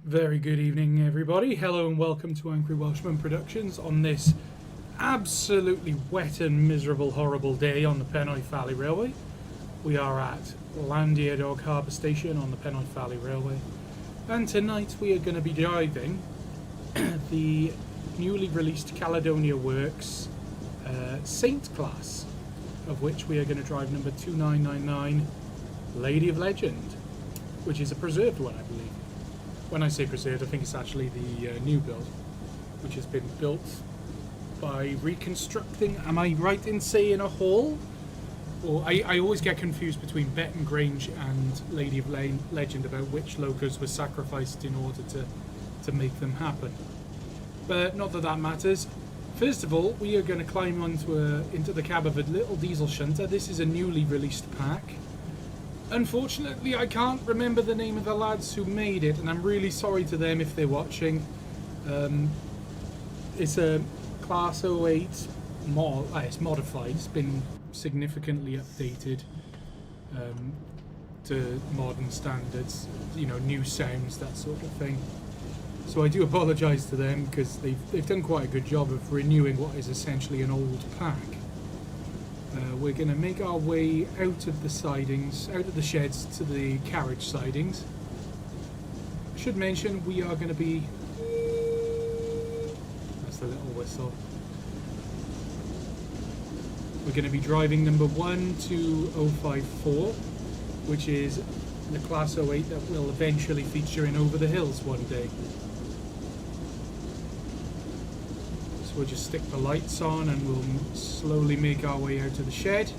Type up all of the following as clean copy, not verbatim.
Very good evening, everybody. Hello and welcome to Angry Welshman Productions on this absolutely wet and miserable, horrible day on the Penwyth Valley Railway. We are at Llandiedog Harbour Station on the Penwyth Valley Railway, and tonight we are going to be driving the newly released Caledonia Works Saint class, of which we are going to drive number 2999, Lady of Legend, which is a preserved one, I believe. When I say preserved, I think it's actually the new build, which has been built by reconstructing, am I right in saying a hall? Or I always get confused between Betton Grange and Lady of Legend about which locos were sacrificed in order to make them happen. But not that that matters. First of all, we are going to climb into the cab of a little diesel shunter. This is a newly released pack. Unfortunately, I can't remember the name of the lads who made it, and I'm really sorry to them if they're watching. It's a Class 08 it's modified. It's been significantly updated to modern standards, you know, new sounds, that sort of thing. So I do apologise to them because they've done quite a good job of renewing what is essentially an old pack. We're going to make our way out of the sidings, out of the sheds to the carriage sidings. I should mention we are going to be... That's the little whistle. We're going to be driving number 12054, which is the Class 08 that will eventually feature in Over the Hills one day. We'll just stick the lights on and we'll slowly make our way out of the shed.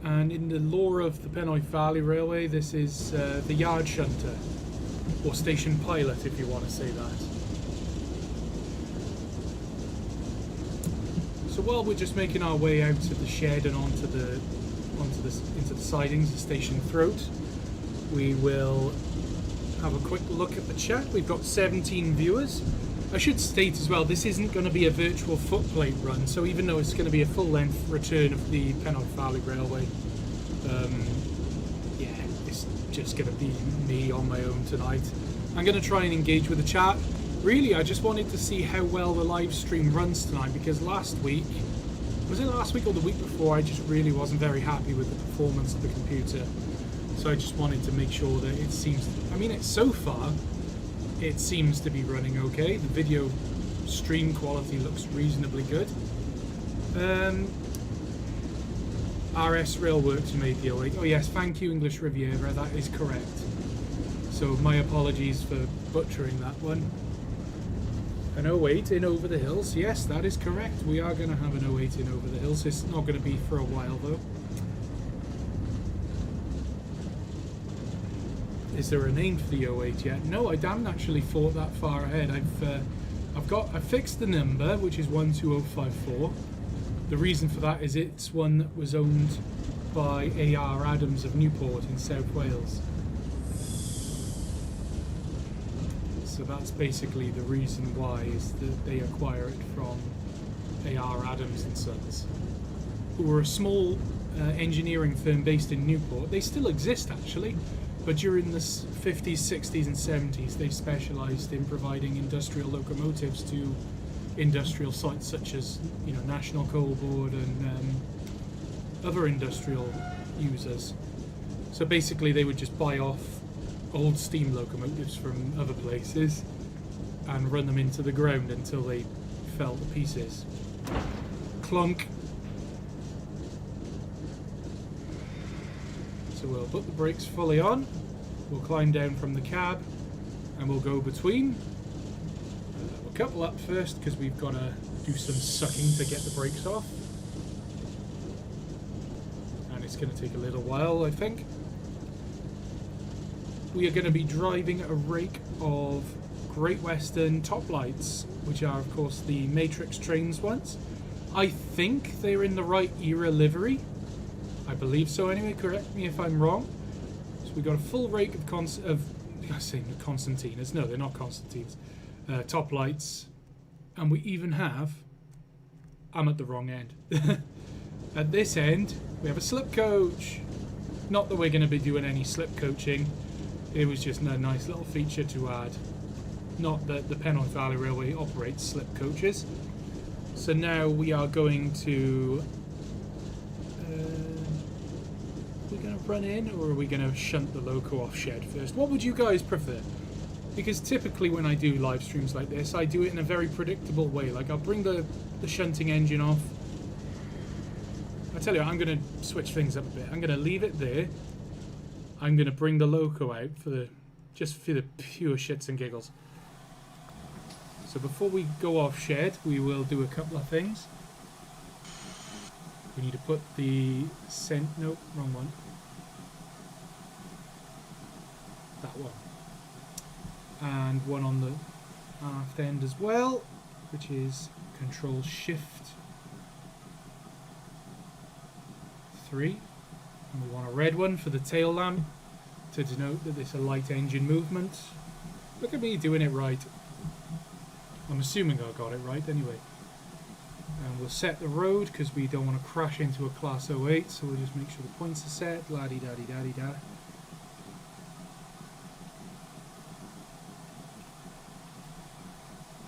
And in the lore of the Penwyth Valley Railway, this is the yard shunter, or station pilot if you want to say that. So while we're just making our way out of the shed and into the sidings, the station throat, we will have a quick look at the chat. We've got 17 viewers. I should state as well, this isn't going to be a virtual footplate run, so even though it's going to be a full-length return of the Penwyth Valley Railway, yeah, it's just going to be me on my own tonight. I'm going to try and engage with the chat. Really, I just wanted to see how well the live stream runs tonight, because last week, was it last week or the week before, I just really wasn't very happy with the performance of the computer. So I just wanted to make sure that it seems, so far it seems to be running okay. The video stream quality looks reasonably good. RS Railworks made the 08. Oh yes, thank you English Riviera, that is correct. So my apologies for butchering that one. An 08 in Over the Hills, yes, that is correct. We are going to have an 08 in Over the Hills. It's not going to be for a while though. Is there a name for the 08 yet? No, I haven't actually thought that far ahead. I've fixed the number, which is 12054. The reason for that is it's one that was owned by A.R. Adams of Newport in South Wales. So that's basically the reason why, is that they acquire it from A.R. Adams and Sons, who were a small engineering firm based in Newport. They still exist actually. But during the 50s, 60s and 70s, they specialised in providing industrial locomotives to industrial sites such as, you know, National Coal Board and other industrial users. So basically they would just buy off old steam locomotives from other places and run them into the ground until they fell to pieces. Clunk. So we'll put the brakes fully on, we'll climb down from the cab, and we'll go between. We'll couple up first because we've got to do some sucking to get the brakes off. And it's going to take a little while, I think. We are going to be driving a rake of Great Western top lights, which are of course the Matrix Trains ones. I think they're in the right era livery. I believe so anyway, correct me if I'm wrong. So we've got a full rake of Constantinas. No, they're not Constantines. Top lights. And we even have... I'm at the wrong end. At this end, we have a slip coach. Not that we're going to be doing any slip coaching. It was just a nice little feature to add. Not that the Penwyth Valley Railway operates slip coaches. So now we are going to... are we going to run in, or are we going to shunt the loco off shed first? What would you guys prefer? Because typically when I do live streams like this, I do it in a very predictable way. Like, I'll bring the shunting engine off. I tell you what, I'm going to switch things up a bit. I'm going to leave it there. I'm going to bring the loco out just for the pure shits and giggles. So before we go off shed, we will do a couple of things. We need to put the Saint... Nope, wrong one. That one. And one on the aft end as well, which is Control Shift 3. And we want a red one for the tail lamp to denote that it's a light engine movement. Look at me doing it right. I'm assuming I got it right anyway. And we'll set the road because we don't want to crash into a Class 08, so we'll just make sure the points are set. La-di-da-di-da-di-da.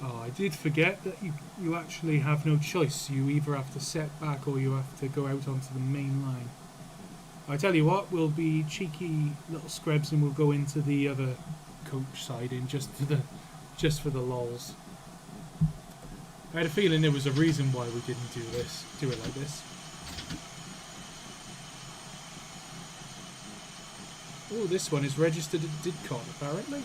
Oh, I did forget that you actually have no choice. You either have to set back or you have to go out onto the main line. I tell you what, we'll be cheeky little scrubs and we'll go into the other coach siding just for the lols. I had a feeling there was a reason why we didn't do it like this. Oh, this one is registered at Didcot apparently.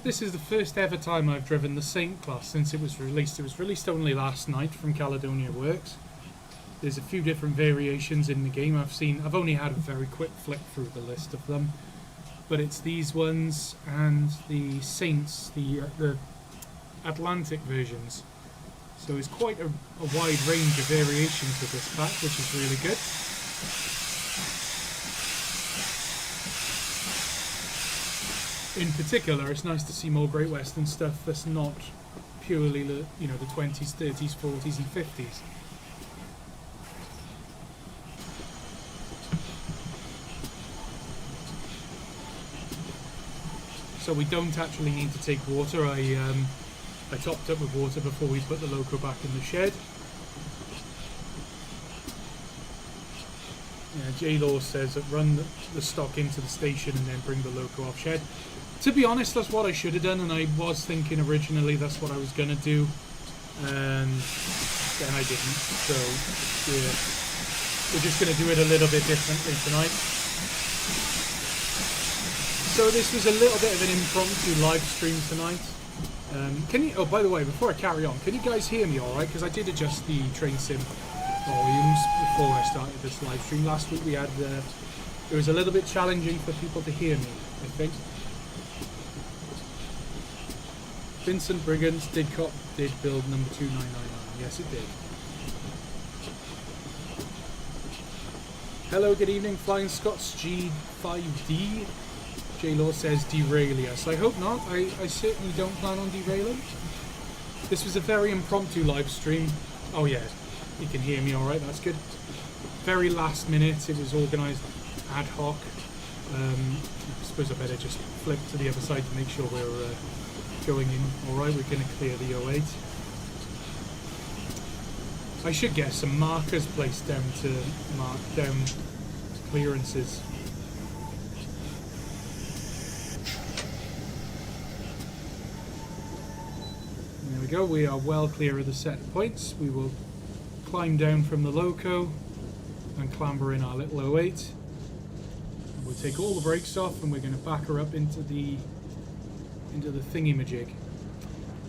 This is the first ever time I've driven the Saint class since it was released. It was released only last night from Caledonia Works. There's a few different variations in the game. I've only had a very quick flick through the list of them, but it's these ones and the Saints, the Atlantic versions. So it's quite a wide range of variations with this pack, which is really good. In particular, it's nice to see more Great Western stuff that's not purely the 20s, 30s, 40s and 50s. So we don't actually need to take water. I topped up with water before we put the loco back in the shed. Yeah, J-Law says that run the stock into the station and then bring the loco off shed. To be honest, that's what I should have done, and I was thinking originally that's what I was going to do, and then I didn't. So yeah, we're just going to do it a little bit differently tonight. So this was a little bit of an impromptu live stream tonight. Can you? Oh, by the way, before I carry on, can you guys hear me all right? Because I did adjust the train sim volumes before I started this live stream. Last week we had it was a little bit challenging for people to hear me, I think. Vincent Briggins did build number 2999. Yes, it did. Hello, good evening, Flying Scots G5D. J-Law says derail, yes. I hope not. I certainly don't plan on derailing. This was a very impromptu live stream. Oh yeah, you can hear me alright, that's good. Very last minute, it was organised ad hoc. I suppose I better just flip to the other side to make sure we're going in alright. We're going to clear the 08. I should get some markers placed down to mark down clearances. There we go, we are well clear of the set points. We will climb down from the loco and clamber in our little 08. We'll take all the brakes off and we're going to back her up into the thingy-majig.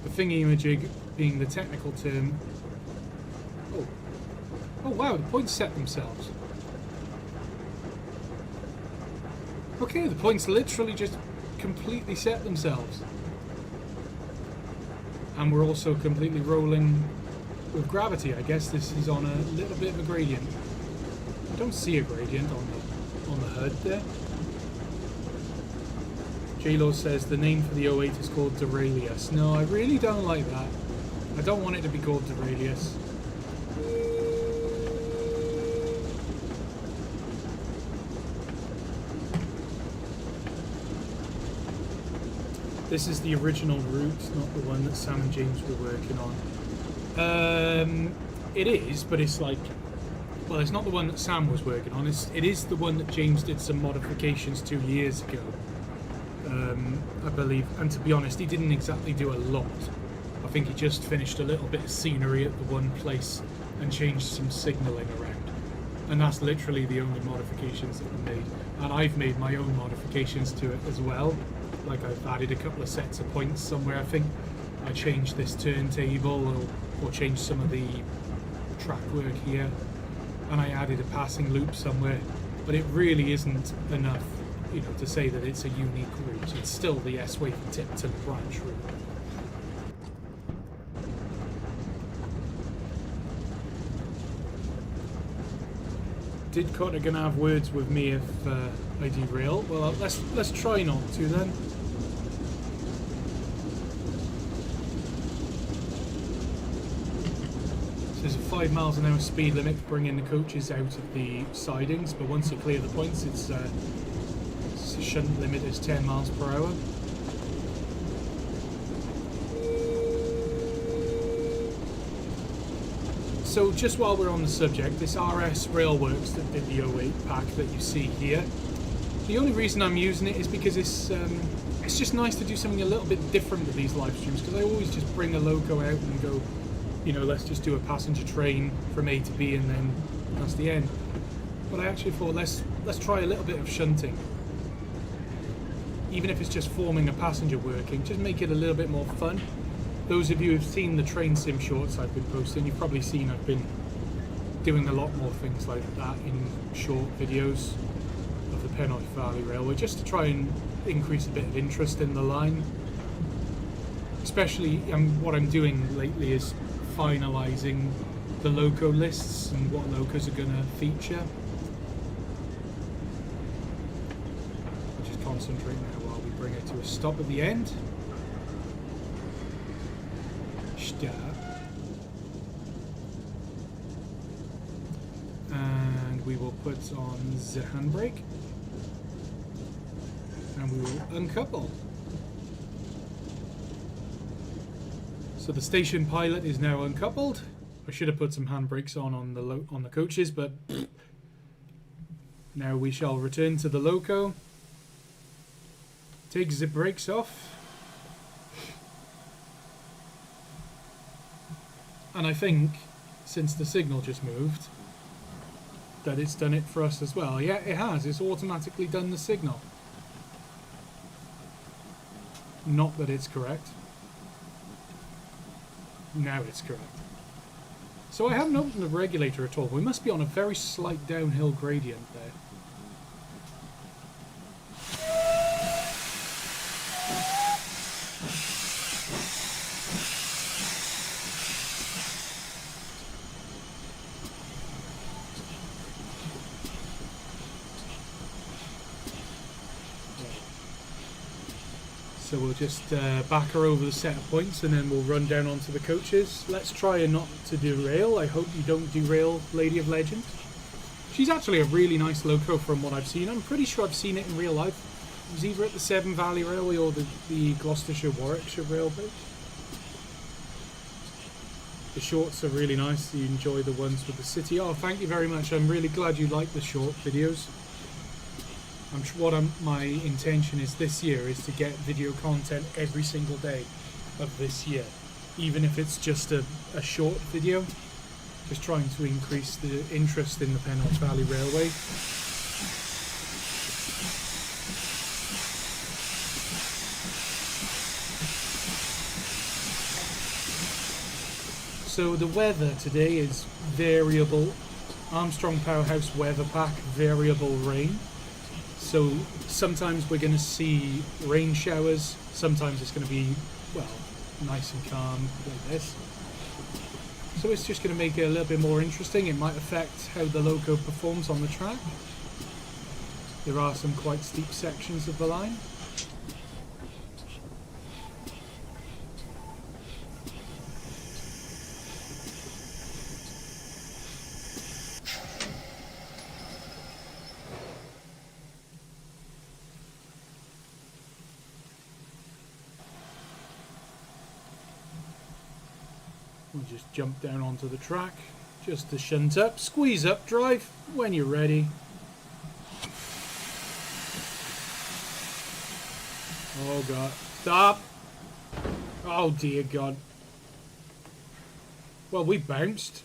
The thingy-majig being the technical term. Oh wow, the points set themselves. Okay, the points literally just completely set themselves. and we're also completely rolling with gravity. I guess this is on a little bit of a gradient. I don't see a gradient on the HUD there. J-Lo says the name for the 08 is called Derailius. No, I really don't like that. I don't want it to be called Derailius. This is the original route, not the one that Sam and James were working on. It is, but it's like, well, it's not the one that Sam was working on. It is the one that James did some modifications 2 years ago, I believe. And to be honest, he didn't exactly do a lot. I think he just finished a little bit of scenery at the one place and changed some signalling around. And that's literally the only modifications that were made. And I've made my own modifications to it as well. Like I've added a couple of sets of points somewhere. I think I changed this turntable or changed some of the track work here, and I added a passing loop somewhere. But it really isn't enough, you know, to say that it's a unique route. It's still the S-Way from Tipton branch route. Did Cotter gonna have words with me if I derail? Well, let's try not to then. So there's a 5 miles an hour speed limit bringing the coaches out of the sidings, but once you clear the points, it's a shunt limit is 10 miles per hour. So just while we're on the subject, this RS Railworks that did the 08 pack that you see here, the only reason I'm using it is because it's just nice to do something a little bit different with these live streams, because I always just bring a loco out and go, you know, let's just do a passenger train from A to B and then that's the end. But I actually thought let's try a little bit of shunting. Even if it's just forming a passenger working, just make it a little bit more fun. Those of you who've seen the train sim shorts I've been posting, you've probably seen I've been doing a lot more things like that in short videos of the Penwyth Valley Railway, just to try and increase a bit of interest in the line. Especially what I'm doing lately is finalising the loco lists and what locos are going to feature. I'll just concentrate now while we bring it to a stop at the end. And we will put on the handbrake and we will uncouple. So the station pilot is now uncoupled. I should have put some handbrakes on the coaches, but now we shall return to the loco. Take the brakes off. And I think, since the signal just moved, that it's done it for us as well. Yeah, it has. It's automatically done the signal. Not that it's correct. Now it's correct. So I haven't opened the regulator at all. We must be on a very slight downhill gradient there. So we'll just back her over the set of points and then we'll run down onto the coaches. Let's try and not to derail. I hope you don't derail, Lady of Legend. She's actually a really nice loco from what I've seen. I'm pretty sure I've seen it in real life. It was either at the Penwyth Valley Railway or the Gloucestershire-Warwickshire Railway. The shorts are really nice. You enjoy the ones with the city. Oh, thank you very much. I'm really glad you like the short videos. My intention is this year is to get video content every single day of this year, even if it's just a short video, just trying to increase the interest in the Penwyth Valley Railway. So the weather today is variable. Armstrong Powerhouse weather pack, variable rain. So sometimes we're going to see rain showers, sometimes it's going to be, well, nice and calm like this. So it's just going to make it a little bit more interesting. It might affect how the loco performs on the track. There are some quite steep sections of the line. We'll just jump down onto the track, just to shunt up, squeeze up, drive when you're ready. Oh god, stop! Oh dear god. Well, we bounced.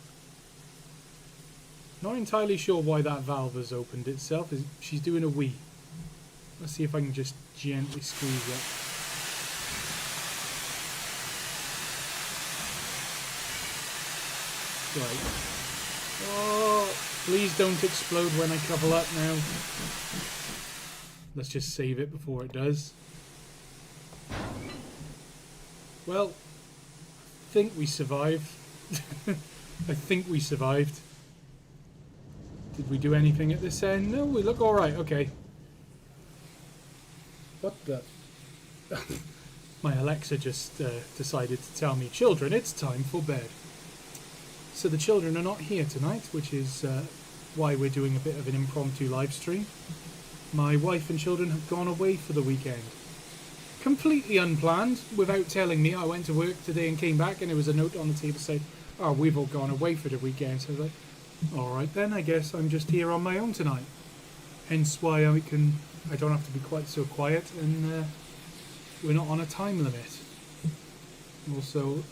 Not entirely sure why that valve has opened itself. She's doing a wee. Let's see if I can just gently squeeze it. Right. Oh, please don't explode when I couple up now. Let's just save it before it does. Well, I think we survived. I think we survived. Did we do anything at this end? No, we look alright, okay. What the... My Alexa just decided to tell me, children, it's time for bed. So the children are not here tonight, which is why we're doing a bit of an impromptu live stream. My wife and children have gone away for the weekend. Completely unplanned, without telling me. I went to work today and came back and there was a note on the table saying, oh, we've all gone away for the weekend. So I was like, alright then, I guess I'm just here on my own tonight. Hence why I don't have to be quite so quiet and we're not on a time limit. Also,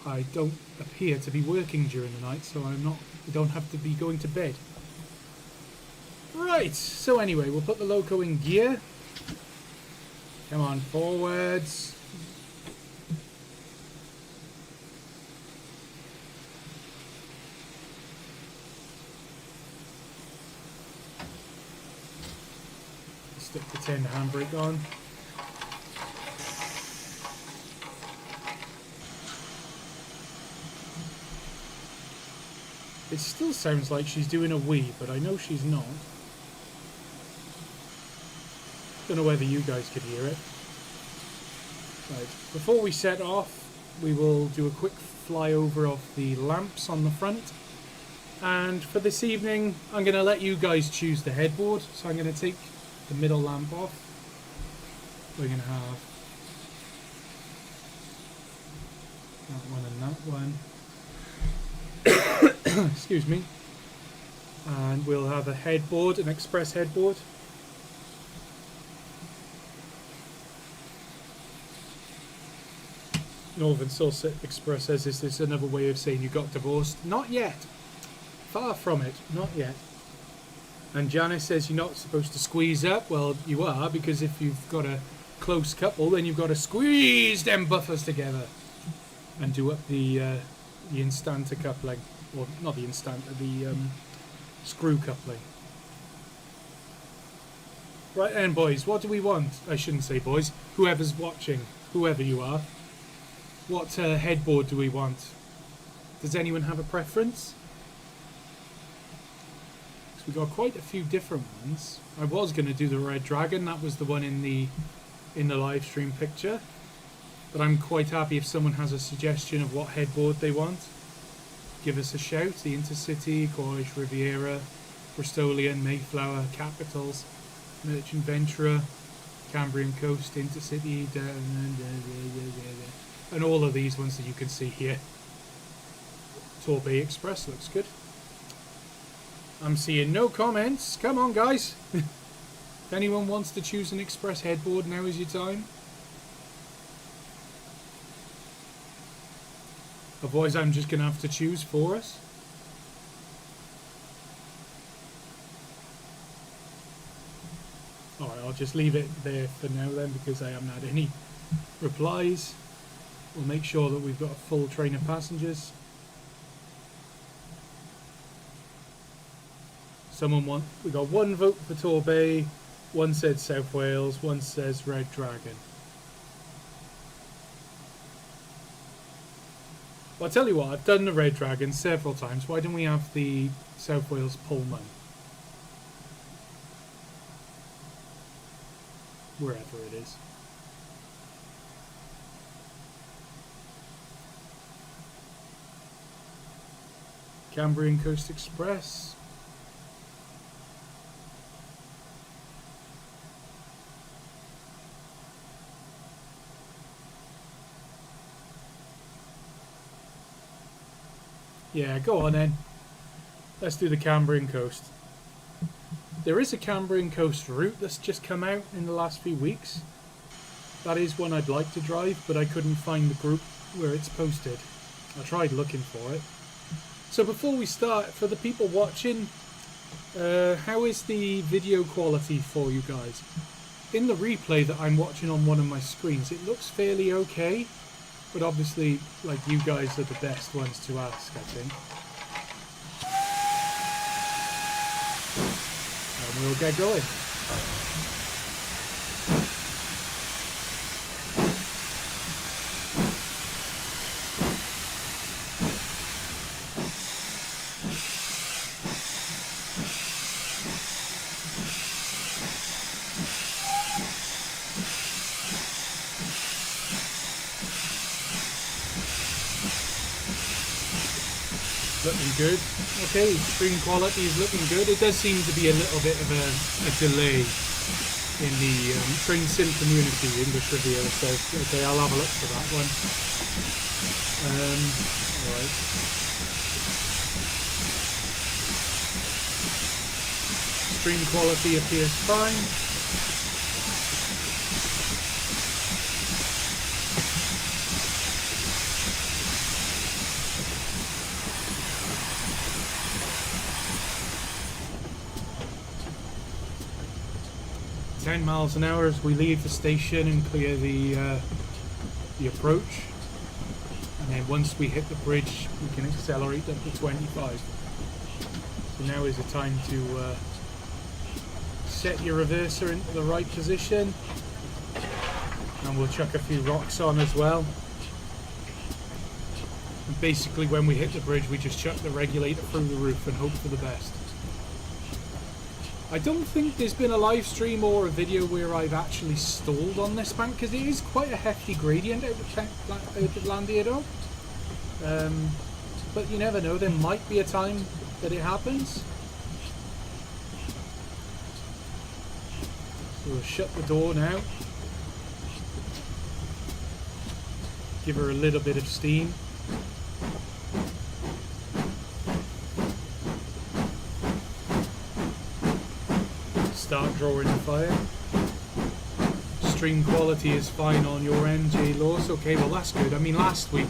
I don't appear to be working during the night, so I don't have to be going to bed. Right, so anyway, we'll put the loco in gear. Come on, forwards. Stick the 10 handbrake on. It still sounds like she's doing a wee, but I know she's not. Don't know whether you guys could hear it. Right, before we set off, we will do a quick flyover of the lamps on the front. And for this evening, I'm going to let you guys choose the headboard. So I'm going to take the middle lamp off. We're going to have that one and that one. Excuse me. And we'll have a headboard, an express headboard. Northern Source Express says this is another way of saying you got divorced. Not yet. Far from it. Not yet. And Janice says you're not supposed to squeeze up. Well, you are, because if you've got a close couple, then you've got to squeeze them buffers together and do up the instanta coupling. Or not the instanta, the screw coupling. Right then, boys, what do we want? I shouldn't say boys. Whoever's watching, whoever you are. What headboard do we want? Does anyone have a preference? So we've got quite a few different ones. I was going to do the Red Dragon. That was the one in the live stream picture. But I'm quite happy if someone has a suggestion of what headboard they want. Give us a shout. The Intercity, Cornish Riviera, Bristolian, Mayflower, Capitals, Merchant Venturer, Cambrian Coast, Intercity, and all of these ones that you can see here. Torbay Express looks good. I'm seeing no comments. Come on, guys. If anyone wants to choose an express headboard, now is your time. Otherwise, I'm just going to have to choose for us. Alright, I'll just leave it there for now then, because I haven't had any replies. We'll make sure that we've got a full train of passengers. We got one vote for Torbay, one said South Wales, one says Red Dragon. Well, I'll tell you what, I've done the Red Dragon several times. Why don't we have the South Wales Pullman? Wherever it is. Cambrian Coast Express. Yeah, go on then. Let's do the Cambrian Coast. There is a Cambrian Coast route that's just come out in the last few weeks. That is one I'd like to drive, but I couldn't find the group where it's posted. I tried looking for it. So before we start, for the people watching, how is the video quality for you guys? In the replay that I'm watching on one of my screens, it looks fairly okay. But obviously, like, you guys are the best ones to ask, I think. And we'll get going. 'Looking good. Okay, screen quality is looking good. It does seem to be a little bit of a delay in the train sim community English review, so okay, I'll have a look for that one. Alright. Screen quality appears fine. 10 miles an hour as we leave the station and clear the approach, and then once we hit the bridge we can accelerate up to 25. So now is the time to set your reverser into the right position, and we'll chuck a few rocks on as well. And basically when we hit the bridge we just chuck the regulator through the roof and hope for the best. I don't think there's been a live stream or a video where I've actually stalled on this bank, because it is quite a hefty gradient out of Landiador. But you never know, there might be a time that it happens. So we'll shut the door now. Give her a little bit of steam. Start drawing the fire. Stream quality is fine on your end, J Laws. Okay, well that's good. I mean, last week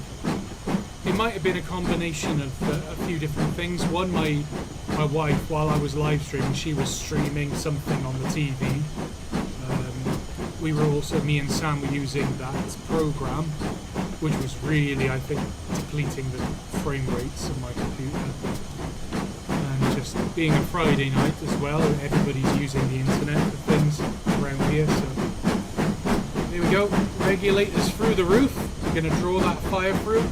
it might have been a combination of a few different things. One, my wife, while I was live streaming, she was streaming something on the TV. We were also, me and Sam were using that program, which was really, I think, depleting the frame rates of my computer. Just being a Friday night as well, everybody's using the internet for things around here, so there we go. Regulators through the roof. We're going to draw that fire through,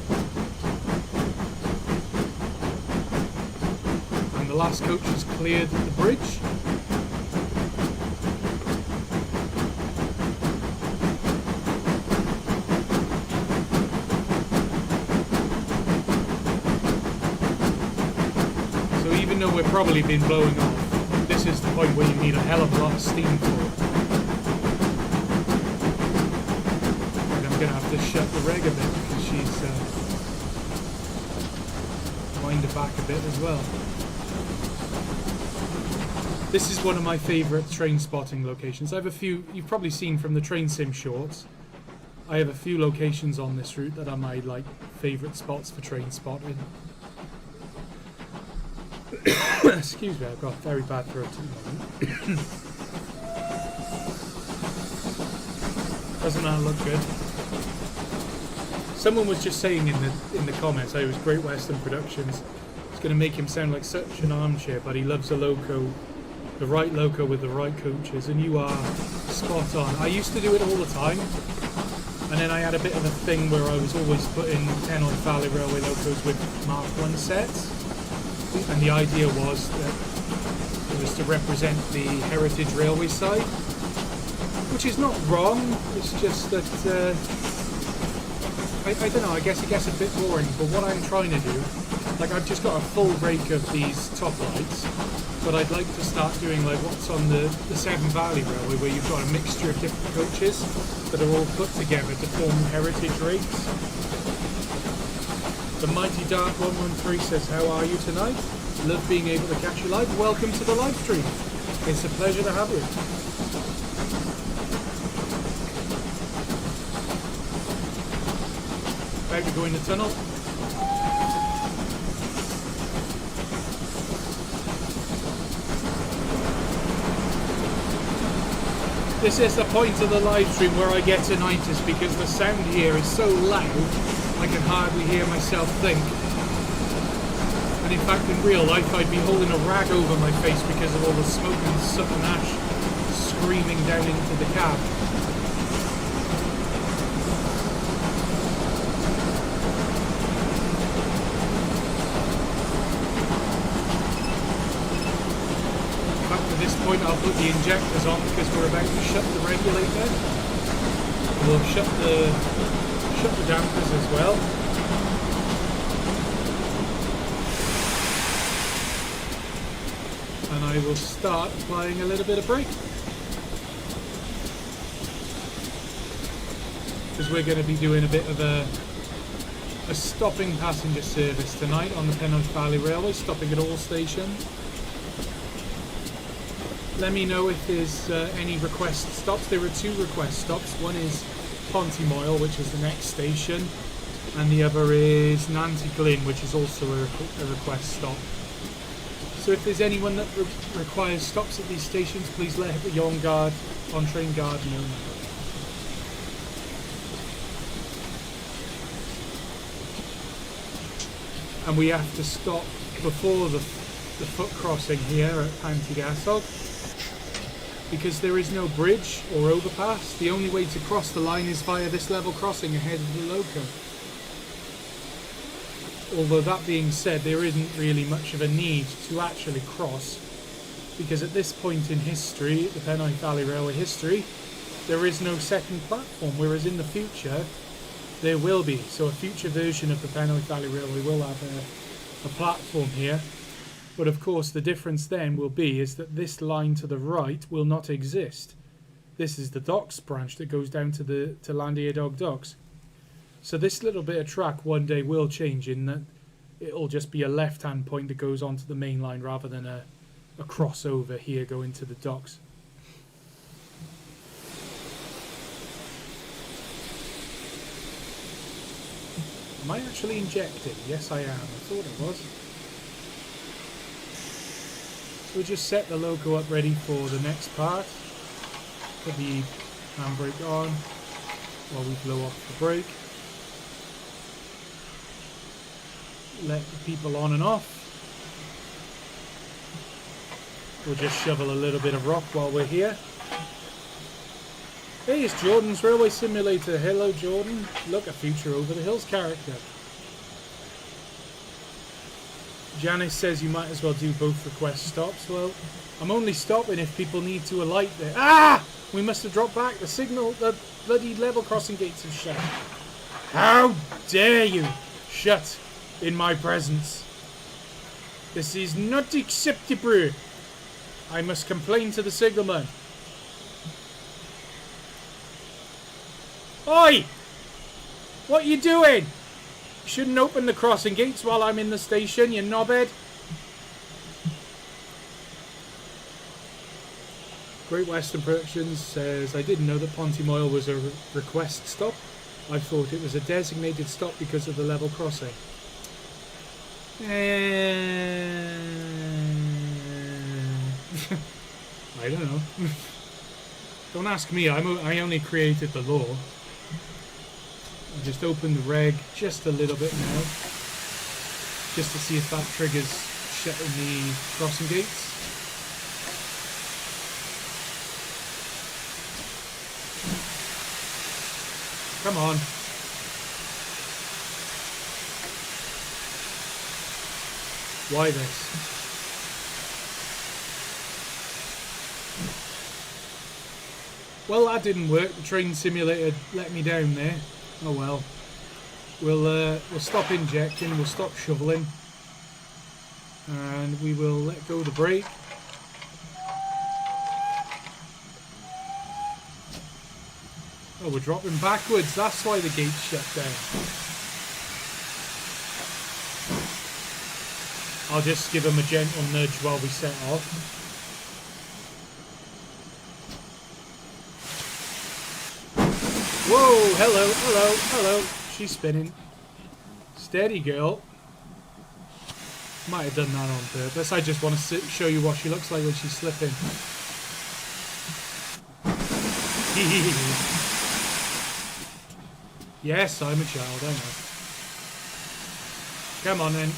and the last coach has cleared the bridge. Even though we've probably been blowing off, this is the point where you need a hell of a lot of steam for it. And I'm going to have to shut the reg a bit because she's wind it back a bit as well. This is one of my favourite train spotting locations. I have a few, you've probably seen from the train sim shorts, I have a few locations on this route that are my favourite spots for train spotting. Excuse me, I've got a very bad throat at the moment. Doesn't that look good? Someone was just saying in the comments, it was Great Western Productions. It's going to make him sound like such an armchair, but he loves a loco, the right loco with the right coaches, and you are spot on. I used to do it all the time. And then I had a bit of a thing where I was always putting Penwyth Valley Railway logos with Mark 1 sets. And the idea was that it was to represent the Heritage Railway side, which is not wrong. It's just that I don't know, I guess it gets a bit boring. But what I'm trying to do, like, I've just got a full rake of these top lights, but I'd like to start doing like what's on the Severn Valley Railway, where you've got a mixture of different coaches that are all put together to form heritage rakes. The Mighty Dark 113 says, how are you tonight? Love being able to catch you live. Welcome to the live stream. It's a pleasure to have you. About to go in the tunnel. This is the point of the live stream where I get tinnitus, because the sound here is so loud I can hardly hear myself think. And in fact, in real life, I'd be holding a rag over my face because of all the smoke and soot and ash screaming down into the cab. At this point, I'll put the injectors on because we're about to shut the regulator. We'll shut the dampers as well. And I will start applying a little bit of brake, because we're going to be doing a bit of a stopping passenger service tonight on the Penwyth Valley Railway, stopping at all stations. Let me know if there's any request stops. There are 2 request stops. One is Pontymoyle, which is the next station, and the other is Nanty Glyn, which is also a request stop. So if there's anyone that requires stops at these stations, please let the on-train guard know. And we have to stop before the foot crossing here at Pantygasog, because there is no bridge or overpass. The only way to cross the line is via this level crossing ahead of the loco. Although that being said, there isn't really much of a need to actually cross, because at this point in history, the Penwyth Valley Railway history, there is no second platform, whereas in the future there will be. So a future version of the Penwyth Valley Railway will have a platform here. But of course the difference then will be is that this line to the right will not exist. This is the docks branch that goes down to Llandeardog Docks. So this little bit of track one day will change, in that it'll just be a left-hand point that goes onto the main line rather than a crossover here going to the docks. Am I actually injecting? Yes, I am. I thought it was. So we'll just set the loco up ready for the next part. Put the handbrake on while we blow off the brake. Let the people on and off. We'll just shovel a little bit of rock while we're here. Hey, it's Jordan's Railway Simulator. Hello, Jordan. Look, a future Over the Hills character. Janice says you might as well do both request stops. Well, I'm only stopping if people need to alight there. Ah! We must have dropped back. The signal, the bloody level crossing gates have shut. How dare you shut in my presence? This is not acceptable. I must complain to the signalman. Oi! What are you doing? You shouldn't open the crossing gates while I'm in the station, you knobhead. Great Western Productions says, I didn't know that Pontymoyle was a request stop. I thought it was a designated stop because of the level crossing. I don't know. Don't ask me, I only created the law. I just opened the reg just a little bit now, just to see if that triggers shutting the crossing gates. Come on. Why this? Well, that didn't work. The train simulator let me down there. Oh well. We'll stop injecting. We'll stop shoveling, and we will let go of the brake. Oh, we're dropping backwards. That's why the gate's shut down. I'll just give them a gentle nudge while we set off. Whoa, hello, hello, hello. She's spinning. Steady, girl. Might have done that on purpose. I just want to show you what she looks like when she's slipping. Yes, I'm a child, I know. Come on then.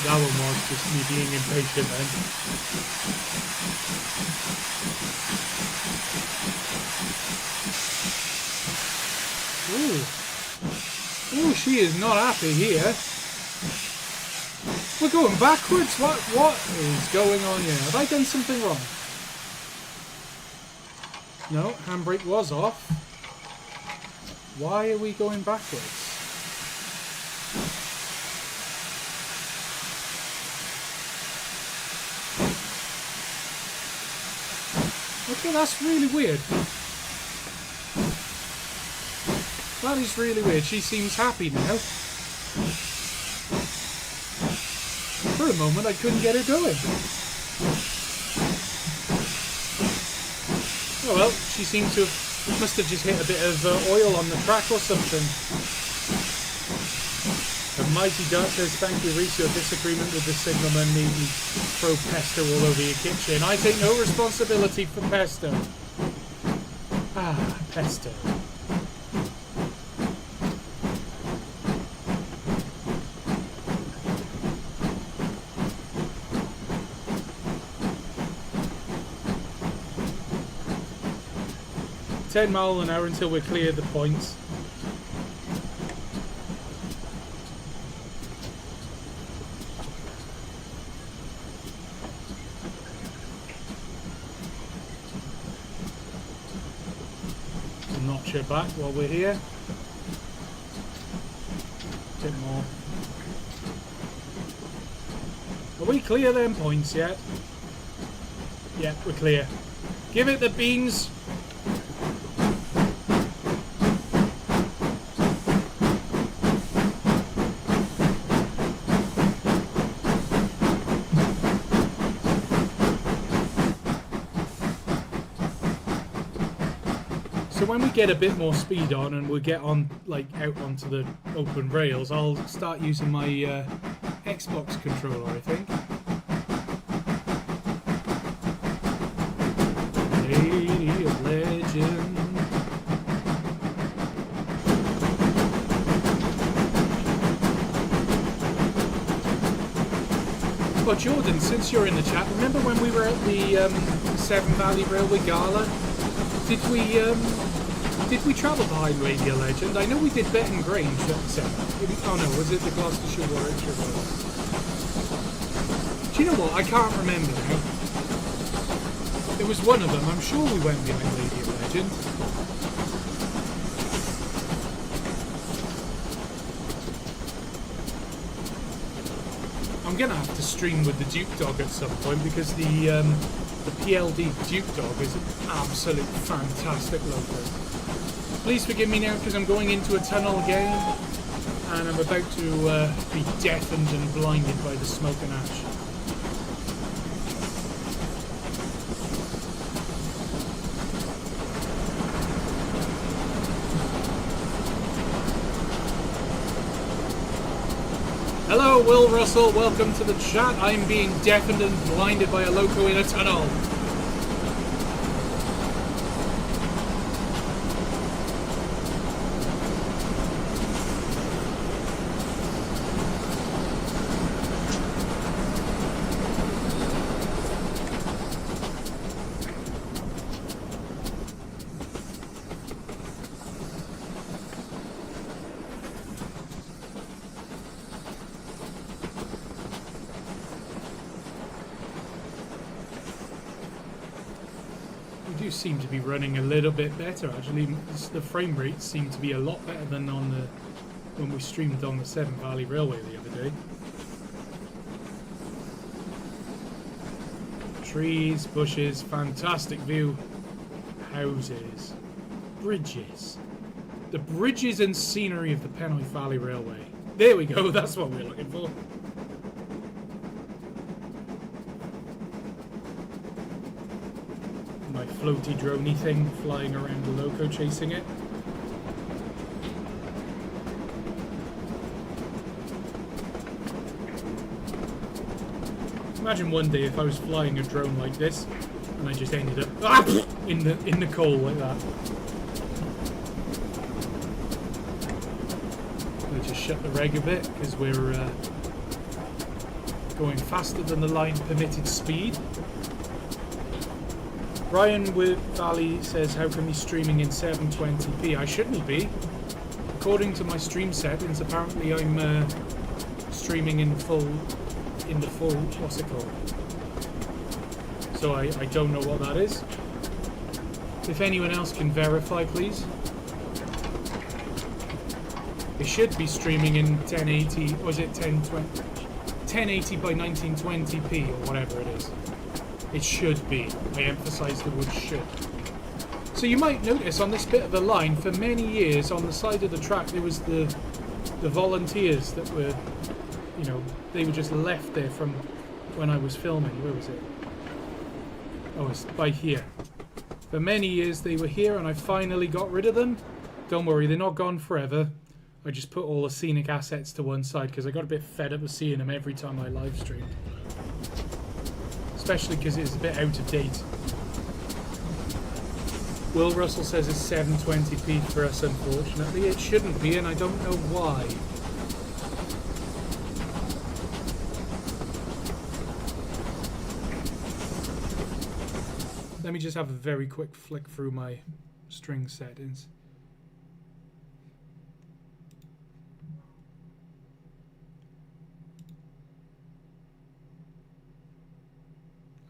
That one was just me being impatient then. Ooh. Ooh, she is not happy here. We're going backwards. What is going on here? Have I done something wrong? No, handbrake was off. Why are we going backwards? Okay, that's really weird. That is really weird. She seems happy now. For a moment, I couldn't get her going. Oh well, she seems to have, must have just hit a bit of oil on the track or something. The Mighty Dart says, thank you, Reese, your disagreement with the signalman made me throw pesto all over your kitchen. I take no responsibility for pesto. Ah, pesto. $10 miles an hour until we clear the points. Notch her back while we're here. A bit more. Are we clear them points yet? Yeah, we're clear. Give it the beans. So when we get a bit more speed on and we get on, like, out onto the open rails, I'll start using my Xbox controller, I think. Lady of Legend. Well, Jordan, since you're in the chat, remember when we were at the Penwyth Valley Railway Gala? Did we travel behind Radio Legend? I know we did Betton Grange at oh no, was it the Gloucestershire Warwickshire Road? Do you know what? I can't remember now. There was one of them. I'm sure we went behind Radio Legend. I'm gonna have to stream with the Duke Dog at some point because the PLD Duke Dog is an absolute fantastic loco. Please forgive me now because I'm going into a tunnel again and I'm about to be deafened and blinded by the smoke and ash. Hello, Will Russell, welcome to the chat. I'm being deafened and blinded by a loco in a tunnel. do seem to be running a little bit better, actually. The frame rates seem to be a lot better than on the when we streamed on the Penwyth Valley Railway the other day. Trees, bushes, fantastic view. Houses, bridges. The bridges and scenery of the Penwyth Valley Railway. There we go, that's what we're looking for. My floaty droney thing flying around the loco chasing it. Imagine one day if I was flying a drone like this and I just ended up in the coal like that. We'll just shut the reg a bit because we're going faster than the line permitted speed. Ryan with Valley says, how can we streaming in 720p? I shouldn't be. According to my stream settings, apparently I'm streaming in the full, what's it called? So I don't know what that is. If anyone else can verify, please. It should be streaming in 1080, or is it 1080 by 1920p or whatever it is. It should be. I emphasise the word should. So you might notice on this bit of the line, for many years on the side of the track there was the volunteers that were, you know, they were just left there from when I was filming. Where was it? Oh, it's by here. For many years they were here and I finally got rid of them. Don't worry, they're not gone forever. I just put all the scenic assets to one side because I got a bit fed up of seeing them every time I live streamed. Especially because it's a bit out of date. Will Russell says it's 720p for us, unfortunately. It shouldn't be, and I don't know why. Let me just have a very quick flick through my string settings.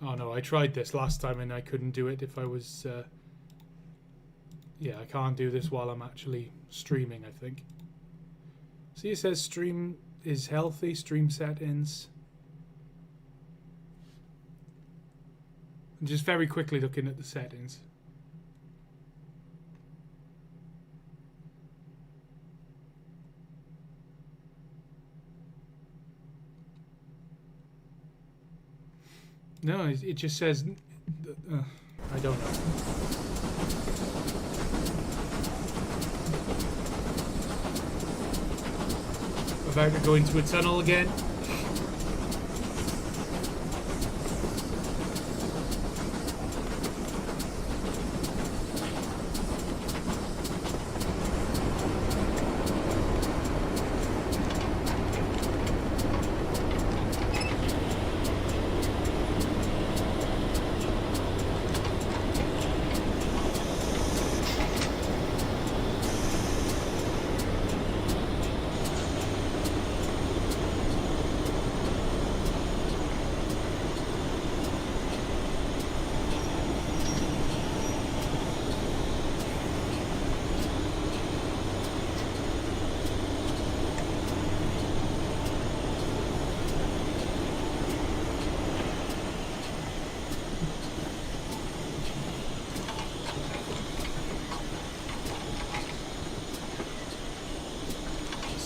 Oh no, I tried this last time and I couldn't do it if I was... yeah, I can't do this while I'm actually streaming, I think. See, it says stream is healthy, stream settings. I'm just very quickly looking at the settings. No, it just says... I don't know. About to go into a tunnel again.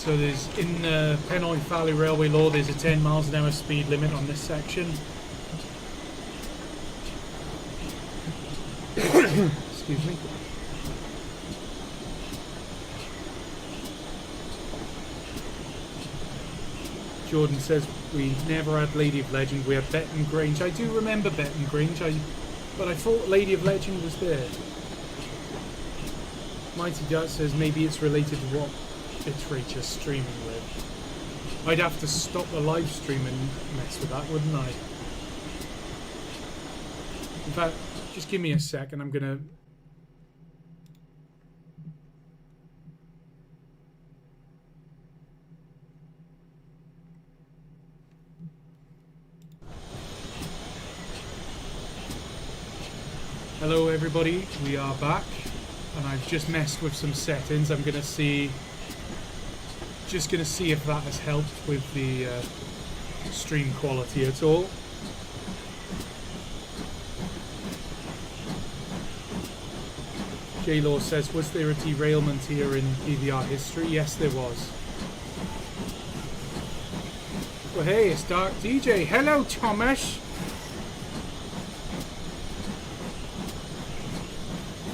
So there's, in the Penwyth Valley Railway law, there's a 10 miles an hour speed limit on this section. Excuse me. Jordan says we never had Lady of Legend, we had Betton Grange. I do remember Betton Grange, but I thought Lady of Legend was there. Mighty Dart says maybe it's related to what bitrate you're streaming with. I'd have to stop the live stream and mess with that, wouldn't I? In fact, just give me a sec and I'm gonna... Hello everybody, we are back, and I've just messed with some settings. I'm gonna see if that has helped with the stream quality at all. J-Law says, was there a derailment here in PVR history? Yes, there was. Well, hey, it's Dark DJ. Hello, Thomas.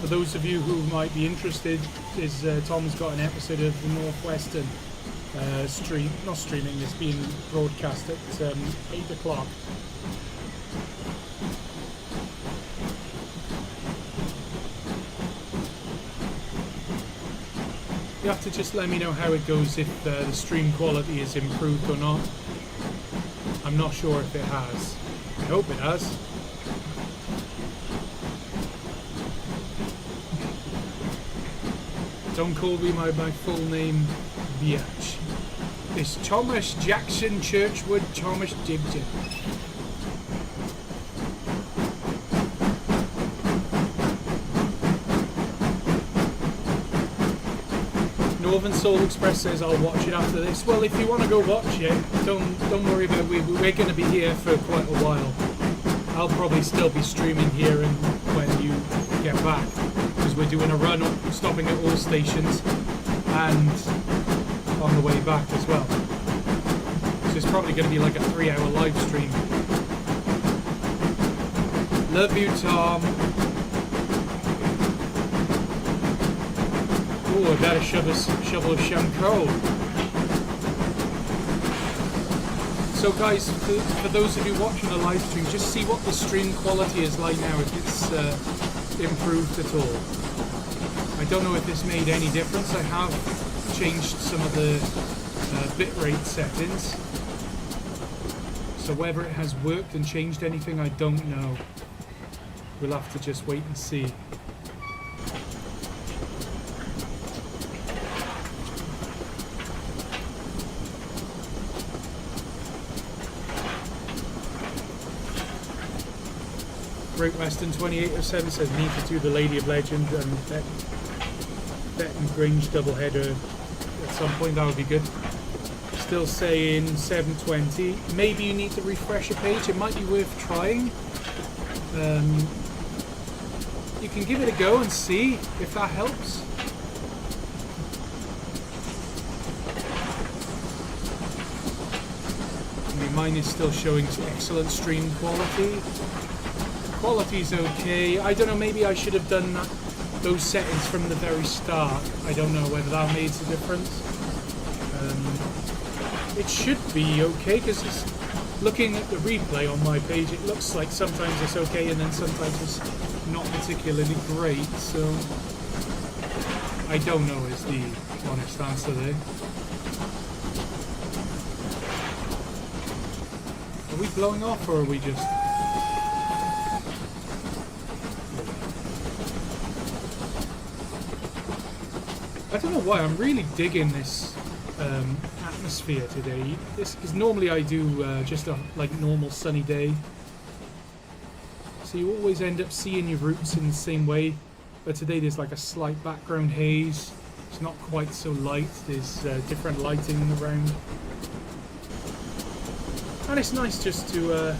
For those of you who might be interested, Tom's got an episode of the Northwestern not streaming, it's being broadcast at 8 o'clock. You have to just let me know how it goes, if the stream quality is improved or not. I'm not sure if it has. I hope it has. Don't call me my full name, biatch. It's Thomas Jackson Churchwood Thomas Dibden. Northern Soul Express says I'll watch it after this. Well, if you want to go watch it, don't worry about it. We're going to be here for quite a while. I'll probably still be streaming here and when you get back, because we're doing a run up, stopping at all stations and on the way back as well. So it's probably going to be like a 3-hour live stream. Love you, Tom. Oh, I better shovel of shampoo. So guys, for those of you watching the live stream, just see what the stream quality is like now, if it's improved at all. I don't know if this made any difference. I have changed some of the bitrate settings. So whether it has worked and changed anything, I don't know. We'll have to just wait and see. Great Western 2807 says need to do the Lady of Legend and Betton Grange doubleheader at some point. That would be good. Still saying 720. Maybe you need to refresh a page. It might be worth trying. You can give it a go and see if that helps. I mean, mine is still showing excellent stream quality. Quality's okay. I don't know, maybe I should have done those settings from the very start. I don't know whether that made a difference. It should be okay, because looking at the replay on my page, it looks like sometimes it's okay and then sometimes it's not particularly great, so I don't know is the honest answer there. Are we blowing off or are we just... I don't know why, I'm really digging this atmosphere today. This is normally I do just a normal sunny day. So you always end up seeing your routes in the same way. But today there's like a slight background haze. It's not quite so light. There's different lighting around. And it's nice just to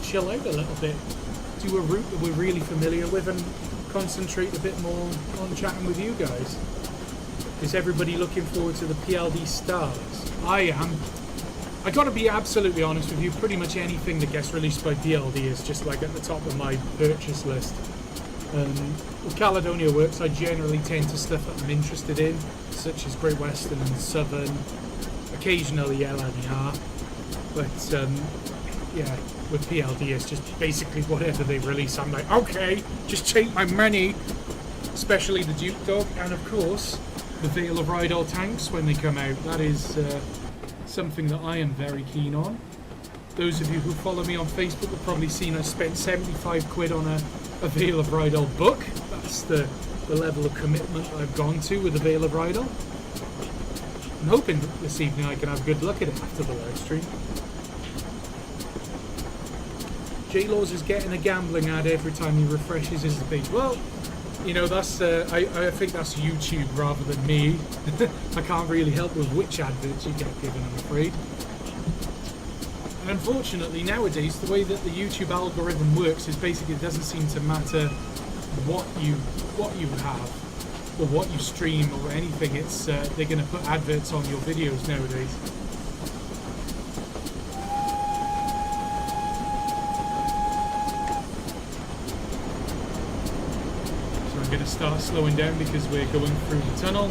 chill out a little bit. Do a route that we're really familiar with and concentrate a bit more on chatting with you guys. Is everybody looking forward to the PLD stars? I am. I gotta be absolutely honest with you, pretty much anything that gets released by PLD is just like at the top of my purchase list. With Caledonia works, I generally tend to stuff that I'm interested in, such as Great Western and Southern, occasionally LNER, but yeah, with PLD it's just basically whatever they release, I'm like, okay, just take my money, especially the Duke Dog, and of course, the Vale of Rydal tanks when they come out. That is something that I am very keen on. Those of you who follow me on Facebook have probably seen I spent 75 quid on a Vale of Rydal book. That's the level of commitment I've gone to with the Vale of Rydal. I'm hoping that this evening I can have good luck at it after the live stream. J-Laws is getting a gambling ad every time he refreshes his page. Well, you know, that's I think that's YouTube rather than me. I can't really help with which adverts you get given, I'm afraid. And unfortunately, nowadays, the way that the YouTube algorithm works is basically it doesn't seem to matter what you have or what you stream or anything. It's they're going to put adverts on your videos nowadays. So I'm going to start slowing down because we're going through the tunnel.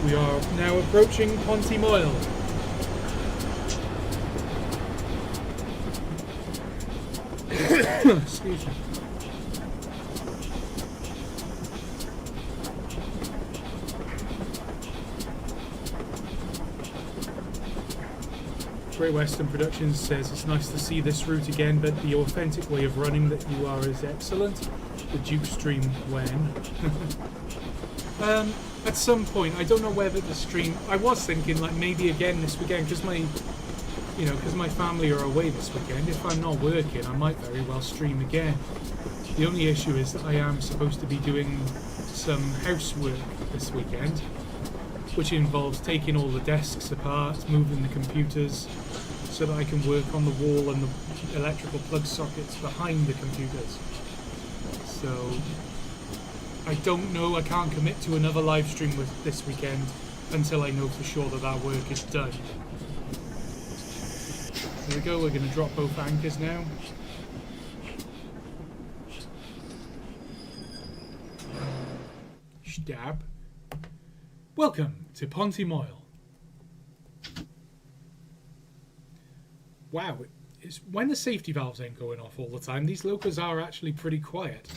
We are now approaching Penwyth. Excuse me. Great Western Productions says it's nice to see this route again, but the authentic way of running that you are is excellent. The Duke stream when? At some point, I don't know whether the stream. I was thinking like maybe again this weekend because my family are away this weekend. If I'm not working, I might very well stream again. The only issue is that I am supposed to be doing some housework this weekend, which involves taking all the desks apart, moving the computers, so that I can work on the wall and the electrical plug sockets behind the computers. So I don't know, I can't commit to another live stream with this weekend until I know for sure that that work is done. There we go, we're going to drop both anchors now. Stab. Welcome to Penwyth. Wow, it's when the safety valves ain't going off all the time, these locals are actually pretty quiet.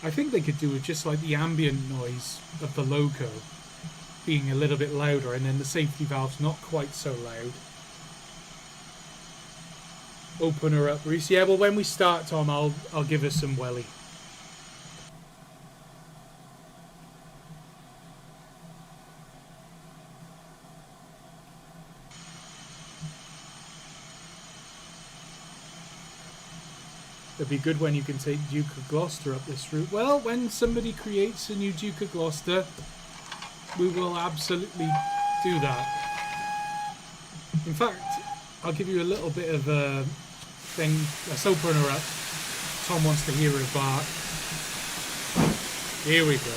I think they could do with just like the ambient noise of the loco being a little bit louder and then the safety valve's not quite so loud. Open her up, Reese. Yeah, well, when we start, Tom, I'll give her some welly. It'd be good when you can take Duke of Gloucester up this route. Well, when somebody creates a new Duke of Gloucester, we will absolutely do that. In fact, I'll give you a little bit of a thing. Let's open her up. Tom wants to hear her bark. Here we go.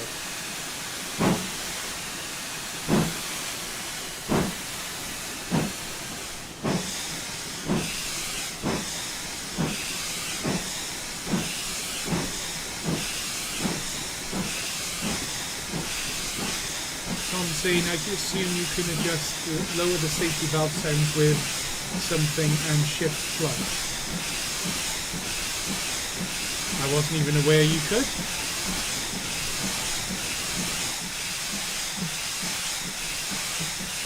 Saying, I assume you can adjust, lower the safety valve sounds with something and shift plus. I wasn't even aware you could.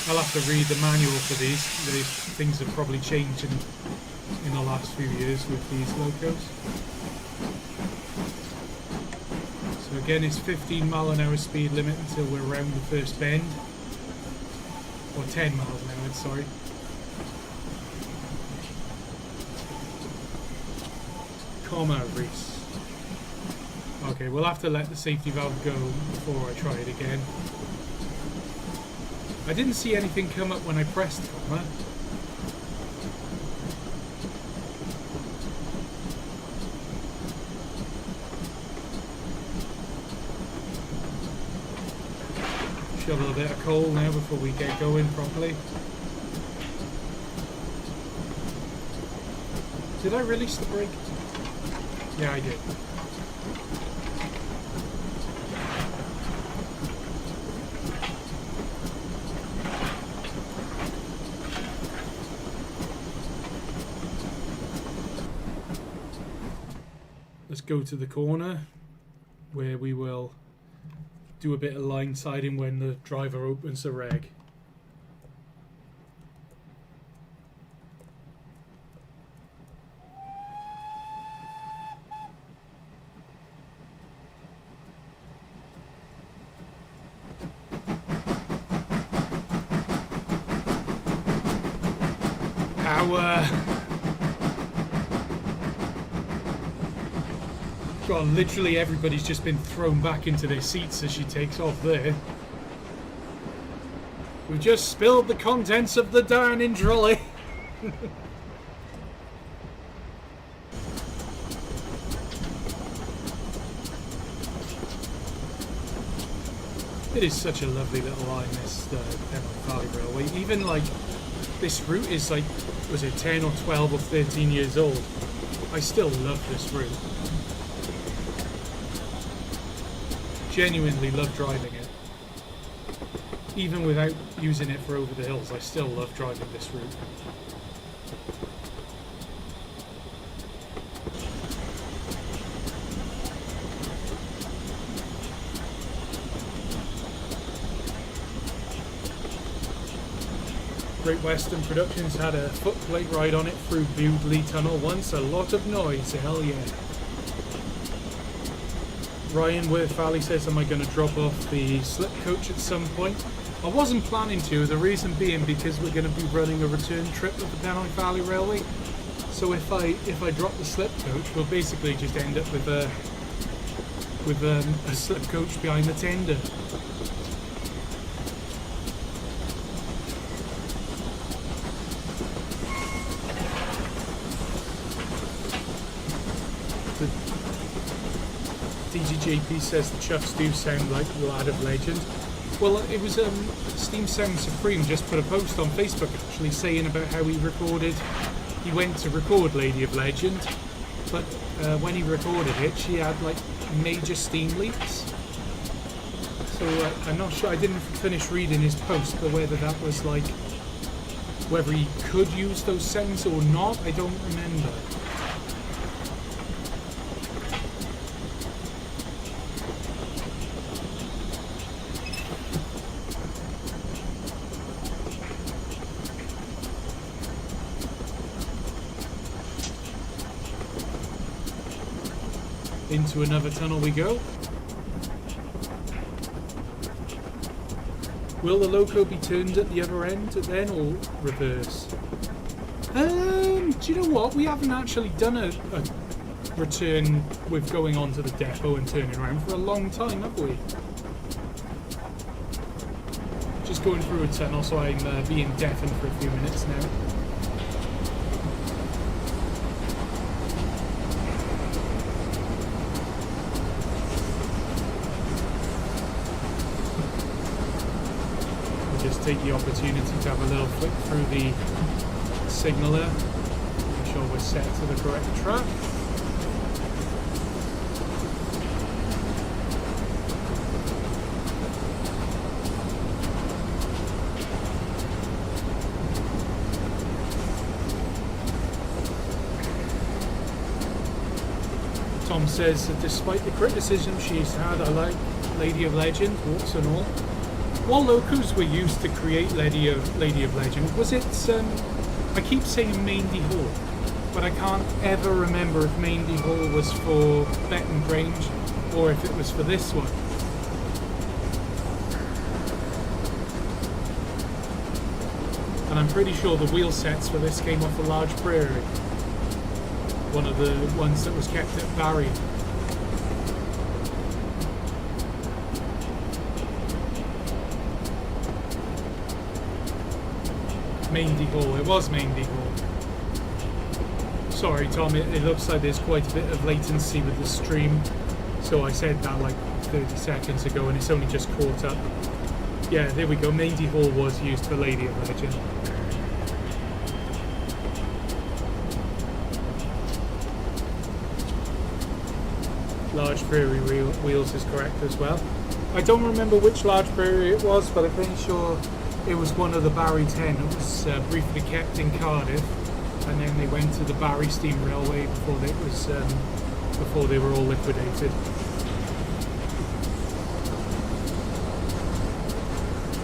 I'll have to read the manual for these. These things have probably changed in the last few years with these locos. So again, it's 15 mph speed limit until we're around the first bend. Or 10 miles an hour, sorry. Comma, Reese. Okay, we'll have to let the safety valve go before I try it again. I didn't see anything come up when I pressed comma. Shovel a bit of coal now before we get going properly. Did I release the brake? Yeah, I did. Let's go to the corner where we will do a bit of line siding when the driver opens the reg. power. God, literally everybody's just been thrown back into their seats as she takes off there. We've just spilled the contents of the dining trolley. It is such a lovely little line, this Penwyth Valley Railway. Even like this route is like, was it 10 or 12 or 13 years old? I still love this route. Genuinely love driving it. Even without using it for over the hills, I still love driving this route. Great Western Productions had a footplate ride on it through Bewdley Tunnel once. A lot of noise, hell yeah. Ryan Worth Valley says, am I going to drop off the slip coach at some point? I wasn't planning to, the reason being because we're going to be running a return trip with the Penwyth Valley Railway. So if I drop the slip coach, we'll basically just end up with a slip coach behind the tender. DGJP says the chuffs do sound like Lad of Legend. Well, it was Steam Sound Supreme just put a post on Facebook actually saying about how he went to record Lady of Legend, but when he recorded it, she had like major steam leaks. So I'm not sure, I didn't finish reading his post, but whether that was like, whether he could use those sounds or not, I don't remember. Into another tunnel we go. Will the loco be turned at the other end then, or reverse? Do you know what? We haven't actually done a return with going on to the depot and turning around for a long time, have we? Just going through a tunnel, so I'm being deafened for a few minutes now. Just take the opportunity to have a little flick through the signaler, make sure we're set to the correct track. Tom says that despite the criticism she's had, I like Lady of Legend, warts and all. What locos were used to create Lady of Legend? Was it, I keep saying Maindy Hall, but I can't ever remember if Maindy Hall was for Betton Grange or if it was for this one. And I'm pretty sure the wheel sets for this came off a Large Prairie. One of the ones that was kept at Barry. Maindy Hall, it was Maindy Hall. Sorry Tom, it looks like there's quite a bit of latency with the stream, so I said that like 30 seconds ago and it's only just caught up. Yeah, there we go, Maindy Hall was used for Lady of Legend. Large Prairie wheels is correct as well. I don't remember which Large Prairie it was, but I'm pretty sure it was one of the Barry 10. It was briefly kept in Cardiff, and then they went to the Barry Steam Railway before they were all liquidated.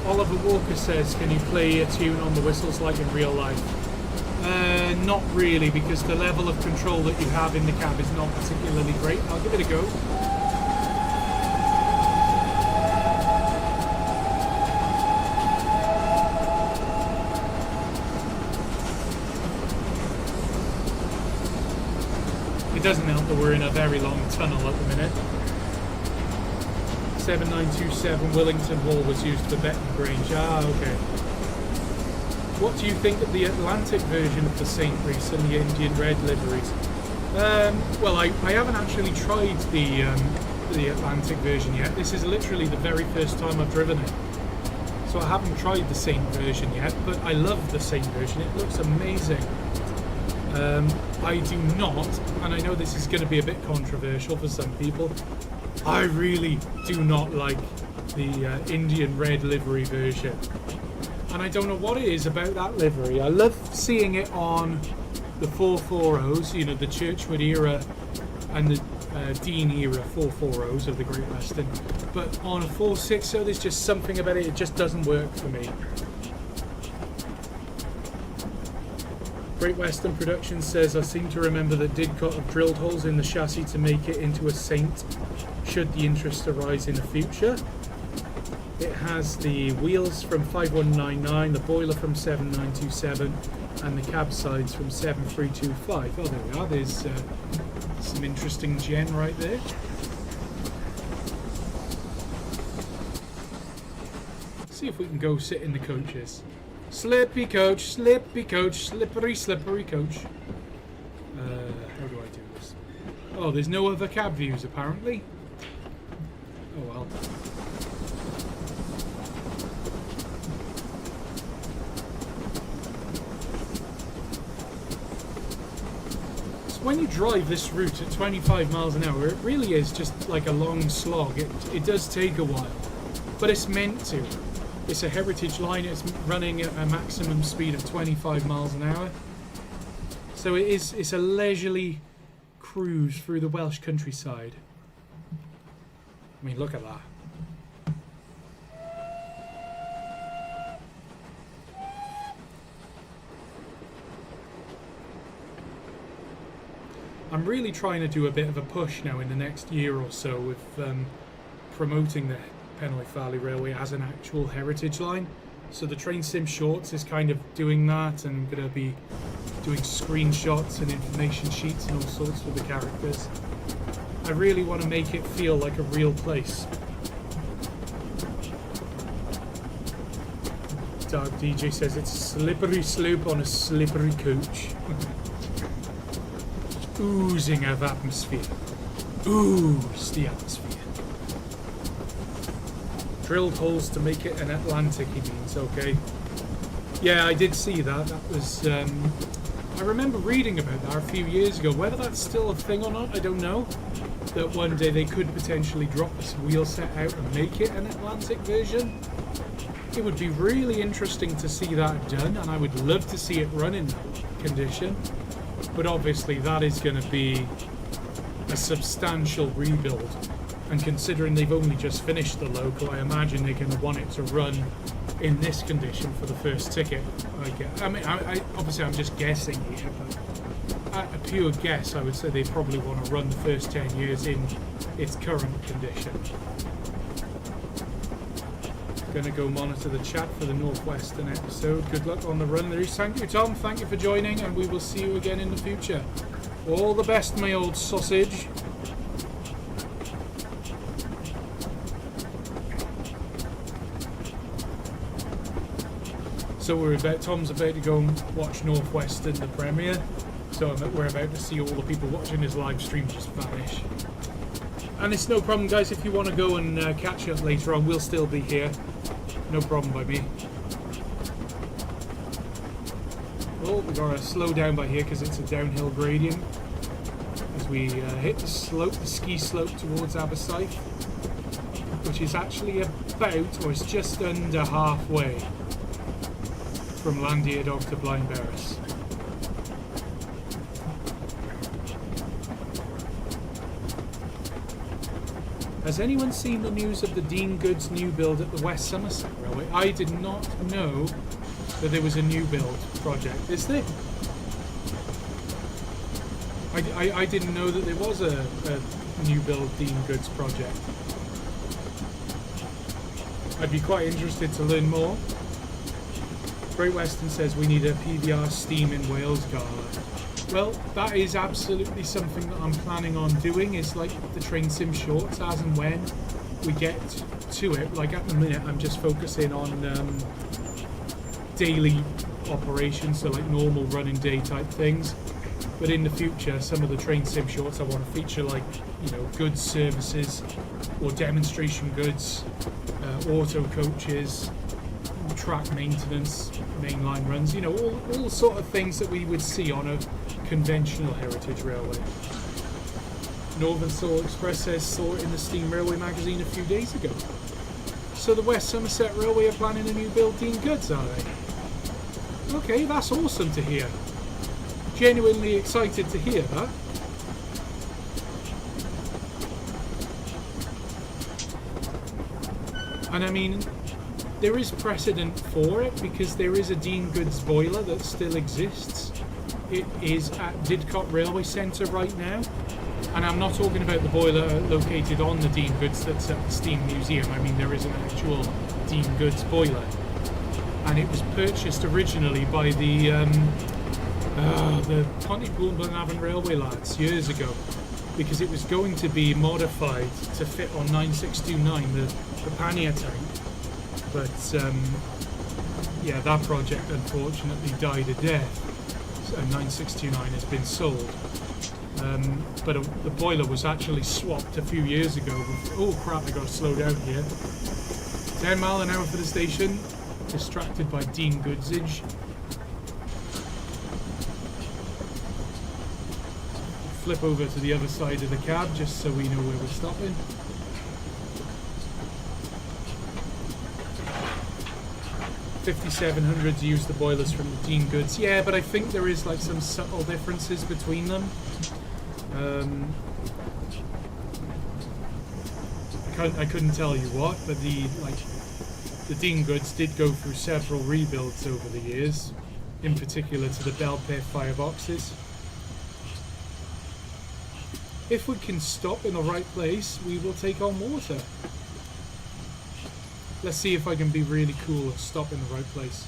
Oliver Walker says, can you play a tune on the whistles like in real life? Not really, because the level of control that you have in the cab is not particularly great. I'll give it a go. doesn't help that we're in a very long tunnel at the minute. 7927 Willington Hall was used for Betton Grange. Ah, okay. What do you think of the Atlantic version of the Saint Reese and the Indian Red liveries? Well, I haven't actually tried the Atlantic version yet. This is literally the very first time I've driven it. So I haven't tried the Saint version yet, but I love the Saint version. It looks amazing. I do not, and I know this is going to be a bit controversial for some people, I really do not like the Indian Red livery version. And I don't know what it is about that livery. I love seeing it on the 440s, you know, the Churchwood era and the Dean era 440s of the Great Western. But on a 460, there's just something about it, it just doesn't work for me. Great Western Productions says, I seem to remember that Didcot have drilled holes in the chassis to make it into a Saint, should the interest arise in the future. It has the wheels from 5199, the boiler from 7927, and the cab sides from 7325. Oh, there we are. There's some interesting gen right there. Let's see if we can go sit in the coaches. Slippy coach, slippery, slippery coach. How do I do this? Oh, there's no other cab views apparently. Oh well. When you drive this route at 25 miles an hour, it really is just like a long slog. It does take a while, but it's meant to. It's a heritage line, it's running at a maximum speed of 25 miles an hour. So it's a leisurely cruise through the Welsh countryside. I mean, look at that. I'm really trying to do a bit of a push now in the next year or so with promoting the Penwyth Valley Railway as an actual heritage line. So the Train Sim Shorts is kind of doing that, and I'm going to be doing screenshots and information sheets and all sorts with the characters. I really want to make it feel like a real place. Dark DJ says it's a slippery slope on a slippery coach. Oozing of atmosphere. Ooze the atmosphere. Drilled holes to make it an Atlantic, he means, okay. Yeah, I did see that. That was, I remember reading about that a few years ago. Whether that's still a thing or not, I don't know. That one day they could potentially drop this wheel set out and make it an Atlantic version. It would be really interesting to see that done, and I would love to see it run in that condition. But obviously that is going to be a substantial rebuild, and considering they've only just finished the local, I imagine they're going to want it to run in this condition for the first ticket. I mean, obviously I'm just guessing here, but at a pure guess I would say they probably want to run the first 10 years in its current condition. Going to go monitor the chat for the Northwestern episode. Good luck on the run, Louise. Thank you, Tom. Thank you for joining, and we will see you again in the future. All the best, my old sausage. So Tom's about to go and watch Northwestern, the premiere. So we're about to see all the people watching his live stream just vanish. And it's no problem, guys. If you want to go and catch up later on, we'll still be here. No problem by me. Oh, we've got to slow down by here because it's a downhill gradient. As we hit the slope, the ski slope towards Aberystwyth, which is actually about, or it's just under halfway from Llandiadog to Blaenberis. Has anyone seen the news of the Dean Goods new build at the West Somerset Railway? I did not know that there was a new build project. Is there? I didn't know that there was a new build Dean Goods project. I'd be quite interested to learn more. Great Western says we need a PVR steam in Wales gala. Well, that is absolutely something that I'm planning on doing, is like the train sim shorts as and when we get to it. Like at the minute I'm just focusing on daily operations, so like normal running day type things. But in the future, some of the train sim shorts I want to feature like, you know, goods services or demonstration goods, auto coaches, track maintenance, mainline runs, you know, all sort of things that we would see on a conventional heritage railway. Northern Soul Express saw it in the Steam Railway magazine a few days ago. So the West Somerset Railway are planning a new build Dean Goods, are they? Okay, that's awesome to hear. Genuinely excited to hear that. And I mean, there is precedent for it because there is a Dean Goods boiler that still exists. It is at Didcot Railway Centre right now. And I'm not talking about the boiler located on the Dean Goods that's at the Steam Museum. I mean, there is an actual Dean Goods boiler. And it was purchased originally by the Pontypool and Glenavon Railway lads years ago, because it was going to be modified to fit on 9629, the pannier tank. But yeah, that project unfortunately died a death, and 9629 has been sold. But the boiler was actually swapped a few years ago. Oh crap, I got to slow down here. 10 mile an hour for the station, distracted by Dean Goodsage. Flip over to the other side of the cab just so we know where we're stopping. (5700s) use the boilers from the Dean Goods. Yeah, but I think there is like some subtle differences between them. I couldn't tell you what, but the Dean Goods did go through several rebuilds over the years, in particular to the Belpaire fireboxes. If we can stop in the right place, we will take on water. Let's see if I can be really cool and stop in the right place.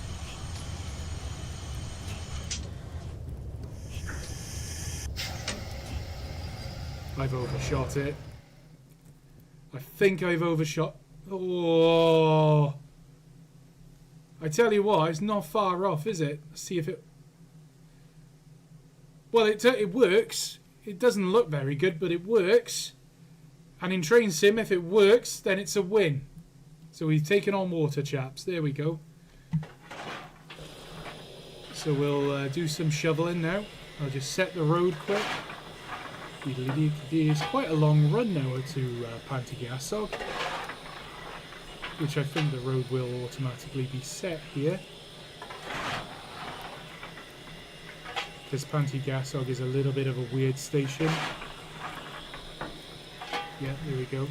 I've overshot it. I think I've overshot. Oh! I tell you what, it's not far off, is it? Let's see if it... Well, it works. It doesn't look very good, but it works. And in Train Sim, if it works, then it's a win. So we've taken on water, chaps. There we go. So we'll do some shoveling now. I'll just set the road quick. It's quite a long run now to Pantygassog, which I think the road will automatically be set here, because Pantygassog is a little bit of a weird station. Yeah, there we go.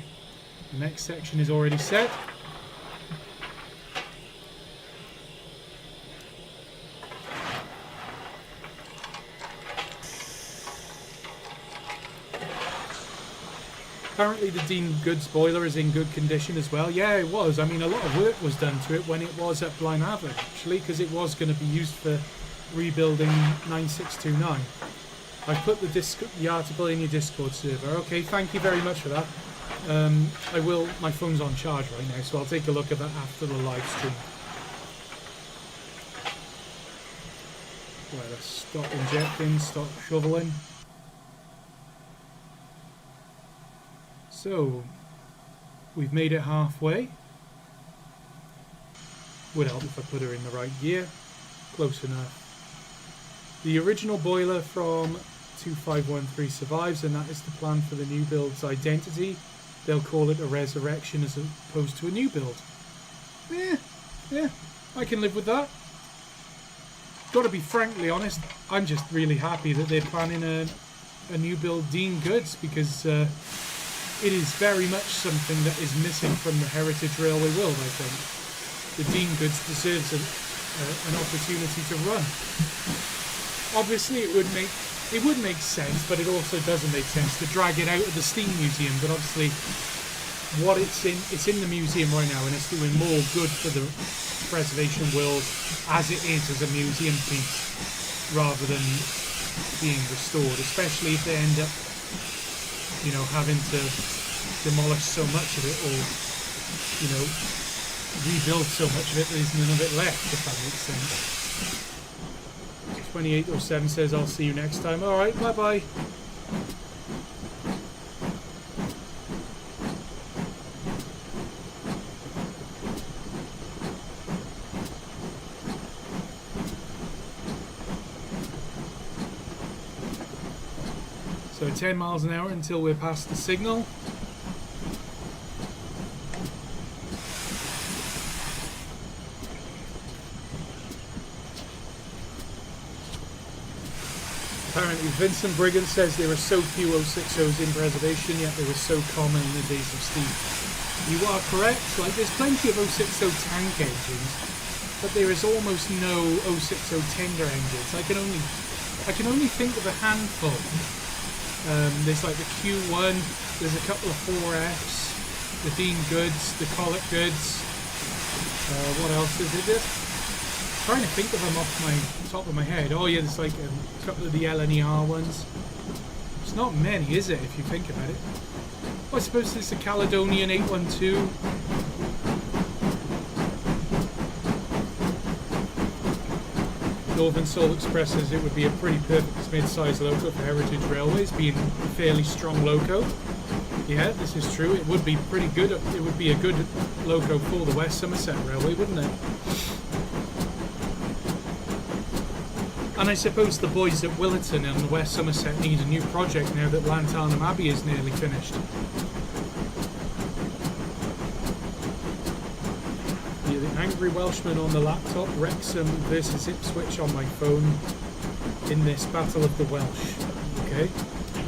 The next section is already set. Apparently the Dean Goods boiler is in good condition as well. Yeah, it was. I mean, a lot of work was done to it when it was at Blaenavon, actually, because it was going to be used for rebuilding 9629. I put the article in your Discord server. Okay, thank you very much for that. I will. My phone's on charge right now, so I'll take a look at that after the live stream. Right, let's stop injecting, stop shoveling. So, we've made it halfway. Would help if I put her in the right gear. Close enough. The original boiler from 2513 survives, and that is the plan for the new build's identity. They'll call it a resurrection as opposed to a new build. Yeah, I can live with that. Got to be frankly honest, I'm just really happy that they're planning a new build Dean Goods, because it is very much something that is missing from the Heritage Railway world, I think. The Dean Goods deserves an opportunity to run. Obviously it would make sense, but it also doesn't make sense to drag it out of the Steam Museum. But obviously what it's in the museum right now, and it's doing more good for the preservation world as it is as a museum piece, rather than being restored, especially if they end up, you know, having to demolish so much of it, or, you know, rebuild so much of it that there's none of it left, if that makes sense. 2807 says, I'll see you next time. Alright, bye-bye. So 10 miles an hour until we're past the signal. Apparently Vincent Brigand says there are so few 060s in preservation, yet they were so common in the days of steam. You are correct. Like, there's plenty of 060 tank engines, but there is almost no 060 tender engines. I can only think of a handful. There's like the Q1, there's a couple of 4Fs, the Dean Goods, the Collet Goods. What else is it? Trying to think of them off my top of my head. Oh yeah, there's like a couple of the LNER ones. It's not many, is it, if you think about it? Oh, I suppose there's a Caledonian 812. Northern Soul Express says it would be a pretty perfect mid-sized loco for Heritage Railways, being a fairly strong loco. Yeah, this is true. It would be pretty good. It would be a good loco for the West Somerset Railway, wouldn't it? And I suppose the boys at Willerton and the West Somerset need a new project now that Llantarnam Abbey is nearly finished. Yeah, the Angry Welshman on the laptop, Wrexham versus Ipswich on my phone in this Battle of the Welsh. Okay,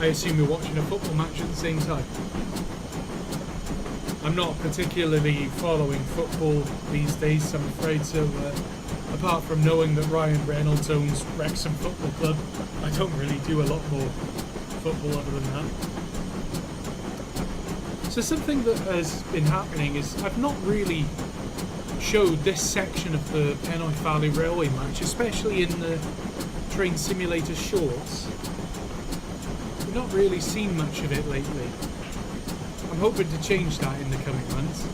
I assume you're watching a football match at the same time. I'm not particularly following football these days, I'm afraid, so apart from knowing that Ryan Reynolds owns Wrexham Football Club, I don't really do a lot more football other than that. So something that has been happening is I've not really showed this section of the Penwyth Valley Railway match, especially in the Train Simulator shorts. We've not really seen much of it lately. I'm hoping to change that in the coming months.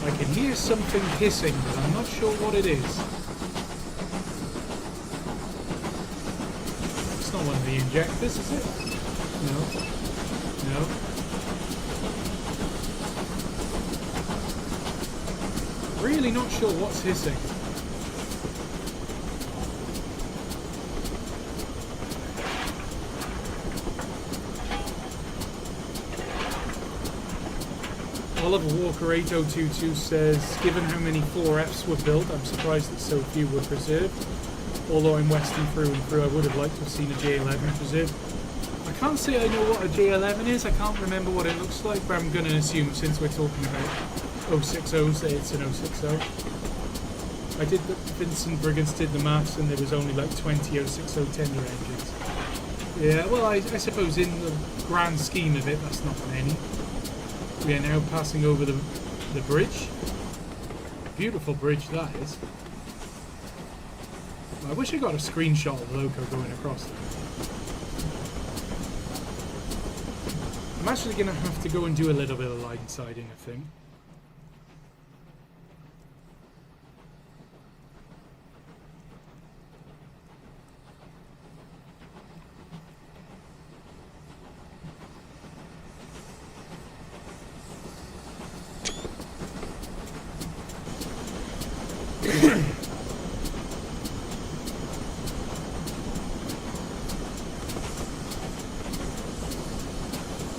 I can hear something hissing, but I'm not sure what it is. It's not one of the injectors, is it? No. No. Really not sure what's hissing. Oliver Walker 8022 says, given how many 4Fs were built, I'm surprised that so few were preserved. Although I'm Western through and through, I would have liked to have seen a J11 preserved. I can't say I know what a J11 is, I can't remember what it looks like, but I'm going to assume, since we're talking about 060s, that it's an 060. I did, Vincent Brigands did the maths, and there was only like 20 060 tender engines. Yeah, well, I suppose in the grand scheme of it, that's not many. We are now passing over the bridge. Beautiful bridge that is. I wish I got a screenshot of the loco going across there. I'm actually going to have to go and do a little bit of line siding, I think.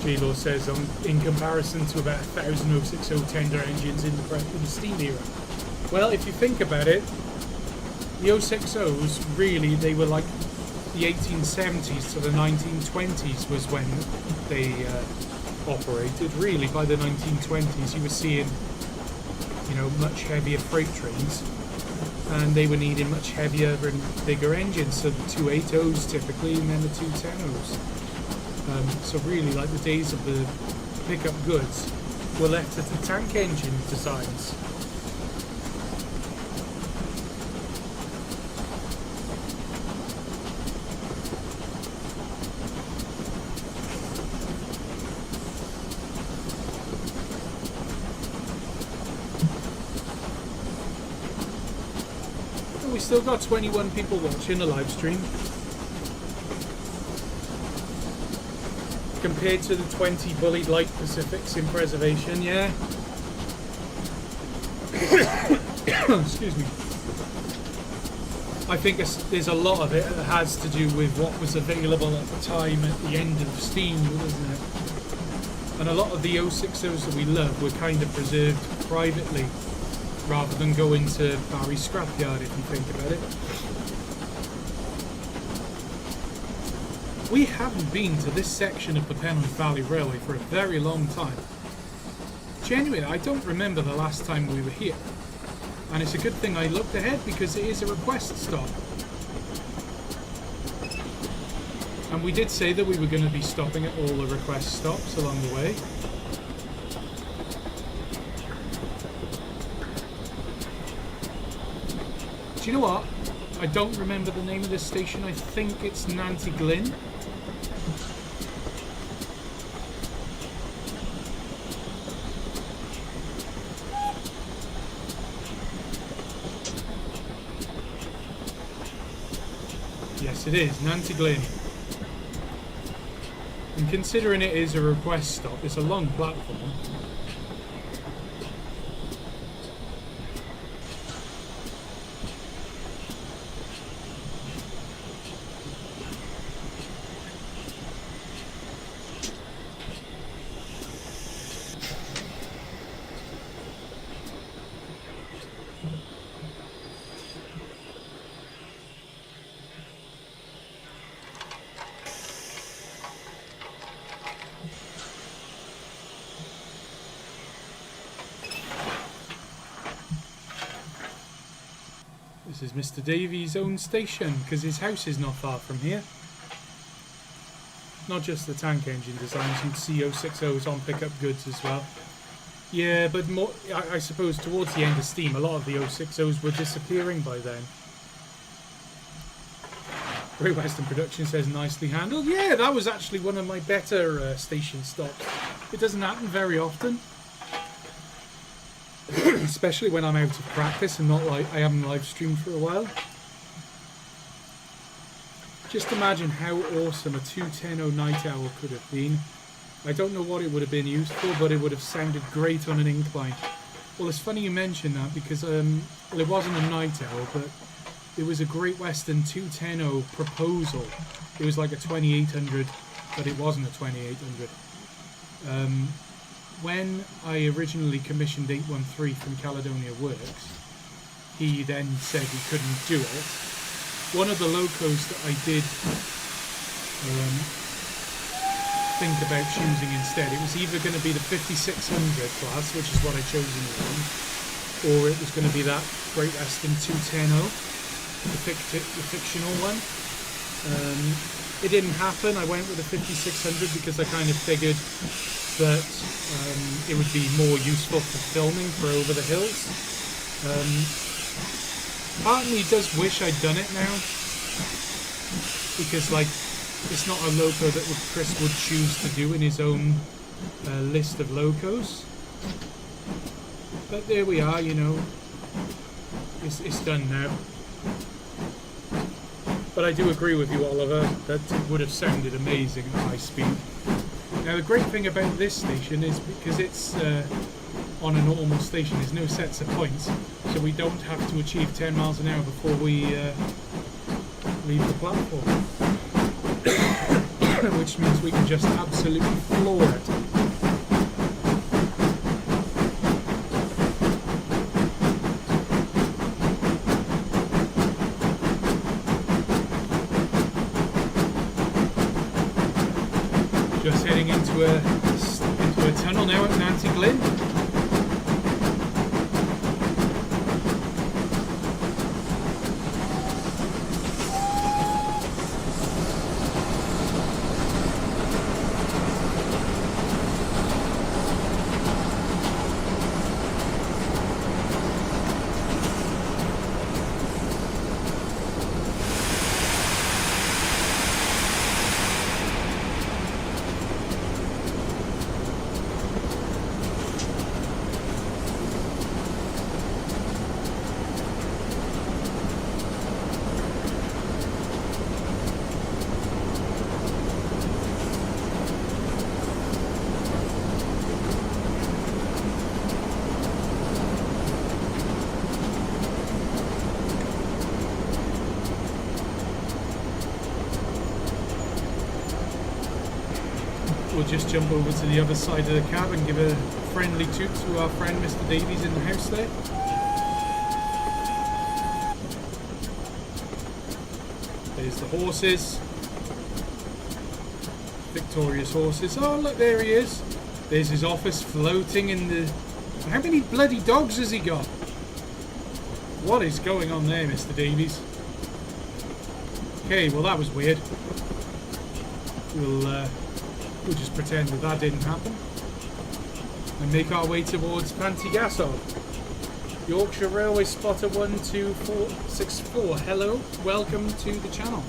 G-Law says, in comparison to about 1,000 060 tender engines in the steam era. Well, if you think about it, the 060s, really, they were like the 1870s to the 1920s was when they operated. Really, by the 1920s, you were seeing, you know, much heavier freight trains, and they were needing much heavier and bigger engines, so the 280s typically, and then the 210s. So really, like, the days of the pickup goods were left to the tank engine designs. And we still got 21 people watching the live stream, compared to the 20 bullied light Pacifics in preservation. Yeah. Excuse me. I think there's a lot of it that has to do with what was available at the time at the end of steam, isn't it? And a lot of the 060s that we love were kind of preserved privately, rather than going to Barry Scrapyard, if you think about it. We haven't been to this section of the Penwyth Valley Railway for a very long time. Genuinely, I don't remember the last time we were here. And it's a good thing I looked ahead, because it is a request stop. And we did say that we were going to be stopping at all the request stops along the way. Do you know what? I don't remember the name of this station. I think it's Nanty Glyn. Yes, it is Nanty Glyn. And considering it is a request stop, it's a long platform. This is Mr. Davies' own station, because his house is not far from here. Not just the tank engine designs, you'd see 060s on pickup goods as well. Yeah, but more, I suppose towards the end of steam, a lot of the 060s were disappearing by then. Great Western Production says nicely handled. Yeah, that was actually one of my better station stops. It doesn't happen very often. Especially when I'm out of practice and not like I haven't live streamed for a while. Just imagine how awesome a 210 night owl could have been. I don't know what it would have been used for, but it would have sounded great on an incline. Well, it's funny you mention that, because well, it wasn't a night owl, but it was a Great Western 210 proposal. It was like a 2800, but it wasn't a 2800. When I originally commissioned 813 from Caledonia Works, he then said he couldn't do it. One of the locos that I did think about choosing instead, it was either going to be the 5600 class, which is what I chose in the end, or it was going to be that Great Western 210, the fictional one. It didn't happen. I went with the 5600 because I kind of figured that it would be more useful for filming for Over the Hills. Part of me does wish I'd done it now, because like it's not a loco that Chris would choose to do in his own list of locos. But there we are, you know, it's done now. But I do agree with you, Oliver, that it would have sounded amazing at high speed. Now the great thing about this station is because it's on a normal station, there's no sets of points, so we don't have to achieve 10 miles an hour before we leave the platform. Which means we can just absolutely floor it. Just heading into tunnel now at Nancy Glen. We'll just jump over to the other side of the cab and give a friendly toot to our friend Mr. Davies in the house there. There's the horses. Victorious horses. Oh, look, there he is. There's his office floating in the... How many bloody dogs has he got? What is going on there, Mr. Davies? Okay, well, that was weird. We'll just pretend that didn't happen and make our way towards Pantygassog. Yorkshire Railway spotter 12464. Hello, welcome to the channel.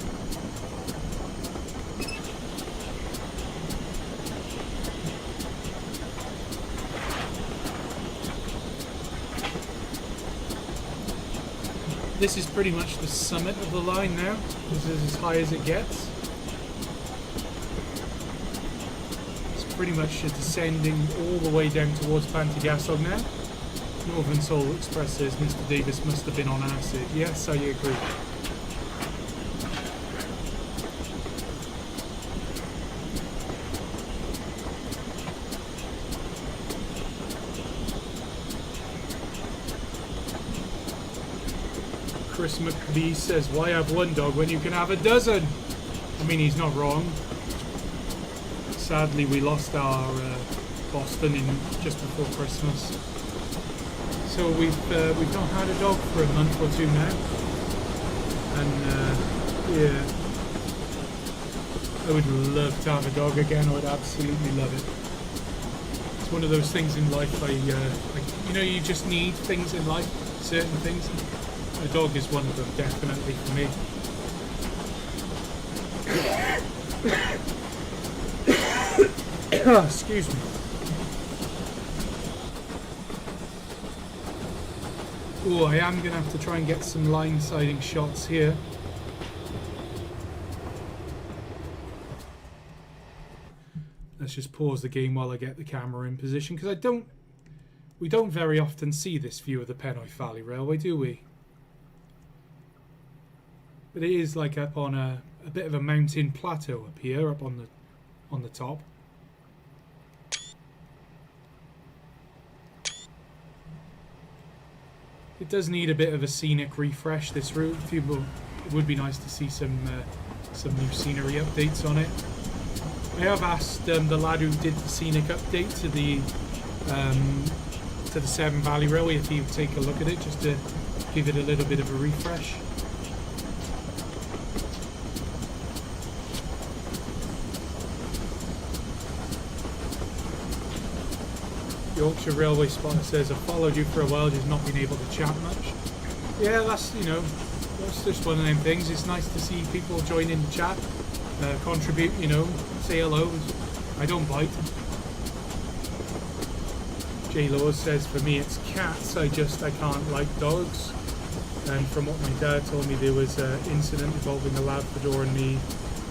This is pretty much the summit of the line now. This is as high as it gets. Pretty much descending all the way down towards Pantygassog now. Northern Soul Express says Mr. Davis must have been on acid. Yes, I agree. Chris McBee says, why have one dog when you can have a dozen? I mean, he's not wrong. Sadly, we lost our Boston in just before Christmas, so we've not had a dog for a month or two now, and yeah, I would love to have a dog again. I would absolutely love it. It's one of those things in life. You know, you just need things in life, certain things. A dog is one of them, definitely for me. Excuse me. Oh, I am going to have to try and get some line siding shots here. Let's just pause the game while I get the camera in position, because we don't very often see this view of the Penwyth Valley Railway, do we? But it is like up on a bit of a mountain plateau up here, up on the top. It does need a bit of a scenic refresh, this route. It would be nice to see some new scenery updates on it. I have asked the lad who did the scenic update to the Severn Valley Railway if he would take a look at it, just to give it a little bit of a refresh. Yorkshire Railway spotter says, I've followed you for a while, just not been able to chat much. Yeah, that's just one of them things. It's nice to see people join in the chat, contribute, say hello. I don't bite. J Laws says, for me it's cats, I can't like dogs. And from what my dad told me, there was an incident involving a Labrador and me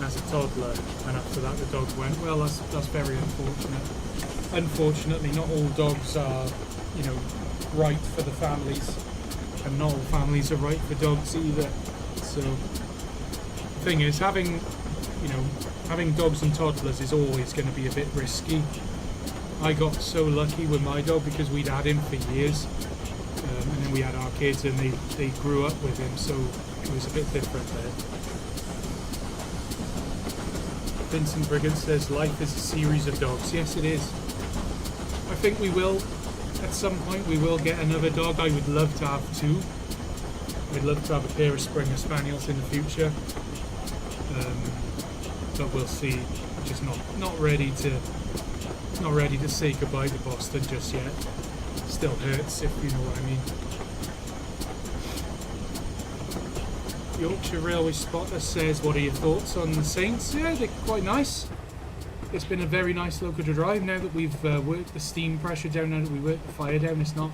as a toddler, and after that the dog went. Well, that's very unfortunate. Unfortunately, not all dogs are, right for the families, and not all families are right for dogs either. So the thing is, having dogs and toddlers is always going to be a bit risky. I got so lucky with my dog because we'd had him for years, and then we had our kids, and they grew up with him, so it was a bit different there. Vincent Brigand says, life is a series of dogs. Yes, it is. think we will, at some point, we will get another dog. I would love to have two. I'd love to have a pair of Springer Spaniels in the future. But we'll see. Just not ready to say goodbye to Boston just yet. Still hurts, if you know what I mean. Yorkshire Railway Spotter says, what are your thoughts on the Saints? Yeah, they're quite nice. It's been a very nice local to drive. Now that we've worked the steam pressure down, now that we worked the fire down, it's not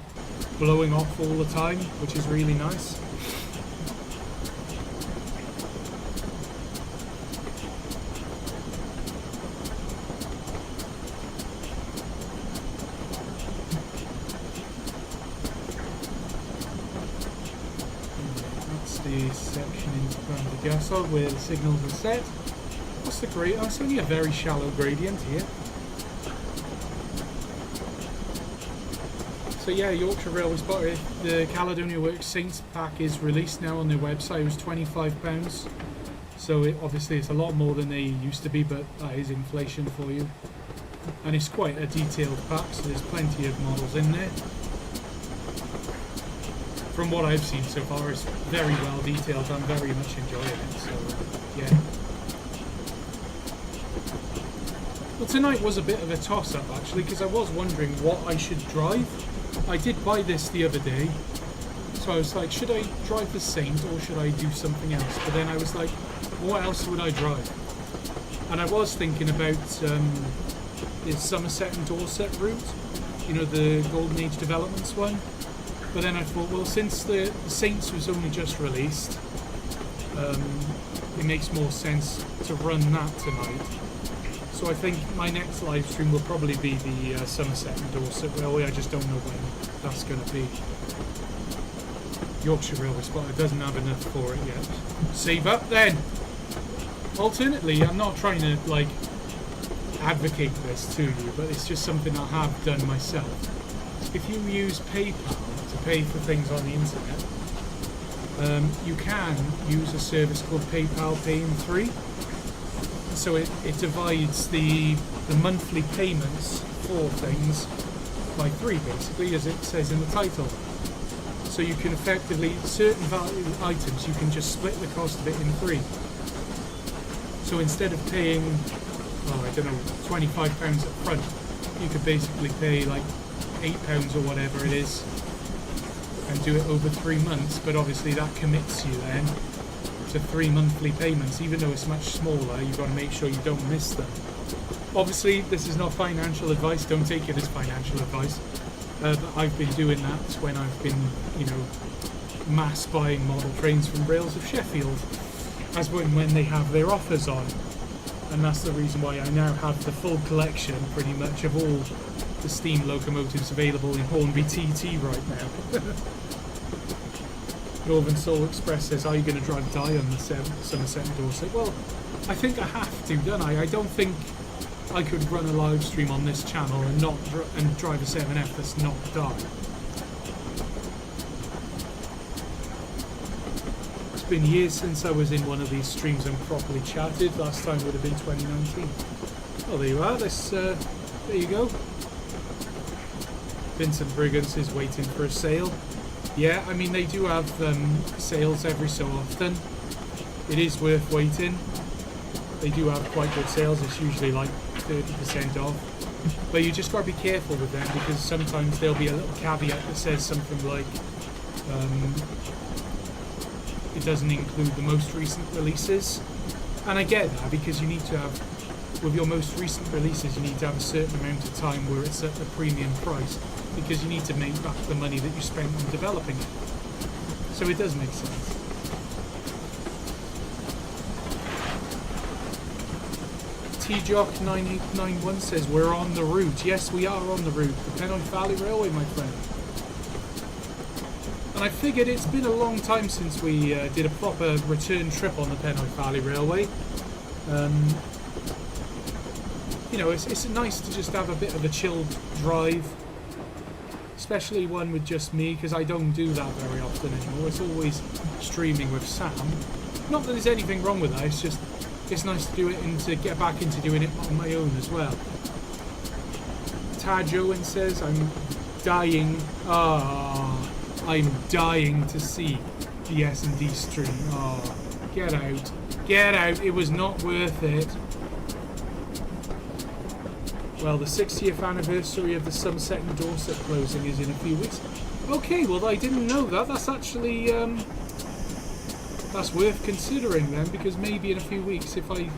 blowing off all the time, which is really nice. That's the section into the Gasol where the signals are set. What's the grade? Oh, it's only a very shallow gradient here. So yeah, Yorkshire Railway Spotter, the Caledonia Works Saints pack is released now on their website. It was £25. So obviously it's a lot more than they used to be, but that is inflation for you. And it's quite a detailed pack, so there's plenty of models in there. From what I've seen so far, it's very well detailed. I'm very much enjoying it, so yeah. Well, tonight was a bit of a toss-up actually, because I was wondering what I should drive. I did buy this the other day, so I was like, should I drive the Saint or should I do something else? But then I was like, what else would I drive? And I was thinking about the Somerset and Dorset route, you know, the Golden Age Developments one. But then I thought, well, since the Saints was only just released, it makes more sense to run that tonight. So I think my next live stream will probably be the Somerset and Dorset Railway. I just don't know when that's going to be. Yorkshire Railway Spotter doesn't have enough for it yet. Save up then! Alternately, I'm not trying to like advocate this to you, but it's just something I have done myself. If you use PayPal to pay for things on the internet, you can use a service called PayPal Pay in 3. So it divides the monthly payments for things by 3, basically, as it says in the title. So you can effectively, certain value items, you can just split the cost of it in 3. So instead of paying, oh, I don't know, £25 up front, you could basically pay like £8 or whatever it is and do it over 3 months. But obviously that commits you then to 3 monthly payments. Even though it's much smaller, you've got to make sure you don't miss them. Obviously this is not financial advice, don't take it as financial advice, but I've been doing that when I've been, you know, mass buying model trains from Rails of Sheffield, as when they have their offers on. And that's the reason why I now have the full collection pretty much of all the steam locomotives available in Hornby TT right now. Northern Soul Express says, are you going to drive Di on the Somerset and Dorset? Well, I think I have to, don't I? I don't think I could run a live stream on this channel and not drive a 7F that's not Di. It's been years since I was in one of these streams and properly chatted. Last time would have been 2019. Oh, there you are. There you go. Vincent Briggins is waiting for a sale. Yeah, I mean, they do have sales every so often. It is worth waiting. They do have quite good sales. It's usually like 30% off. But you just got to be careful with them, because sometimes there'll be a little caveat that says something like it doesn't include the most recent releases. And I get that, because you need to have, with your most recent releases, you need to have a certain amount of time where it's at a premium price, because you need to make back the money that you spent on developing it. So it does make sense. TJock9891 says, we're on the route. Yes, we are on the route. The Penwyth Valley Railway, my friend. And I figured it's been a long time since we did a proper return trip on the Penwyth Valley Railway. You know, it's nice to just have a bit of a chilled drive. Especially one with just me, because I don't do that very often anymore. It's always streaming with Sam. Not that there's anything wrong with that, it's just, it's nice to do it and to get back into doing it on my own as well. Taj Owen says, I'm dying. I'm dying to see the S&D stream. Get out. Get out. It was not worth it. Well, the 60th anniversary of the Somerset and Dorset closing is in a few weeks. Okay, well, I didn't know that. That's actually, that's worth considering then, because maybe in a few weeks, if I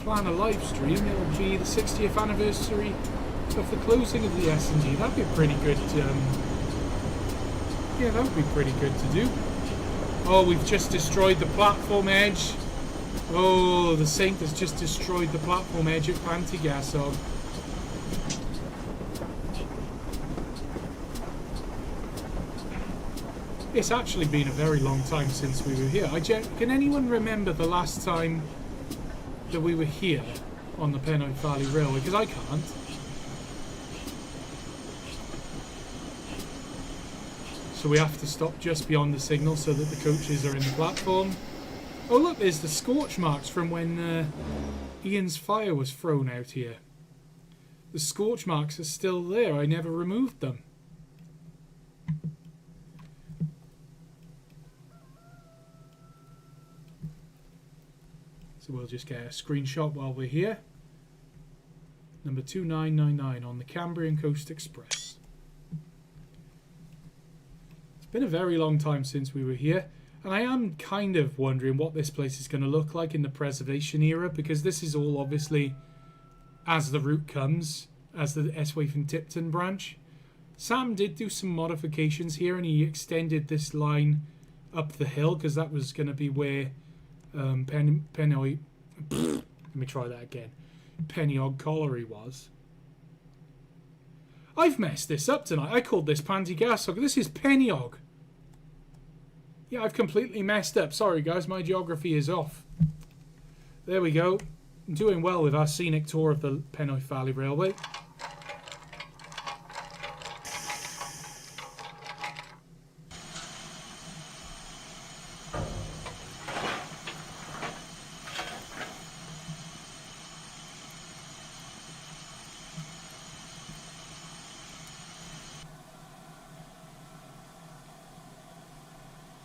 plan a live stream, it'll be the 60th anniversary of the closing of the S&G. That'd be pretty good. Yeah, that would be pretty good to do. Oh, we've just destroyed the platform edge. Oh, the Saint has just destroyed the platform edge at Pantygassog. It's actually been a very long time since we were here. Can anyone remember the last time that we were here on the Penwyth Valley Railway? Because I can't. So we have to stop just beyond the signal so that the coaches are in the platform. Oh look, there's the scorch marks from when Ian's fire was thrown out here. The scorch marks are still there. I never removed them. So we'll just get a screenshot while we're here. Number 2999 on the Cambrian Coast Express. It's been a very long time since we were here, and I am kind of wondering what this place is going to look like in the preservation era, because this is all obviously as the route comes, as the Eswaith and Tipton branch. Sam did do some modifications here, and he extended this line up the hill, because that was going to be where Penwyth Colliery was. I've messed this up tonight. I called this Pantygassog. This is Pennyog. Yeah, I've completely messed up. Sorry guys, my geography is off. There we go. I'm doing well with our scenic tour of the Penwyth Valley Railway.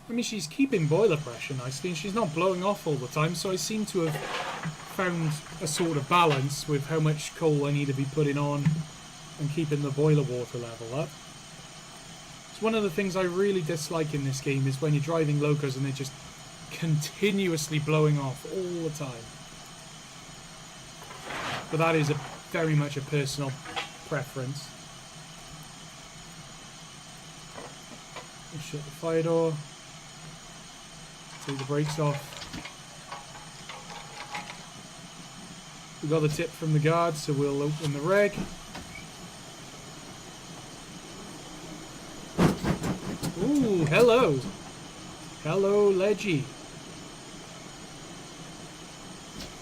I mean, she's keeping boiler pressure nicely, and she's not blowing off all the time, so I seem to have found a sort of balance with how much coal I need to be putting on and keeping the boiler water level up. It's one of the things I really dislike in this game is when you're driving locos and they're just continuously blowing off all the time. But that is very much a personal preference. Let's shut the fire door. Take the brakes off. We got the tip from the guard, so we'll open the reg. Ooh, hello. Hello, Leggy.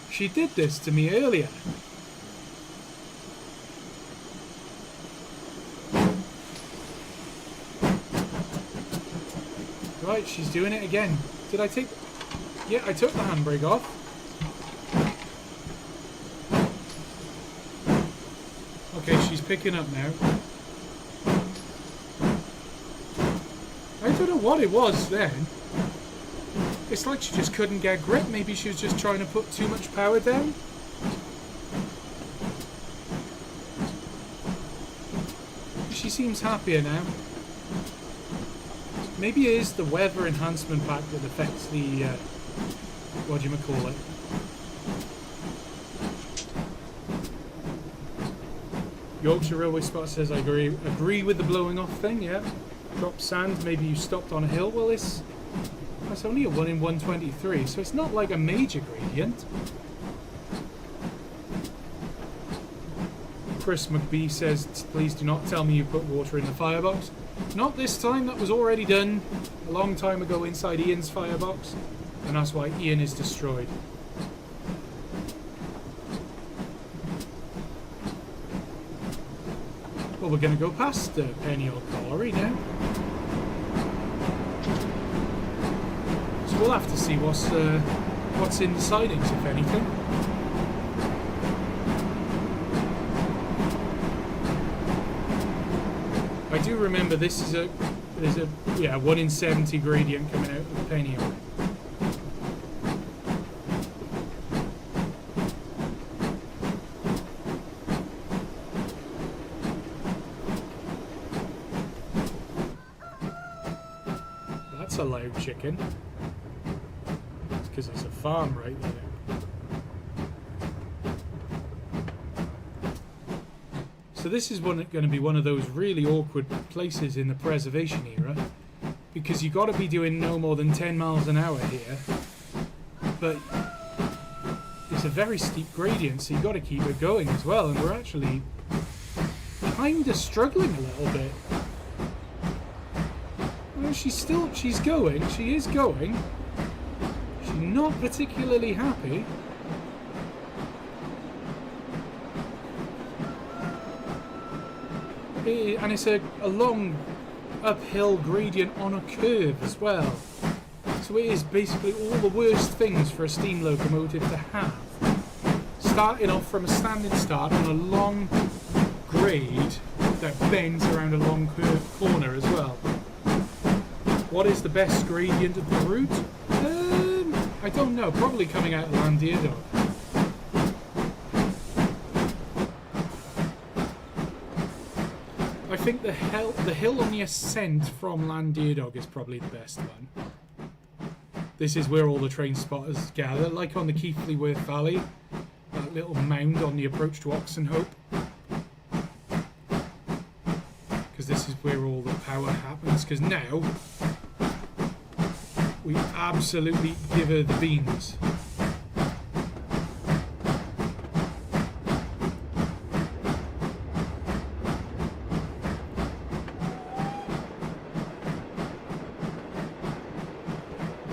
She did this to me earlier. Right, she's doing it again. Did I take... Yeah, I took the handbrake off. Okay, she's picking up now. I don't know what it was then. It's like she just couldn't get grip. Maybe she was just trying to put too much power down. She seems happier now. Maybe it is the weather enhancement pack that affects the, whatchamacallit. Yorkshire Railway Spot says, I agree with the blowing off thing, yeah. Drop sand, maybe you stopped on a hill. Well, that's only a 1 in 123, so it's not like a major gradient. Chris McBee says, please do not tell me you put water in the firebox. Not this time, that was already done a long time ago inside Ian's firebox, and that's why Ian is destroyed. Well, we're going to go past Penwyth Colliery now. So we'll have to see what's in the sidings, if anything. I do remember there's a 1 in 70 gradient coming out of Penwyth. That's a loud chicken. It's because it's a farm right there. So this is going to be one of those really awkward places in the preservation era, because you've got to be doing no more than 10 miles an hour here, but it's a very steep gradient, so you've got to keep it going as well, and we're actually kind of struggling a little bit. Well, she's going, she is going, she's not particularly happy. And it's a long uphill gradient on a curve as well. So it is basically all the worst things for a steam locomotive to have. Starting off from a standing start on a long grade that bends around a long corner as well. What is the best gradient of the route? I don't know, probably coming out of Llandudno. I think the hill on the ascent from Llandudno is probably the best one. This is where all the train spotters gather, like on the Penwyth Valley, that little mound on the approach to Oxenhope. Because this is where all the power happens, because now we absolutely give her the beans.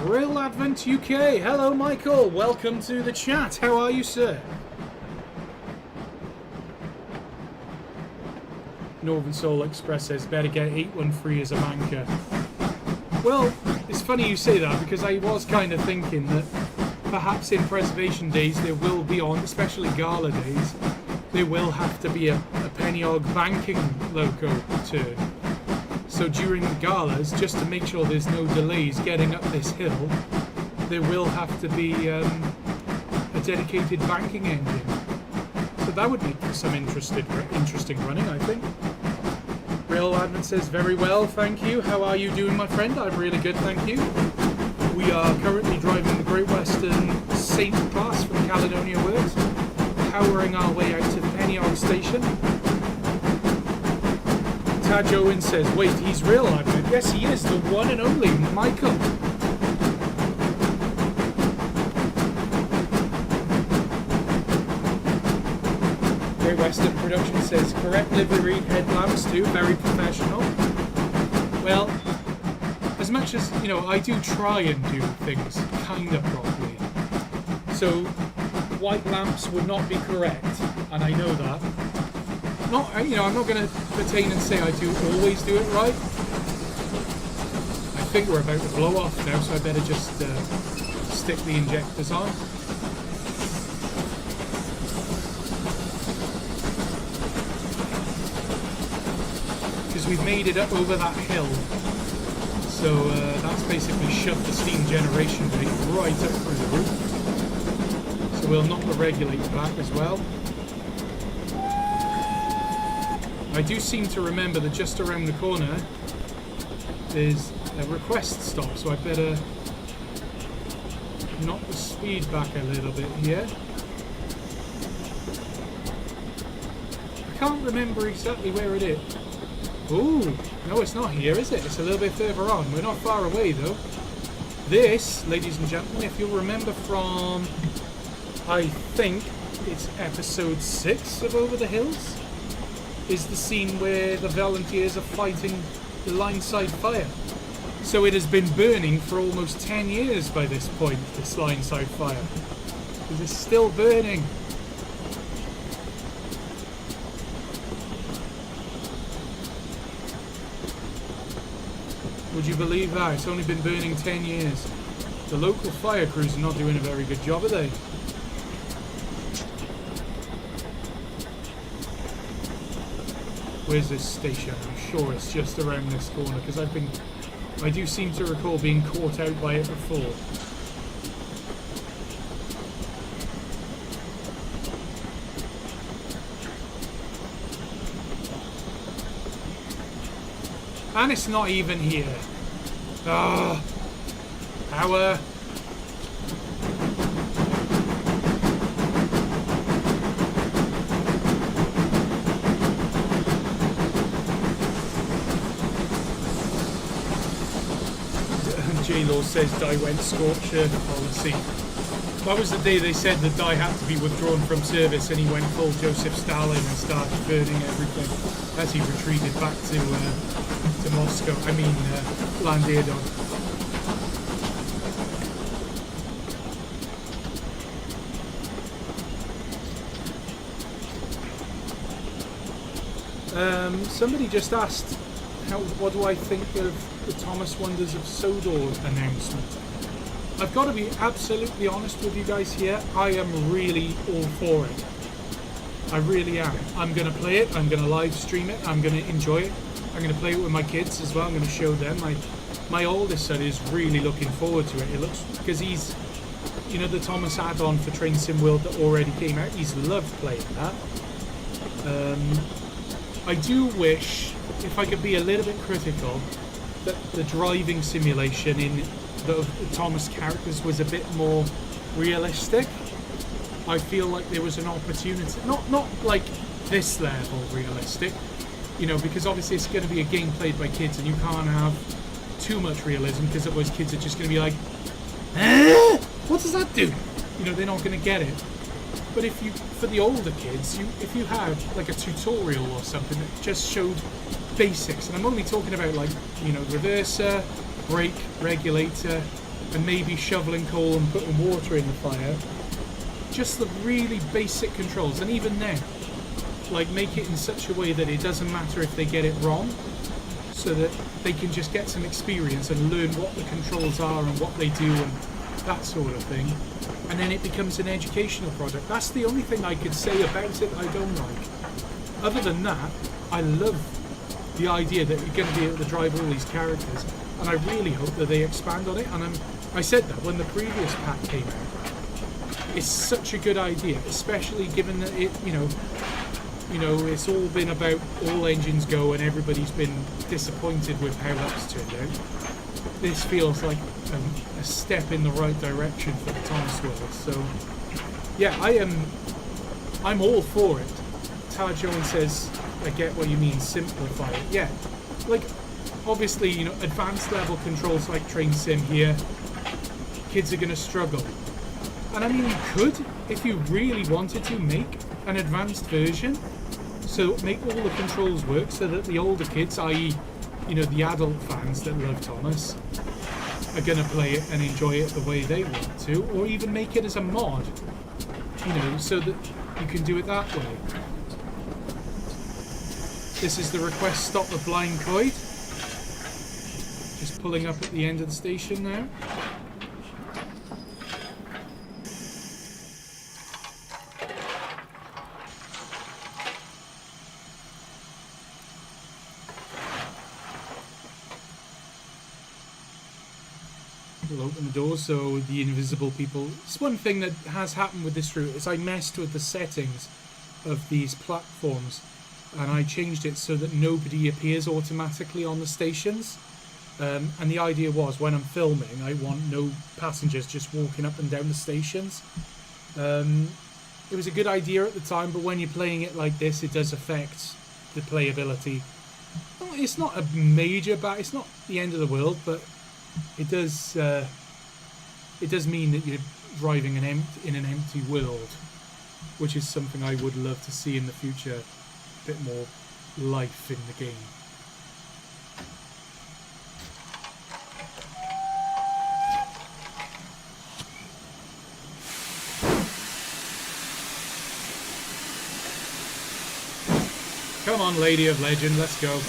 Real Advent UK, hello Michael, welcome to the chat, how are you sir? Northern Soul Express says better get 813 as a banker. Well, it's funny you say that, because I was kind of thinking that perhaps in preservation days there will be on, especially gala days, there will have to be a Penwyth banking loco turn. So during the galas, just to make sure there's no delays getting up this hill, there will have to be a dedicated banking engine. So that would make for some interesting running, I think. Real Admin says, very well, thank you. How are you doing, my friend? I'm really good, thank you. We are currently driving the Great Western Saint class from Caledonia Works, powering our way out to the Penwyth station. Taj Owen says, wait, he's Real Admin? Yes, he is, the one and only Michael. Great Western Production says, correct livery headlamps too, very professional. Well, as much as, you know, I do try and do things kind of properly. So, white lamps would not be correct, and I know that. I'm not going to pertain and say I do always do it right. I think we're about to blow off now, so I better just stick the injectors on. Because we've made it up over that hill. So that's basically shoved the steam generation rate right up through the roof. So we'll knock the regulator back as well. I do seem to remember that just around the corner is a request stop, so I better knock the speed back a little bit here. I can't remember exactly where it is. Ooh, no it's not here, is it? It's a little bit further on. We're not far away though. This, ladies and gentlemen, if you'll remember from, I think it's episode 6 of Over the Hills, is the scene where the volunteers are fighting the line-side fire. So it has been burning for almost 10 years by this point, this line-side fire. Because it's still burning. Would you believe that? It's only been burning 10 years. The local fire crews are not doing a very good job, are they? Where's this station? Oh sure it's just around this corner, because I do seem to recall being caught out by it before. And it's not even here. Ah, power. J-Law says Dye went Scorcher policy. That was the day they said that Dye had to be withdrawn from service, and he went full Joseph Stalin and started burning everything as he retreated back to Moscow. I mean, Landerdon. Somebody just asked, what do I think of the Thomas Wonders of Sodor announcement? I've got to be absolutely honest with you guys here. I am really all for it. I really am. I'm going to play it. I'm going to live stream it. I'm going to enjoy it. I'm going to play it with my kids as well. I'm going to show them. My oldest son is really looking forward to it. It looks, because he's, you know, the Thomas add-on for Train Sim World that already came out. He's loved playing that. I do wish, if I could be a little bit critical, that the driving simulation in the Thomas characters was a bit more realistic. I feel like there was an opportunity, not like this level realistic, you know, because obviously it's going to be a game played by kids, and you can't have too much realism, because otherwise kids are just going to be like, what does that do? You know, they're not going to get it. But if you, for the older kids, if you had like a tutorial or something that just showed basics, and I'm only talking about like, you know, reverser, brake, regulator, and maybe shoveling coal and putting water in the fire, just the really basic controls, and even then, like, make it in such a way that it doesn't matter if they get it wrong, so that they can just get some experience and learn what the controls are and what they do and that sort of thing. And then it becomes an educational product. That's the only thing I could say about it I don't like. Other than that, I love the idea that you're going to be able to drive all these characters, and I really hope that they expand on it. And I said that when the previous pack came out. It's such a good idea, especially given that it, you know, it's all been about all engines go, and everybody's been disappointed with how that's turned out. This feels like a step in the right direction for the Thomas world. So yeah, I'm all for it. Tar Jones says, I get what you mean, simplify it. Yeah, like, obviously, you know, advanced level controls like Train Sim here, kids are going to struggle. And I mean, you could, if you really wanted to, make an advanced version, so make all the controls work, so that the older kids, i.e., you know, the adult fans that love Thomas, are going to play it and enjoy it the way they want to, or even make it as a mod, you know, so that you can do it that way. This is the request, stop the blind coid. Just pulling up at the end of the station now. We'll open the door so the invisible people... It's one thing that has happened with this route is I messed with the settings of these platforms, and I changed it so that nobody appears automatically on the stations. And the idea was, when I'm filming, I want no passengers just walking up and down the stations. It was a good idea at the time, but when you're playing it like this, it does affect the playability. Well, it's not a major it's not the end of the world, but it does mean that you're driving in an empty world, which is something I would love to see in the future. A bit more life in the game. Come on, Lady of Legend, let's go.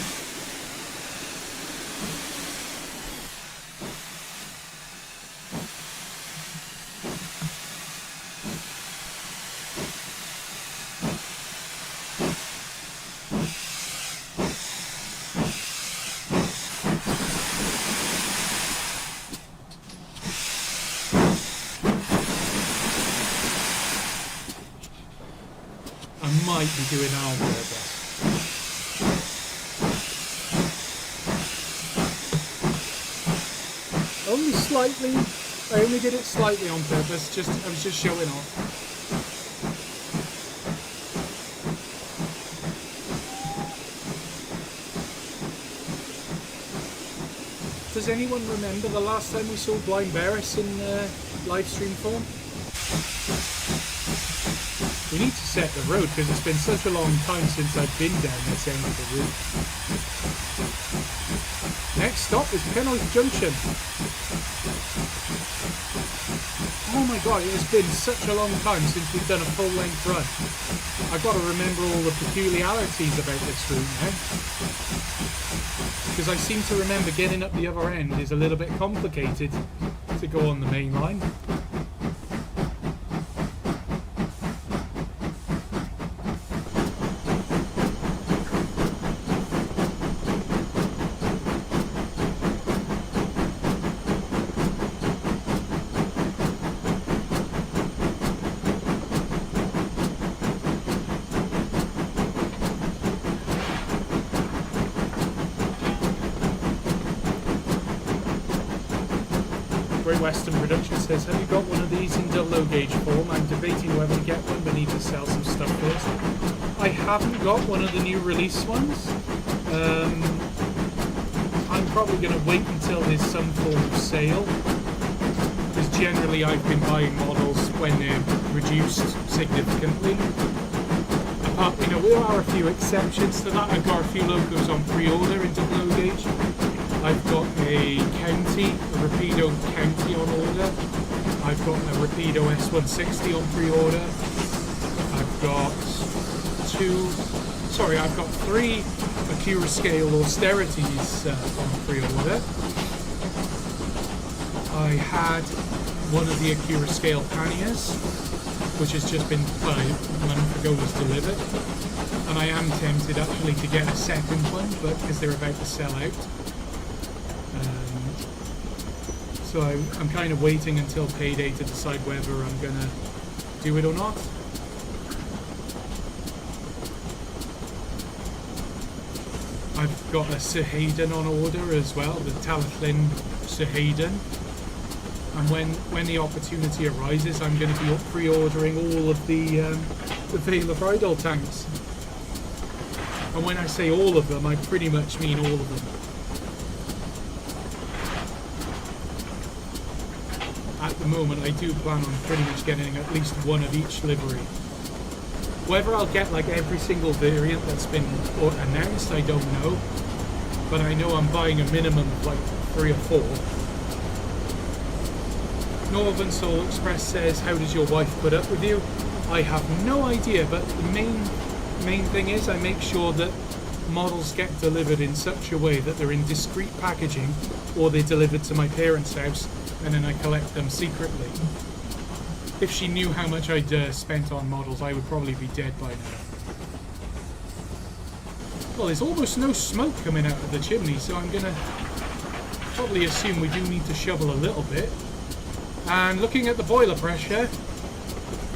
might be doing that on purpose. Only slightly. I only did it slightly on purpose. I was just showing off. Does anyone remember the last time we saw Blind Barris in live stream form? We need to set the road because it's been such a long time since I've been down this end of the route. Next stop is Penwyth Junction. Oh my god, it has been such a long time since we've done a full-length run. I've got to remember all the peculiarities about this route now. Because I seem to remember getting up the other end is a little bit complicated to go on the main line. Western Production says, have you got one of these in the low gauge form? I'm debating whether to get one, but need to sell some stuff first. I haven't got one of the new release ones. I'm probably going to wait until there's some form of sale, because generally I've been buying models when they're reduced significantly. There are a few exceptions to that. I've got a few locos on pre-order into low gauge. I've got a Rapido County on order. I've got a Rapido S160 on pre-order. I've got 3 Acura Scale Austerities on pre-order. I had one of the Acura Scale Panniers, which has just been, a month ago was delivered. And I am tempted actually to get a second one, but because they're about to sell out. So I'm kind of waiting until payday to decide whether I'm going to do it or not. I've got a Sir Hayden on order as well, the Talaflin Sir Hayden. And when the opportunity arises, I'm going to be pre-ordering all of the Vale of Rydal tanks. And when I say all of them, I pretty much mean all of them. At the moment, I do plan on pretty much getting at least one of each livery. Whether I'll get like every single variant that's been announced, I don't know. But I know I'm buying a minimum of like 3 or 4. Northern Soul Express says, how does your wife put up with you? I have no idea, but the main thing is I make sure that models get delivered in such a way that they're in discreet packaging, or they're delivered to my parents' house and then I collect them secretly. If she knew how much I'd spent on models, I would probably be dead by now. Well, there's almost no smoke coming out of the chimney, so I'm going to probably assume we do need to shovel a little bit. And looking at the boiler pressure,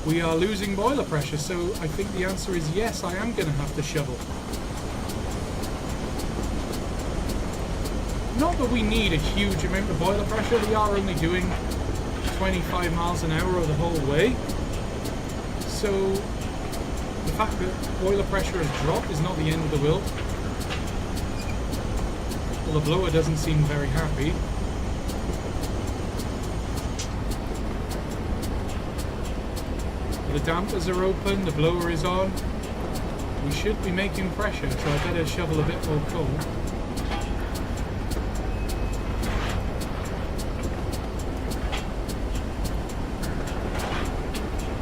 we are losing boiler pressure, so I think the answer is yes, I am going to have to shovel. Not that we need a huge amount of boiler pressure, we are only doing 25 miles an hour the whole way. So the fact that boiler pressure has dropped is not the end of the world. Well, the blower doesn't seem very happy. The dampers are open, the blower is on. We should be making pressure, so I better shovel a bit more coal.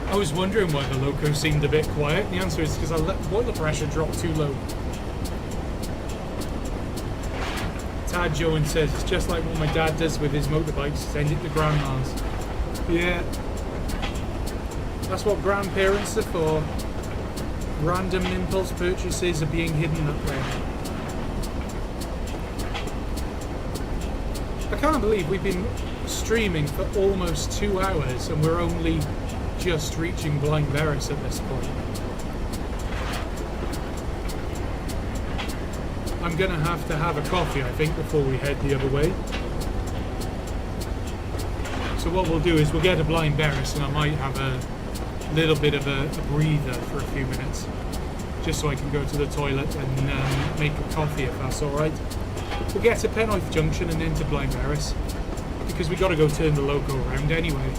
I was wondering why the loco seemed a bit quiet. The answer is because I let boiler pressure drop too low. Tad Joan says it's just like what my dad does with his motorbikes, send it to grandma's. Yeah. That's what grandparents are for. Random impulse purchases are being hidden that way. I can't believe we've been streaming for almost 2 hours and we're only just reaching Blind Barris at this point. I'm going to have a coffee, I think, before we head the other way. So what we'll do is we'll get a blind berries, and I might have a little bit of a breather for a few minutes, just so I can go to the toilet and make a coffee, if that's alright. We'll get to Penwyth Junction and into Blind Berries, because we've got to go turn the loco around anyway.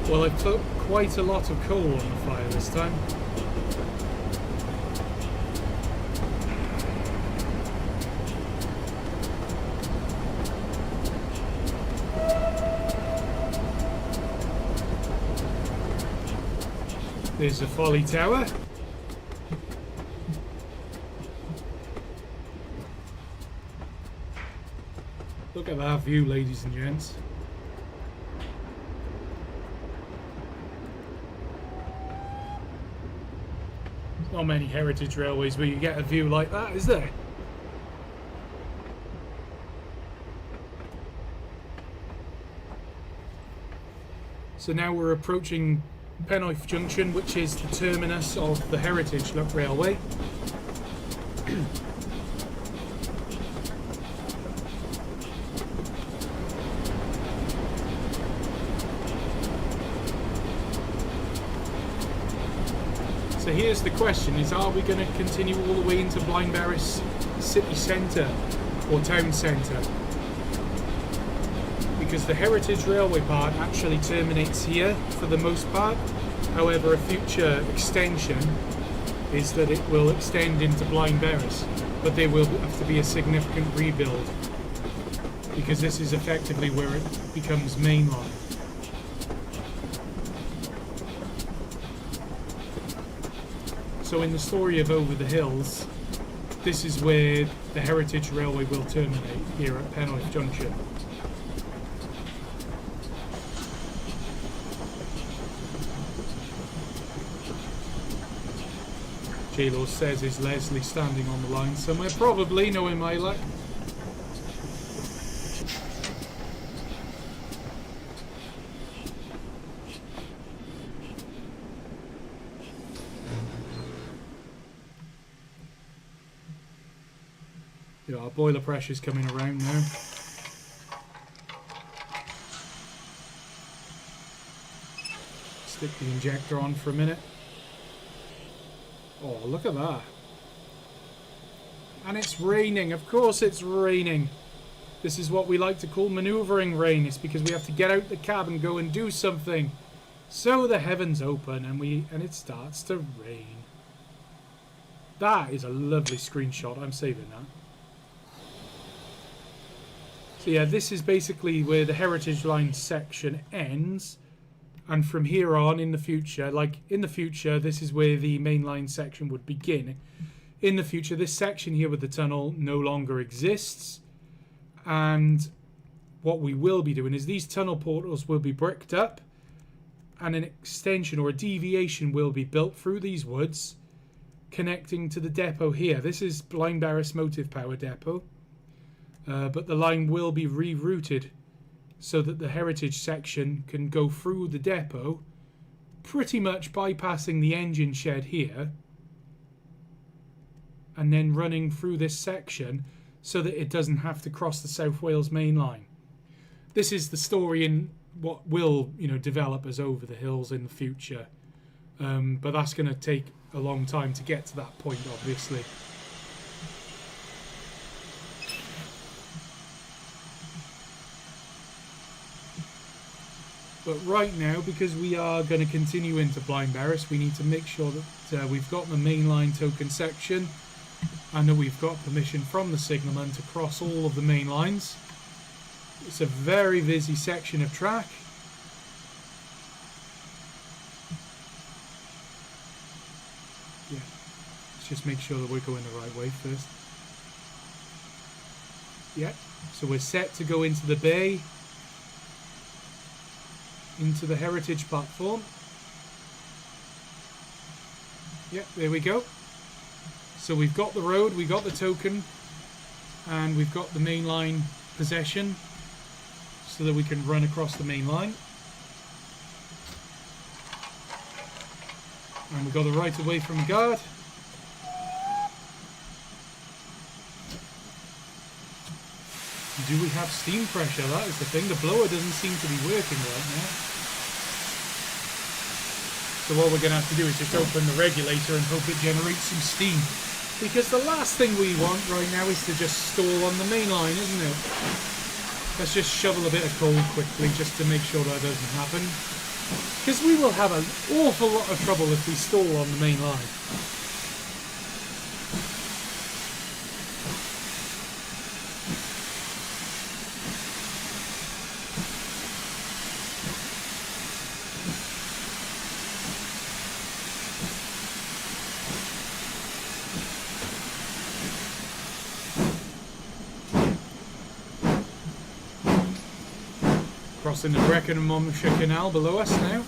Well, I've put quite a lot of coal on the fire this time. There's the Folly Tower. Look at that view, ladies and gents. Not many heritage railways where you get a view like that, is there? So now we're approaching Penwyth Junction, which is the terminus of the Heritage Railway. So here's the question, is are we going to continue all the way into Blind Berries city centre or town centre? Because the Heritage Railway part actually terminates here for the most part. However, a future extension is that it will extend into Blind Berries, but there will have to be a significant rebuild, because this is effectively where it becomes mainline. So in the story of Over the Hills, this is where the Heritage Railway will terminate, here at Penwyth Junction. J-Lo says, is Leslie standing on the line somewhere? Probably, knowing my luck. Yeah, our boiler pressure's coming around now. Stick the injector on for a minute. Oh, look at that. And it's raining. Of course it's raining. This is what we like to call manoeuvring rain. It's because we have to get out the cab and go and do something. So the heavens open and it starts to rain. That is a lovely screenshot. I'm saving that. So yeah, this is basically where the Heritage Line section ends. And from here on, in the future, this is where the mainline section would begin. In the future, this section here with the tunnel no longer exists. And what we will be doing is these tunnel portals will be bricked up, and an extension or a deviation will be built through these woods, connecting to the depot here. This is Blind Berries Motive Power Depot. But the line will be rerouted so that the heritage section can go through the depot, pretty much bypassing the engine shed here, and then running through this section so that it doesn't have to cross the South Wales main line. This is the story in what will, develop as Over the Hills in the future. But that's going to take a long time to get to that point, obviously. But right now, because we are going to continue into Blind Berries, we need to make sure that we've got the mainline token section and that we've got permission from the signalman to cross all of the main lines. It's a very busy section of track. Yeah, let's just make sure that we're going the right way first. Yeah, so we're set to go into the bay, into the heritage platform. Yep, there we go. So we've got the road, we got the token, and we've got the main line possession so that we can run across the main line. And we've got the right of way from a guard. Do we have steam pressure? That is the thing. The blower doesn't seem to be working right now. So what we're going to have to do is just open the regulator and hope it generates some steam. Because the last thing we want right now is to just stall on the main line, isn't it? Let's just shovel a bit of coal quickly just to make sure that doesn't happen. Because we will have an awful lot of trouble if we stall on the main line. Crossing the Brecon and Monmouthshire Canal below us now.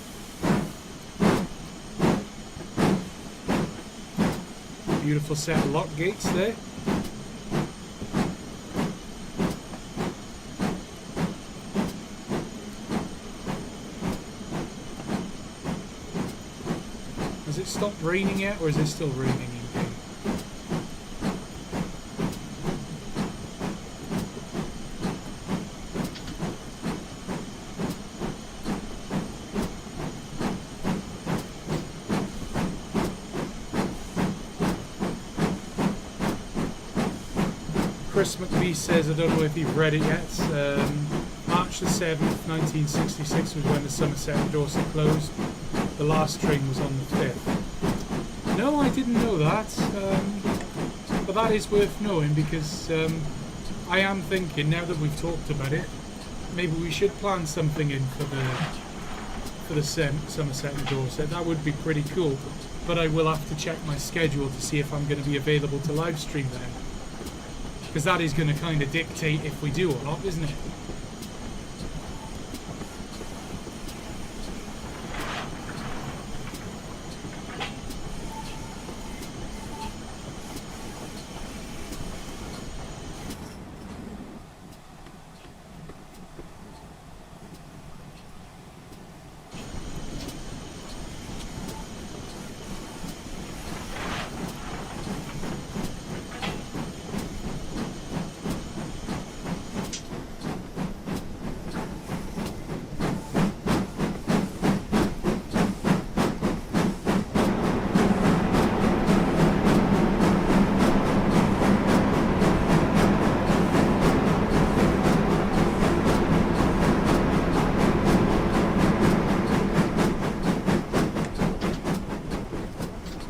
Beautiful set of lock gates there. Has it stopped raining yet, or is it still raining in here? Chris McBee says, I don't know if you've read it yet, March the 7th, 1966 was when the Somerset and Dorset closed. The last train was on the 5th. No, I didn't know that, but that is worth knowing because I am thinking, now that we've talked about it, maybe we should plan something in for the Somerset and Dorset. That would be pretty cool, but I will have to check my schedule to see if I'm going to be available to live stream then. Because that is going to kind of dictate if we do or not, isn't it?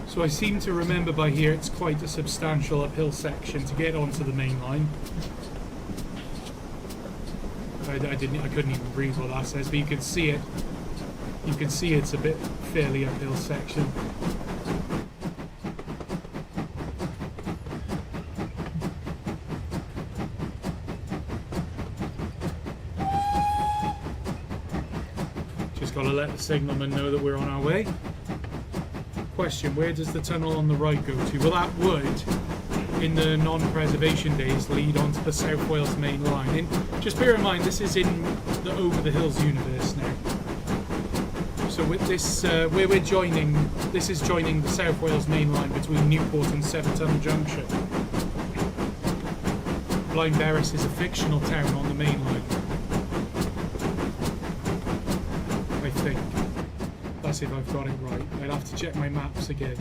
So I seem to remember by here it's quite a substantial uphill section to get onto the main line. I couldn't even read what that says, but you can see it. You can see it's a bit fairly uphill section. Just got to let the signalman know that we're on our way. Question, where does the tunnel on the right go to? Well, that would, in the non-preservation days, lead onto the South Wales main line. And just bear in mind, this is in the Over the Hills universe now. So with this, where we're joining, this is joining the South Wales main line between Newport and Seven Tunnel Junction. Blaenberris is a fictional town on the main line, I think. That's if I've got it right. I'd have to check my maps again.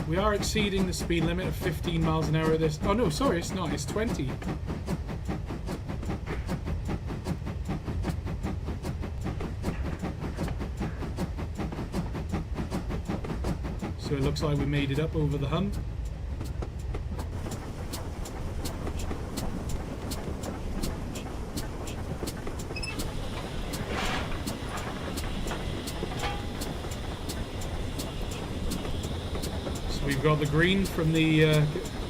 We are exceeding the speed limit of 15 miles an hour at this. Oh no, sorry, it's not. It's 20. So it looks like we made it up over the hump. We've got the green from the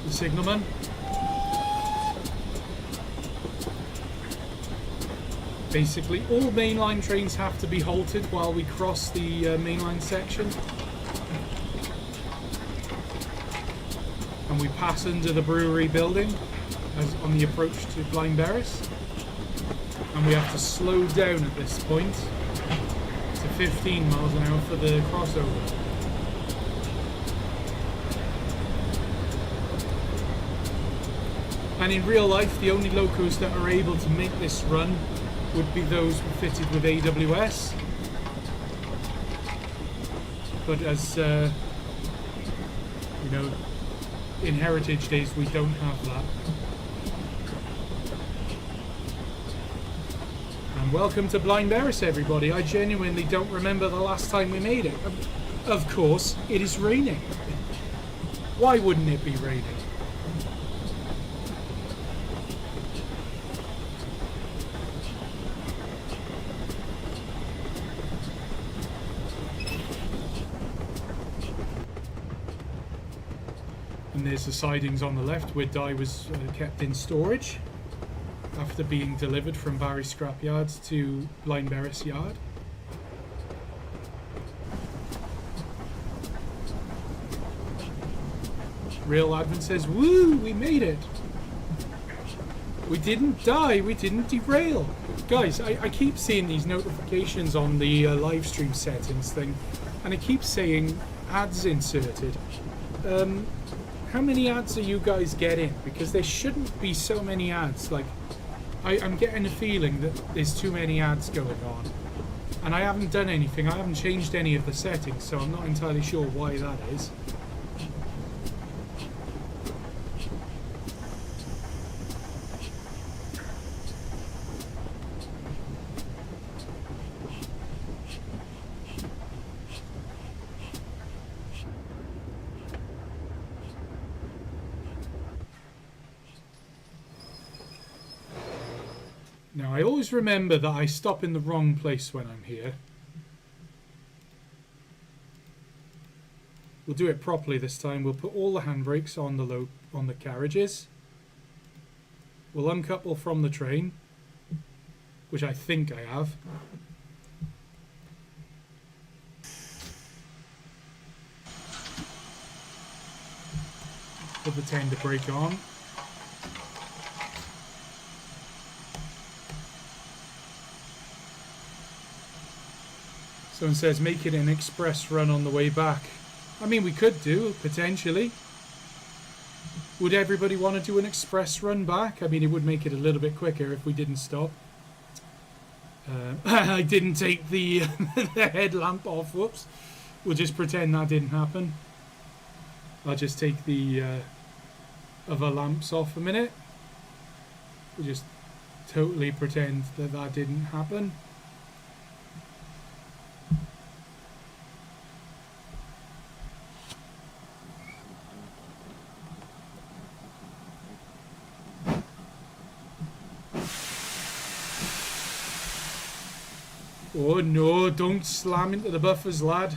signalman. Basically, all mainline trains have to be halted while we cross the mainline section. And we pass under the brewery building as on the approach to Blaenberris. And we have to slow down at this point to 15 miles an hour for the crossover. And in real life, the only locos that are able to make this run would be those fitted with AWS. But as you know, in heritage days we don't have that. And welcome to Blaenberris, everybody. I genuinely don't remember the last time we made it. Of course, it is raining. Why wouldn't it be raining? And there's the sidings on the left where dye was kept in storage after being delivered from Barry Scrapyards to Blaenberris Yard. Real Advent says, woo, we made it. We didn't die, we didn't derail. Guys, I keep seeing these notifications on the live stream settings thing, and it keeps saying ads inserted. How many ads are you guys getting? Because there shouldn't be so many ads. Like, I'm getting a feeling that there's too many ads going on. And I haven't done anything. I haven't changed any of the settings, so I'm not entirely sure why that is. Now, I always remember that I stop in the wrong place when I'm here. We'll do it properly this time. We'll put all the handbrakes on the carriages. We'll uncouple from the train, which I think I have. Put the tender brake on. Someone says make it an express run on the way back. I mean, we could do, potentially. Would everybody want to do an express run back? I mean, it would make it a little bit quicker if we didn't stop. I didn't take the, the headlamp off, whoops. We'll just pretend that didn't happen. I'll just take the other lamps off a minute. We'll just totally pretend that that didn't happen. Oh no, don't slam into the buffers, lad.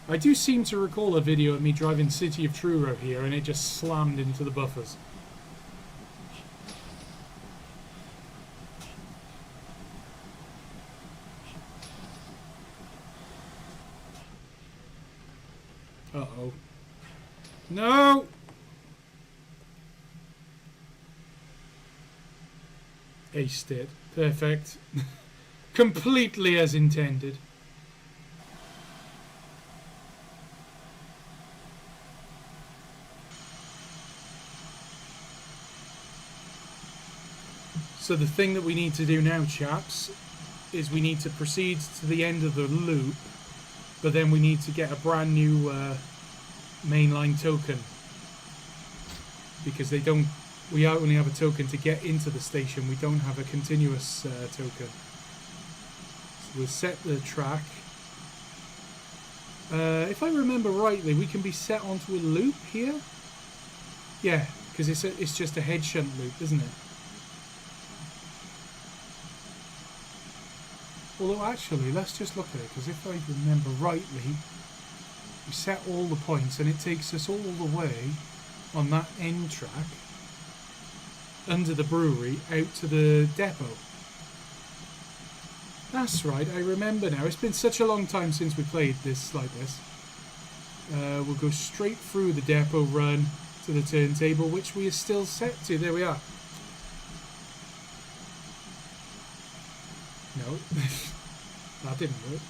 I do seem to recall a video of me driving City of Truro here and it just slammed into the buffers. Uh-oh. No! Aced it. Perfect. Completely as intended. So the thing that we need to do now, chaps, is we need to proceed to the end of the loop, but then we need to get a brand new mainline token. Because they don't... We only have a token to get into the station. We don't have a continuous token. So we'll set the track. If I remember rightly, we can be set onto a loop here. Yeah, because it's just a head shunt loop, isn't it? Although actually, let's just look at it, because if I remember rightly, we set all the points and it takes us all the way on that end track under the brewery out to the depot. That's right, I remember now. It's been such a long time since we played this like this. We'll go straight through the depot run to the turntable, which we are still set to. There we are. No, that didn't work.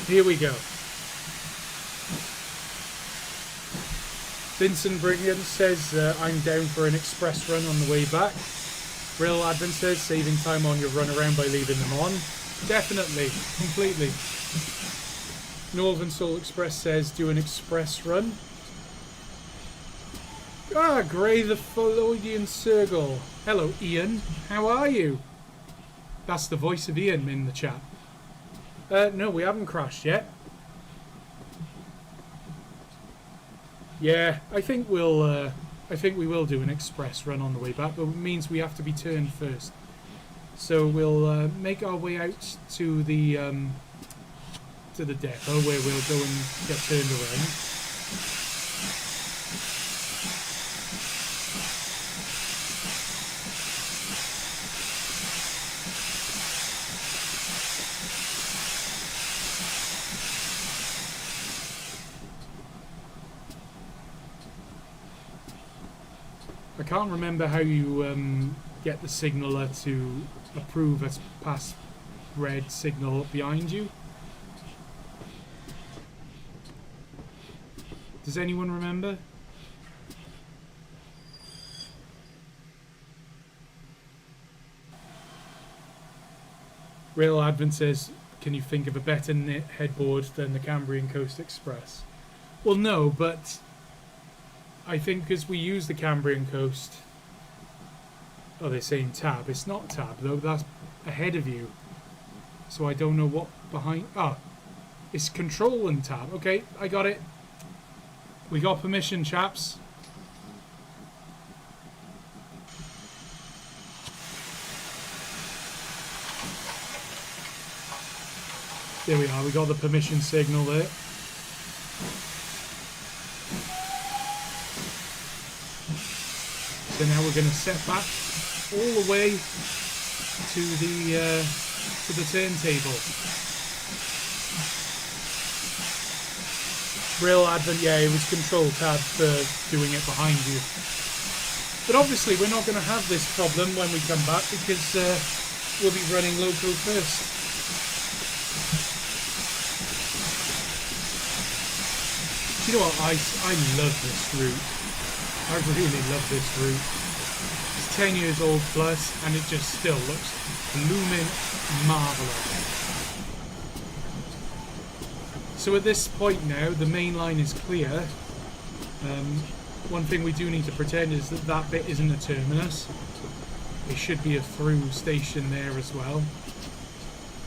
Here we go. Vincent Brilliant says, I'm down for an express run on the way back. Real Advent says, saving time on your run around by leaving them on. Definitely, completely. Northern Soul Express says, do an express run. Ah, Grey the Phalloidian Circle. Hello, Ian. How are you? That's the voice of Ian in the chat. No, we haven't crashed yet. Yeah, I think we will do an express run on the way back, but it means we have to be turned first. So we'll make our way out to the depot where we'll go and get turned around. I can't remember how you get the signaller to approve a past red signal behind you. Does anyone remember? Real Advent says, can you think of a better knit headboard than the Cambrian Coast Express? Well, no, but I think because we use the Cambrian Coast... Oh, they're saying tab. It's not tab, though. That's ahead of you. So I don't know what behind... Oh, it's control and tab. Okay, I got it. We got permission, chaps. There we are. We got the permission signal there. So now we're going to set back all the way to the turntable. Real Advent, yeah, it was control tab for doing it behind you. But obviously we're not going to have this problem when we come back because we'll be running local first. You know what, I love this route. I really love this route. It's 10 years old plus and it just still looks blooming marvellous. So at this point now, the main line is clear. One thing we do need to pretend is that that bit isn't a terminus. It should be a through station there as well.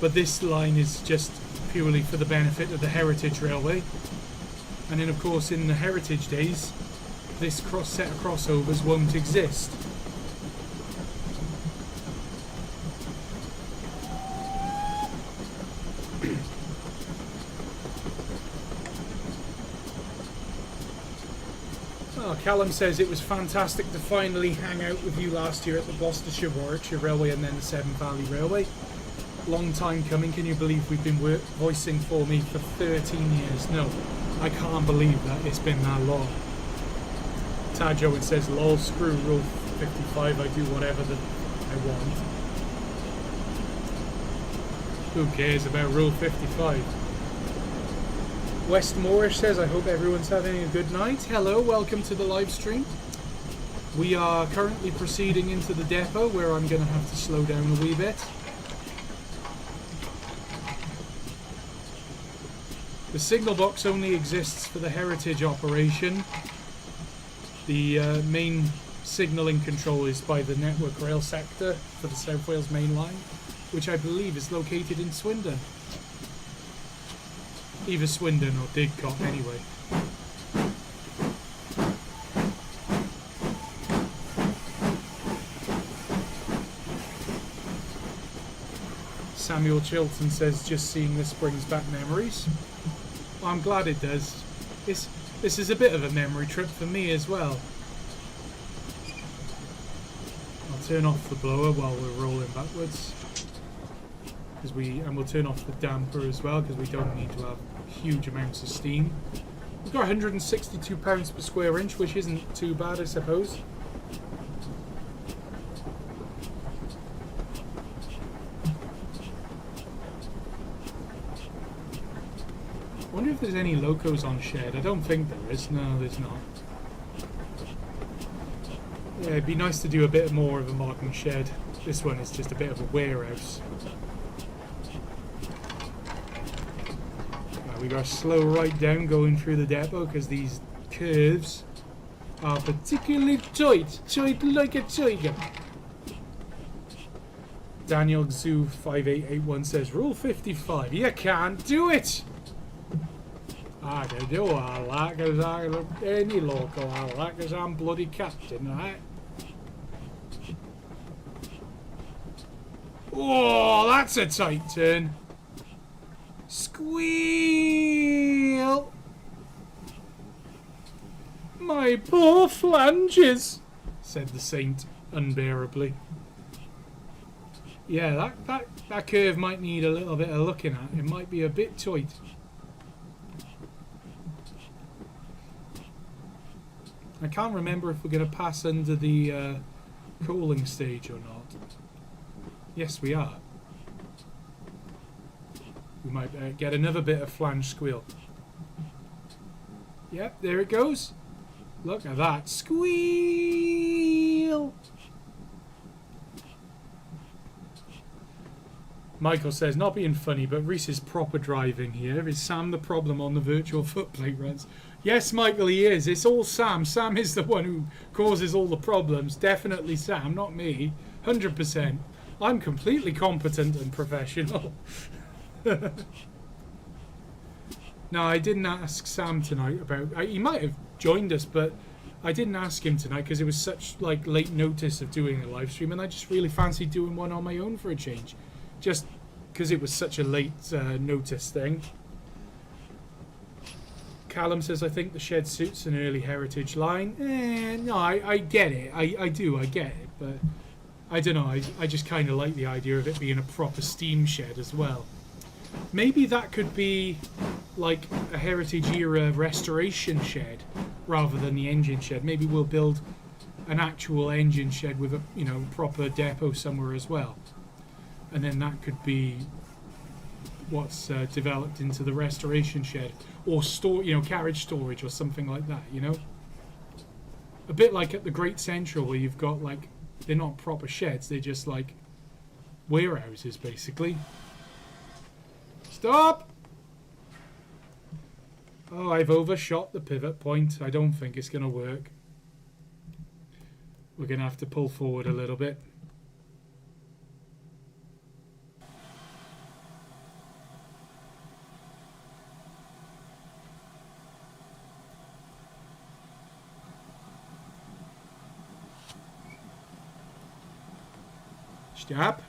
But this line is just purely for the benefit of the Heritage Railway. And then of course in the Heritage days, this set of crossovers won't exist. Callum says it was fantastic to finally hang out with you last year at the Gloucestershire Warwickshire Railway and then the Severn Valley Railway. Long time coming. Can you believe we've been voicing for me for 13 years? No, I can't believe that it's been that long. Tad Owen says, lol, screw Rule 55, I do whatever that I want. Who cares about Rule 55? Westmore says, I hope everyone's having a good night. Hello, welcome to the live stream. We are currently proceeding into the depot where I'm going to have to slow down a wee bit. The signal box only exists for the Heritage operation. The main signalling control is by the Network Rail sector for the South Wales Main Line, which I believe is located in Swindon. Either Swindon or Didcot, anyway. Samuel Chilton says, just seeing this brings back memories. Well, I'm glad it does. This is a bit of a memory trip for me as well. I'll turn off the blower while we're rolling backwards. And we'll turn off the damper as well, because we don't need to have huge amounts of steam. We've got £162 per square inch, which isn't too bad, I suppose. I wonder if there's any locos on shed. I don't think there is. No, there's not. Yeah, it'd be nice to do a bit more of a modern shed. This one is just a bit of a warehouse. We got to slow right down going through the depot because these curves are particularly tight like a tiger. Daniel Zoo 5881 says, Rule 55, you can't do it. I can do all that because I'm any local all that because I'm bloody captain, right? Oh, that's a tight turn. Squeal! My poor flanges, said the Saint unbearably. Yeah, that curve might need a little bit of looking at. It might be a bit tight. I can't remember if we're going to pass under the cooling stage or not. Yes, we are. We might get another bit of flange squeal. Yep, there it goes. Look at that. Squeal! Michael says, not being funny, but Reese is proper driving here. Is Sam the problem on the virtual footplate runs? Yes, Michael, he is. It's all Sam. Sam is the one who causes all the problems. Definitely Sam, not me. 100%. I'm completely competent and professional. No, I didn't ask Sam tonight about... he might have joined us, but I didn't ask him tonight because it was such like late notice of doing a live stream, and I just really fancied doing one on my own for a change. Just because it was such a late notice thing. Callum says, I think the shed suits an early heritage line. No, I get it. I do, I get it. But I don't know. I just kind of like the idea of it being a proper steam shed as well. Maybe that could be like a heritage era restoration shed rather than the engine shed. Maybe we'll build an actual engine shed with a proper depot somewhere as well. And then that could be what's developed into the restoration shed, or carriage storage or something like that, a bit like at the Great Central, where you've got like, they're not proper sheds, they're just like warehouses basically. Stop! Oh, I've overshot the pivot point. I don't think it's going to work. We're going to have to pull forward a little bit. Stop!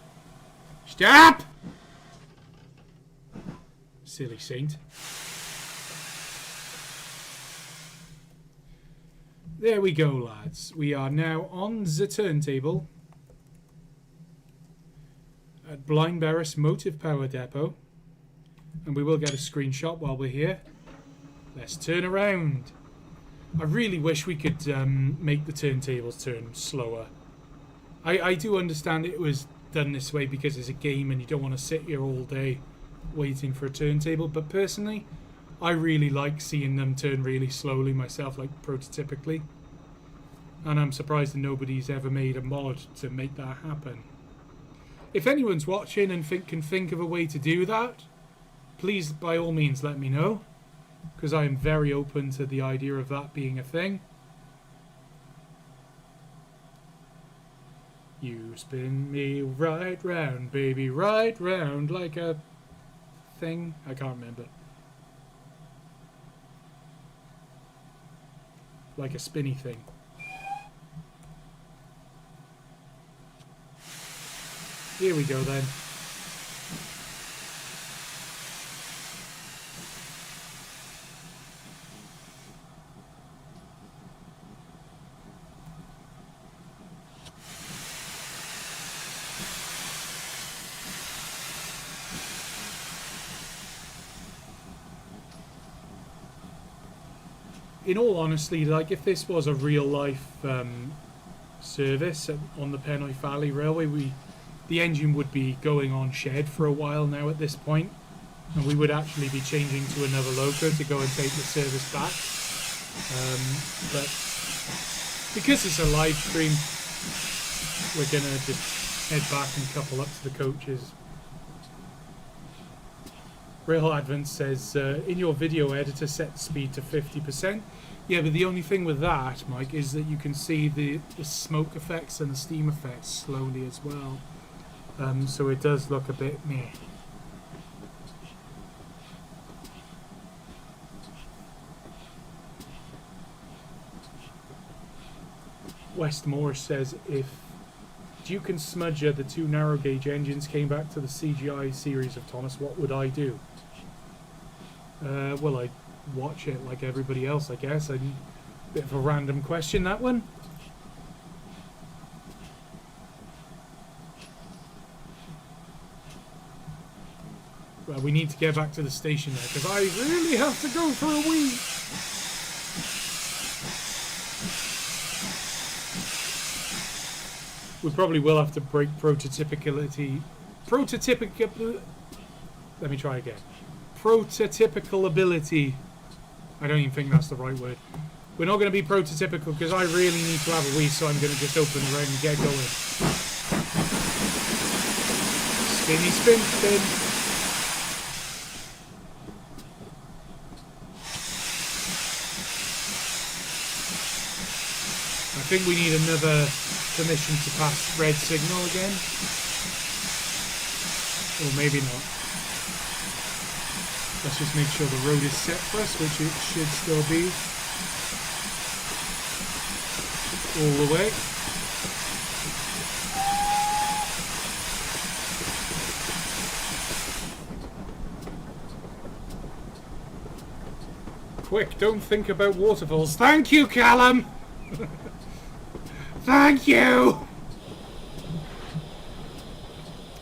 Stop! Silly Saint. There we go, lads. We are now on the turntable at Blind Barris Motive Power Depot, and we will get a screenshot while we're here. Let's turn around. I really wish we could make the turntables turn slower. I do understand it was done this way because it's a game and you don't want to sit here all day waiting for a turntable, but personally I really like seeing them turn really slowly myself, like prototypically, and I'm surprised that nobody's ever made a mod to make that happen. If anyone's watching and can think of a way to do that, please by all means let me know, because I am very open to the idea of that being a thing. You spin me right round, baby, right round, like a thing. I can't remember. Like a spinny thing. Here we go then. in all honesty, like if this was a real life service on the Penwyth Valley Railway, the engine would be going on shed for a while now at this point, and we would actually be changing to another loco to go and take the service back. But because it's a live stream, we're gonna just head back and couple up to the coaches. Rail Advent says, in your video editor, set the speed to 50%. Yeah, but the only thing with that, Mike, is that you can see the smoke effects and the steam effects slowly as well. So it does look a bit meh. Westmore says, if Duke and Smudger, the two narrow gauge engines, came back to the CGI series of Thomas, what would I do? Well, I'd watch it like everybody else, I guess. A bit of a random question, that one. Well, we need to get back to the station now, because I really have to go for a wee. We probably will have to break prototypicality. Let me try again. Prototypical ability. I don't even think that's the right word. We're not going to be prototypical because I really need to have a wee, so I'm going to just open the round and get going. Spinny spin spin. I think we need another permission to pass red signal again. Or maybe not. Let's just make sure the road is set for us, which it should still be. All the way. Quick, don't think about waterfalls. Thank you, Callum! Thank you!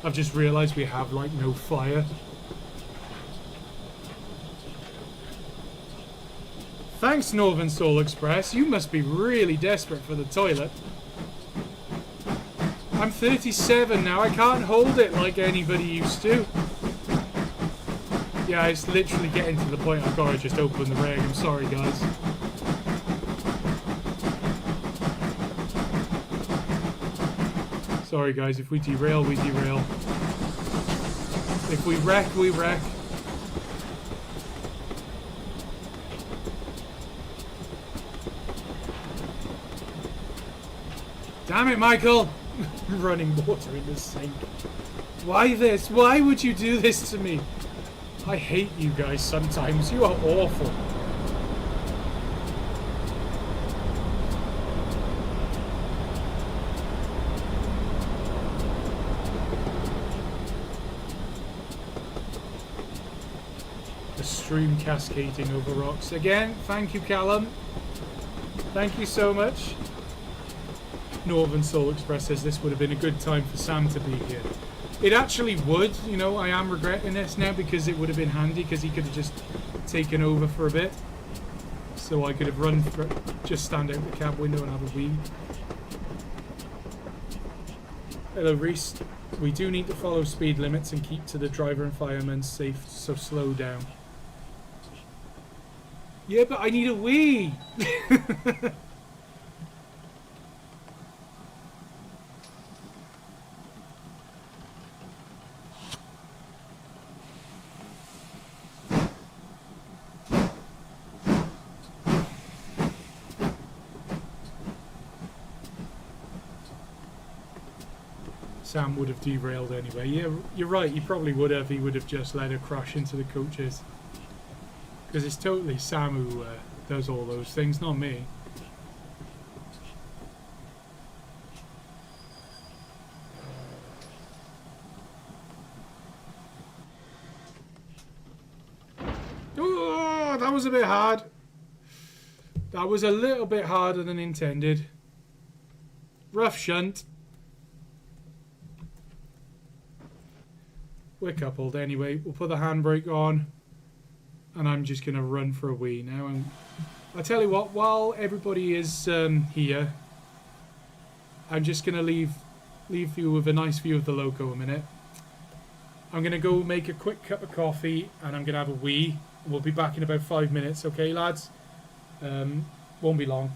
I've just realised we have, like, no fire. Thanks, Northern Soul Express. You must be really desperate for the toilet. I'm 37 now. I can't hold it like anybody used to. Yeah, it's literally getting to the point I've got to just open the reg. I'm sorry, guys. Sorry, guys. If we derail, we derail. If we wreck, we wreck. Damn it, Michael! Running water in the sink. Why this? Why would you do this to me? I hate you guys sometimes. You are awful. The stream cascading over rocks. Again, thank you, Callum. Thank you so much. Northern Soul Express says this would have been a good time for Sam to be here. It actually would, you know, I am regretting this now because it would have been handy because he could have just taken over for a bit. So I could have run for just stand out the cab window and have a wee. Hello, Reese. We do need to follow speed limits and keep to the driver and fireman safe, so slow down. Yeah, but I need a wee! Sam would have derailed anyway. Yeah, you're right, he probably would have. He would have just let her crash into the coaches. Because it's totally Sam who does all those things, not me. Oh, that was a bit hard. That was a little bit harder than intended. Rough shunt. We're coupled anyway. We'll put the handbrake on. And I'm just going to run for a wee now. And I tell you what, while everybody is here, I'm just going to leave you with a nice view of the loco a minute. I'm going to go make a quick cup of coffee and I'm going to have a wee. We'll be back in about 5 minutes, okay lads? Won't be long.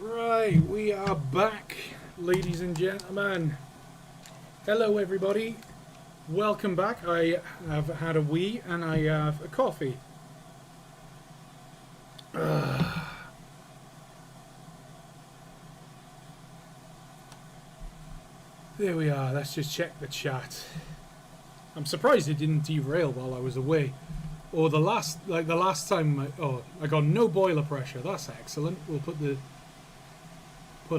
Right, we are back, ladies and gentlemen. Hello, everybody. Welcome back. I have had a wee and I have a coffee. There we are. Let's just check the chat. I'm surprised it didn't derail while I was away. Or the last time, I got no boiler pressure. That's excellent. We'll put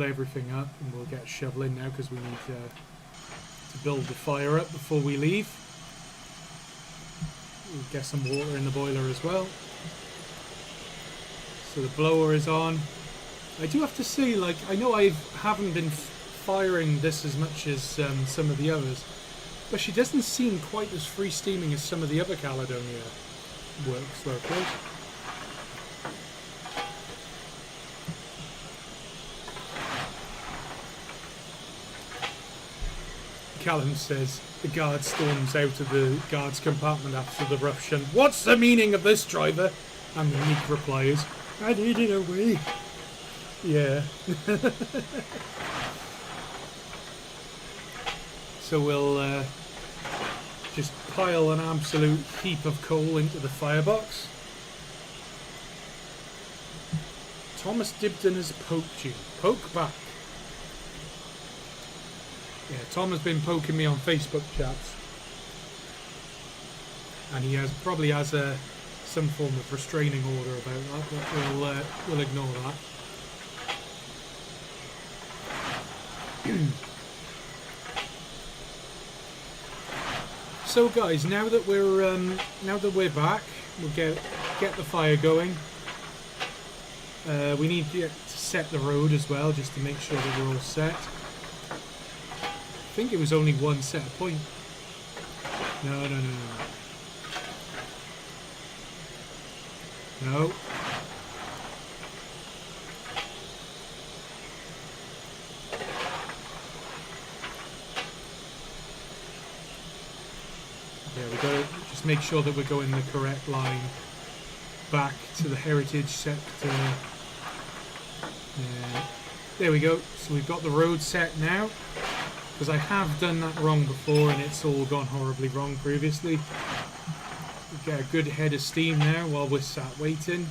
everything up and we'll get shoveling now because we need to build the fire up before we leave. We'll get some water in the boiler as well. So the blower is on. I do have to say, like, I know I haven't been firing this as much as some of the others, but she doesn't seem quite as free steaming as some of the other Caledonia works locals. Callum says the guard storms out of the guard's compartment after the rough shunt. What's the meaning of this, driver? And the meek reply is, I need it away. Yeah. So we'll just pile an absolute heap of coal into the firebox. Thomas Dibden has poked you. Poke back. Yeah, Tom has been poking me on Facebook chats, and he probably has some form of restraining order about that, but we'll ignore that. So guys, now that we're back, we'll get the fire going. We need to set the road as well, just to make sure that we're all set. I think it was only one set point. No. No. Yeah, we gotta just make sure that we're going the correct line back to the heritage sector. Yeah. There we go. So we've got the road set now. Because I have done that wrong before and it's all gone horribly wrong previously. We get a good head of steam now while we're sat waiting.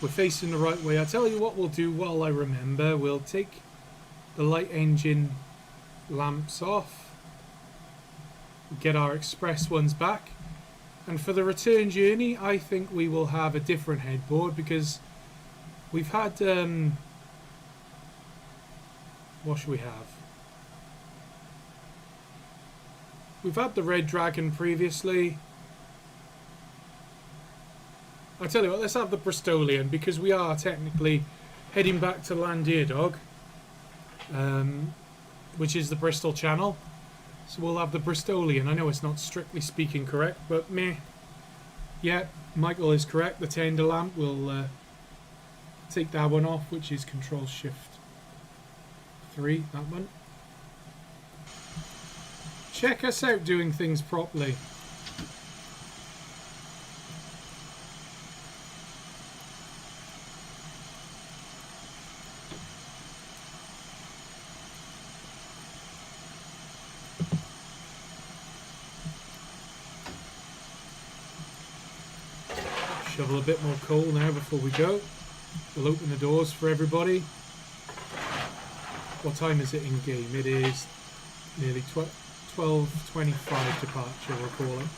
We're facing the right way. I'll tell you what we'll do while I remember. We'll take the light engine lamps off. Get our express ones back. And for the return journey, I think we will have a different headboard because we've had... what should we have? We've had the Red Dragon previously. I'll tell you what, let's have the Bristolian because we are technically heading back to Llandudnog, which is the Bristol Channel. So we'll have the Bristolian. I know it's not strictly speaking correct, but meh. Yeah, Michael is correct. The tender lamp will take that one off, which is Control Shift 3, that one. Check us out doing things properly. Shovel a bit more coal now before we go. We'll open the doors for everybody. What time is it in game? It is nearly 12:25 departure, we're calling.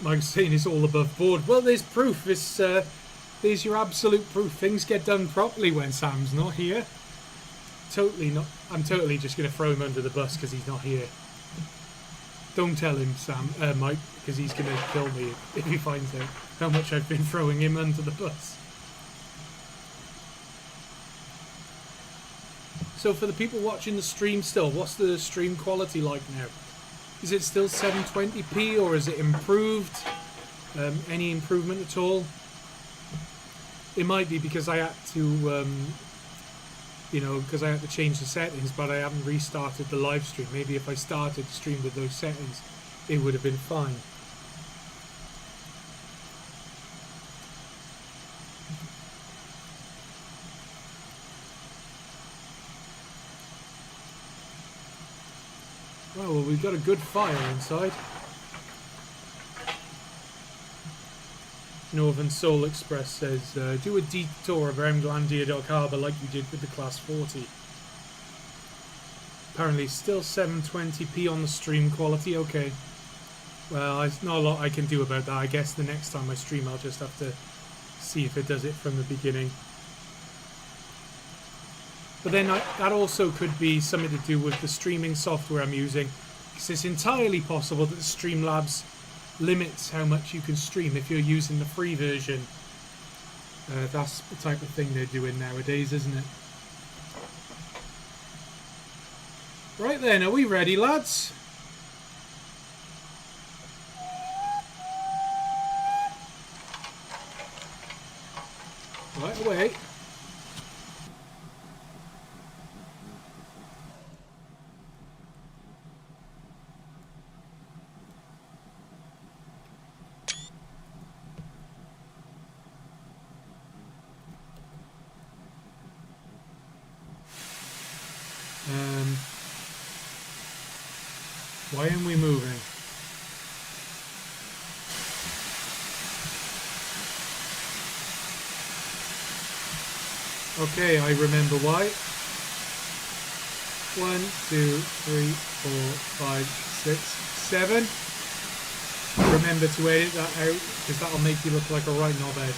Mike's saying it's all above board. Well, there's proof. There's your absolute proof. Things get done properly when Sam's not here. Totally not. I'm totally just going to throw him under the bus because he's not here. Don't tell him, Mike, because he's going to kill me if he finds out how much I've been throwing him under the bus. So for the people watching the stream still, what's the stream quality like now? Is it still 720p or is it improved? Any improvement at all? It might be because I had to, because I had to change the settings, but I haven't restarted the live stream. Maybe if I started the stream with those settings, it would have been fine. Oh, well, we've got a good fire inside. Northern Soul Express says, do a detour around Llandudnog Harbour like you did with the Class 40. Apparently still 720p on the stream quality. Okay. Well, there's not a lot I can do about that. I guess the next time I stream I'll just have to see if it does it from the beginning. But then that also could be something to do with the streaming software I'm using, because it's entirely possible that Streamlabs limits how much you can stream if you're using the free version. That's the type of thing they're doing nowadays, isn't it? Right then, are we ready, lads? Right away. Why aren't we moving? Okay, I remember why. 1, 2, 3, 4, 5, 6, 7. Remember to edit that out, because that'll make you look like a right knobhead.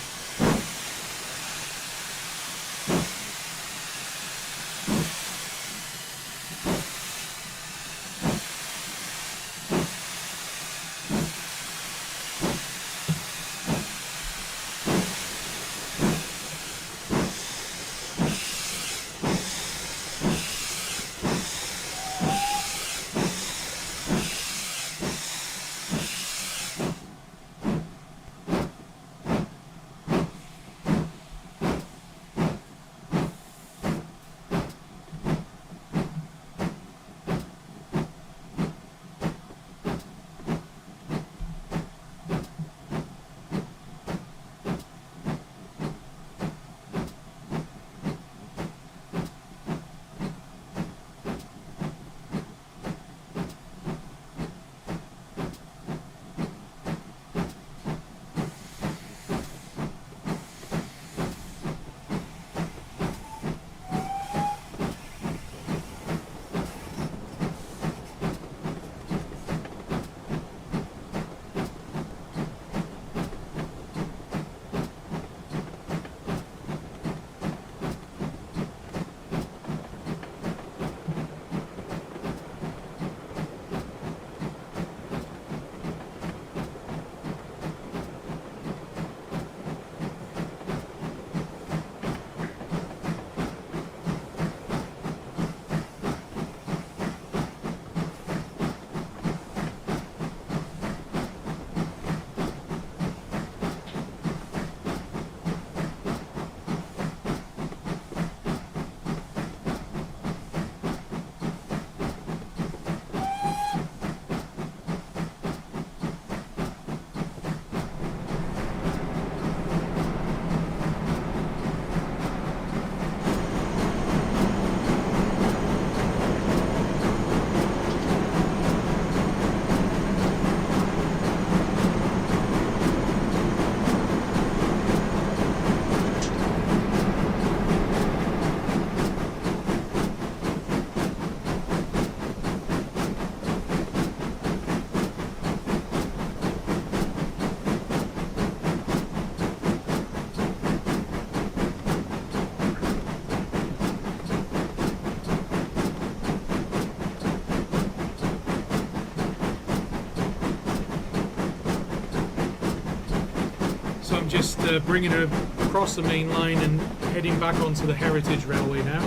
I'm just bringing her across the main line and heading back onto the Heritage Railway now.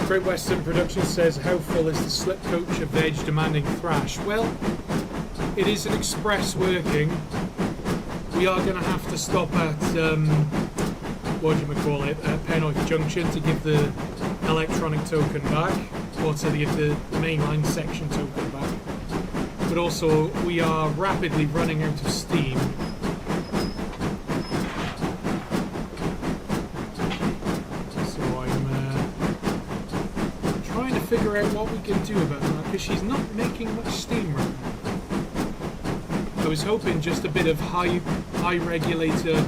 Great Western Productions says, how full is the slip coach of veg demanding thrash? Well, it is an express working. We are going to have to stop at, Penwyth Junction to give the electronic token back, or to give the mainline section token back. But also, we are rapidly running out of steam. Figure out what we can do about that, because she's not making much steam right now. I was hoping just a bit of high regulator,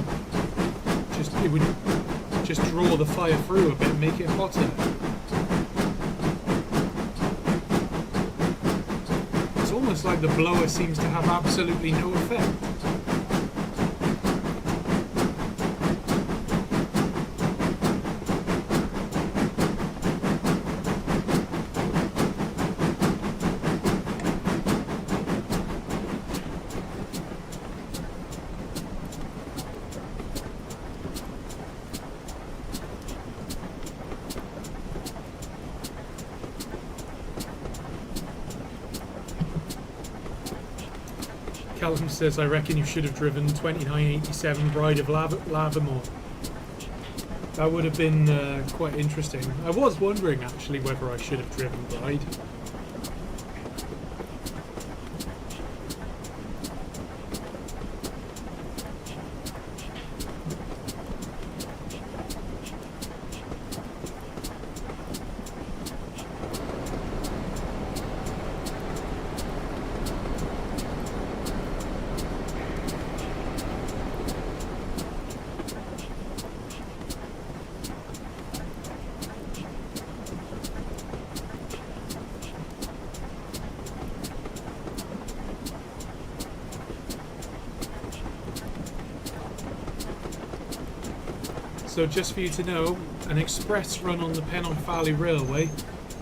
it would just draw the fire through a bit and make it hotter. It's almost like the blower seems to have absolutely no effect. Callum says, I reckon you should have driven 2987 Bride of Lavamore. That would have been quite interesting. I was wondering actually whether I should have driven Bride. So just for you to know, an express run on the Penwyth Valley Railway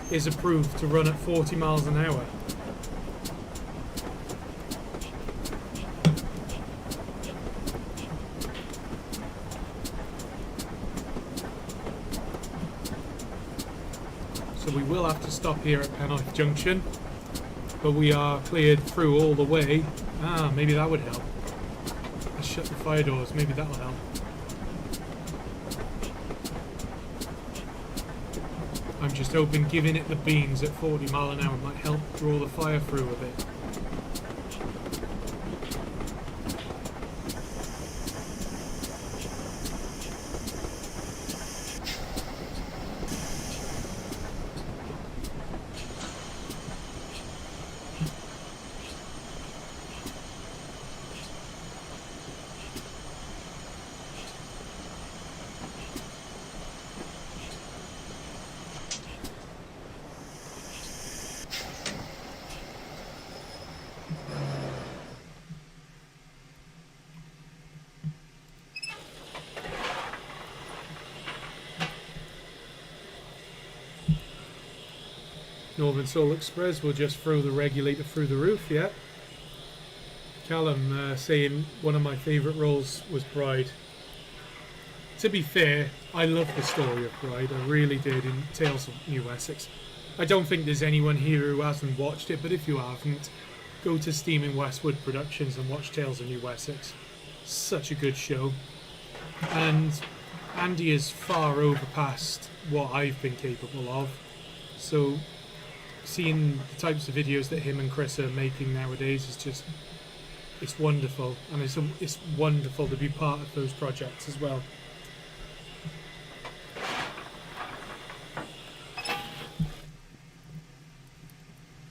is approved to run at 40 miles an hour. So we will have to stop here at Penwyth Junction, but we are cleared through all the way. Ah, maybe that would help. Let's shut the fire doors, maybe that'll help. I'm just hoping giving it the beans at 40 mile an hour might help draw the fire through a bit. Northern Soul Express will just throw the regulator through the roof, yeah. Callum saying one of my favourite roles was Bride. To be fair, I love the story of Bride, I really did, in Tales of New Wessex. I don't think there's anyone here who hasn't watched it, but if you haven't, go to Steaming Westwood Productions and watch Tales of New Wessex. Such a good show. And Andy is far overpassed what I've been capable of. So seeing the types of videos that him and Chris are making nowadays is just, it's wonderful, and it's wonderful to be part of those projects as well.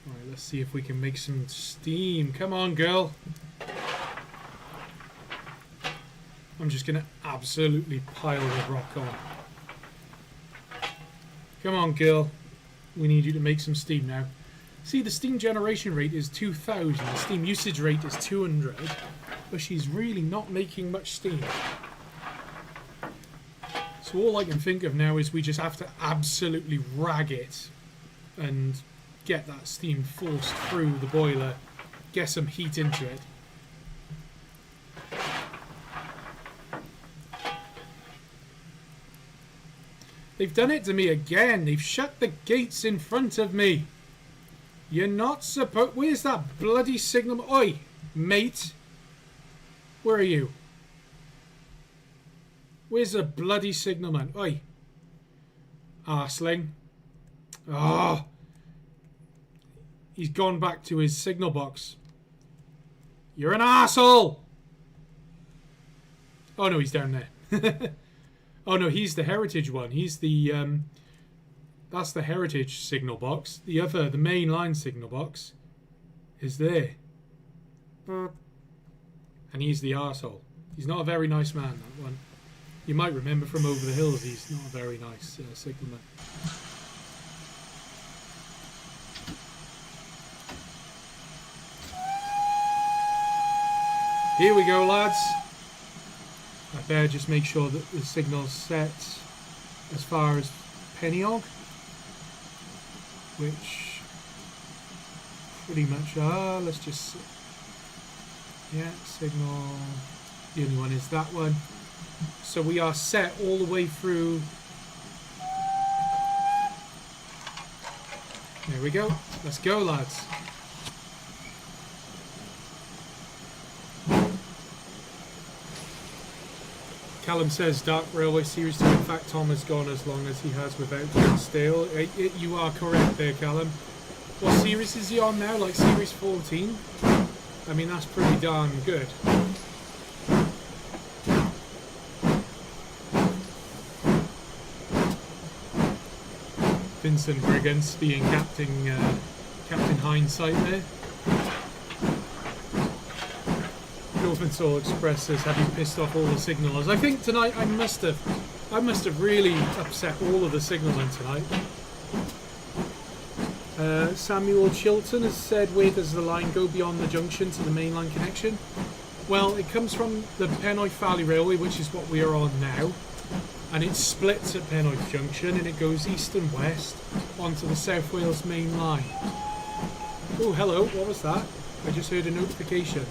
Alright, let's see if we can make some steam. Come on, girl. I'm just gonna absolutely pile the rock on. Come on, girl. We need you to make some steam now. See, the steam generation rate is 2000, the steam usage rate is 200, but she's really not making much steam. So all I can think of now is we just have to absolutely rag it and get that steam forced through the boiler, get some heat into it. They've done it to me again. They've shut the gates in front of me. You're not supposed... Where's that bloody signal? Oi, mate. Where are you? Where's the bloody signalman? Oi. Arsling. Oh. He's gone back to his signal box. You're an arsehole. Oh no, he's down there. Oh no, he's the heritage one. He's the that's the heritage signal box. The other, the main line signal box, is there. And he's the arsehole. He's not a very nice man, that one. You might remember from Over the Hills, he's not a very nice signalman. Here we go, lads. I better just make sure that the signal's set as far as Pennyog, which pretty much are. Let's just, yeah, signal, the only one is that one. So we are set all the way through. There we go. Let's go, lads. Callum says Dark Railway Series 2. In fact, Tom has gone as long as he has without being stale. You are correct there, Callum. What series is he on now? Like Series 14? I mean, that's pretty darn good. Vincent Brigance being Captain Hindsight there. Dolphin Soul Express says, have you pissed off all the signallers? I think tonight I must have really upset all of the signalmen tonight. Samuel Chilton has said, where does the line go beyond the junction to the mainline connection? Well, it comes from the Penwyth Valley Railway, which is what we are on now, and it splits at Penwyth Junction and it goes east and west onto the South Wales main line. Oh, hello, what was that? I just heard a notification.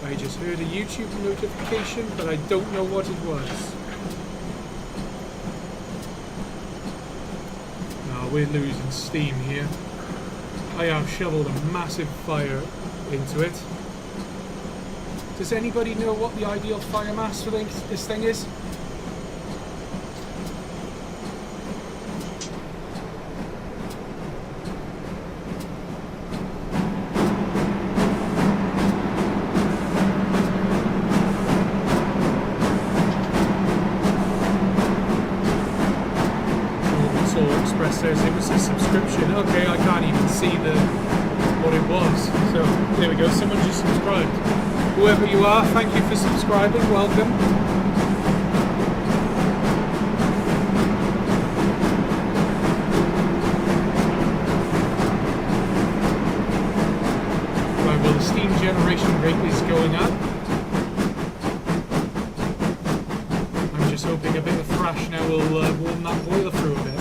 I just heard a YouTube notification, but I don't know what it was. No, we're losing steam here. I have shoveled a massive fire into it. Does anybody know what the ideal fire mass for this thing is? Says it was a subscription. Okay, I can't even see what it was. So there we go, someone just subscribed. Whoever you are, thank you for subscribing, welcome. Right, well, the steam generation rate is going up. I'm just hoping a bit of thrash now will warm that boiler through a bit.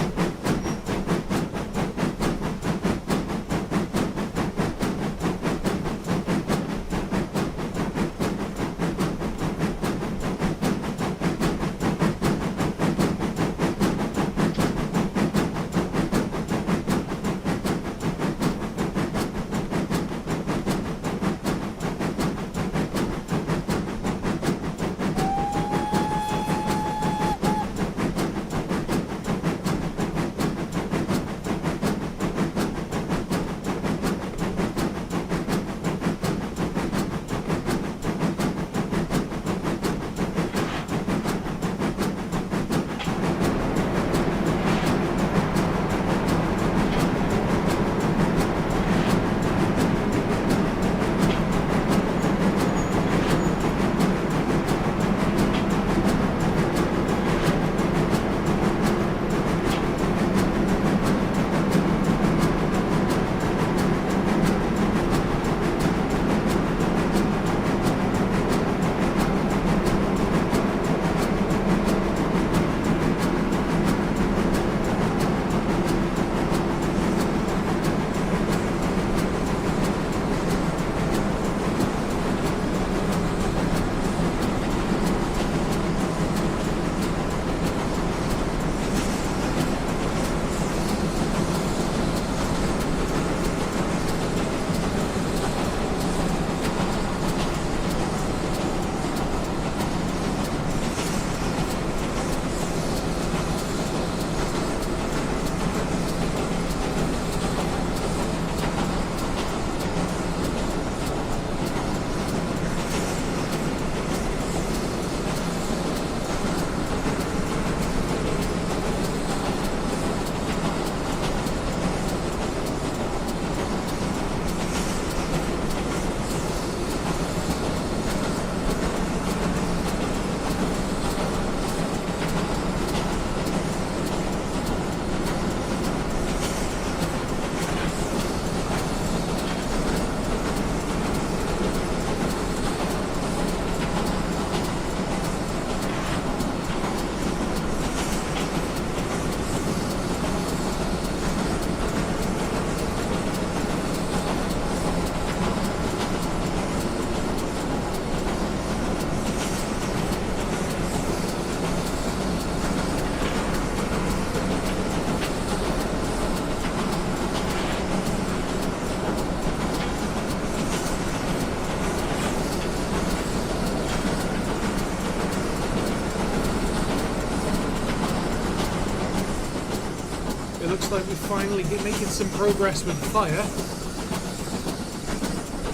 It looks like we're finally making some progress with the fire.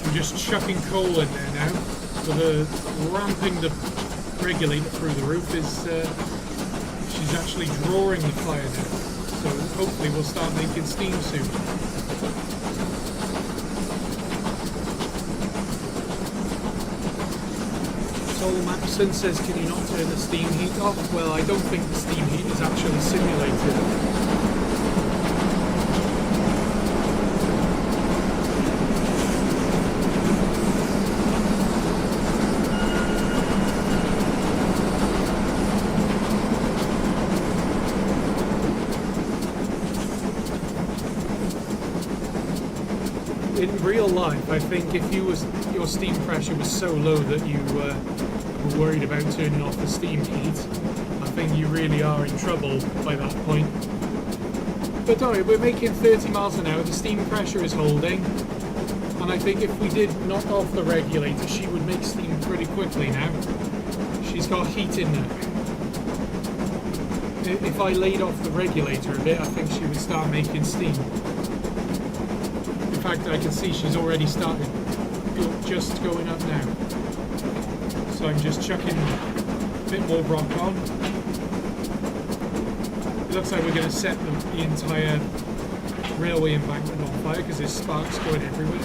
I'm just chucking coal in there now. So the ramping the regulator through the roof is she's actually drawing the fire now. So hopefully we'll start making steam soon. Sol Maxson says, can you not turn the steam heat off? Well, I don't think the steam heat is actually simulated. In real life, I think if your steam pressure was so low that you were worried about turning off the steam heat, I think you really are in trouble by that point. But don't worry, we're making 30 miles an hour, the steam pressure is holding, and I think if we did knock off the regulator, she would make steam pretty quickly now. She's got heat in there. If I laid off the regulator a bit, I think she would start making steam. In fact, I can see she's already started just going up now. So I'm just chucking a bit more rock on. It looks like we're going to set the entire railway embankment on fire because there's sparks going everywhere.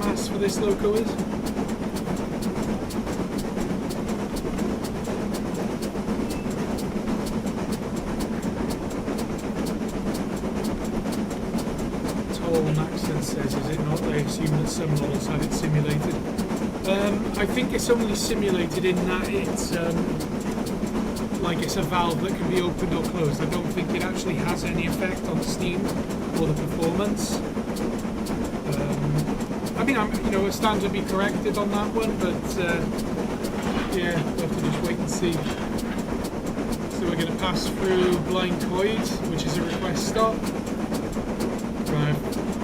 Mass for this loco is. Maxson says, is it not? I assume that some models have it simulated. I think it's only simulated in that it's like it's a valve that can be opened or closed. I don't think it actually has any effect on the steam or the performance. I mean, I stand to be corrected on that one, but yeah, we'll have to just wait and see. So we're going to pass through Blind Coed, which is a request stop.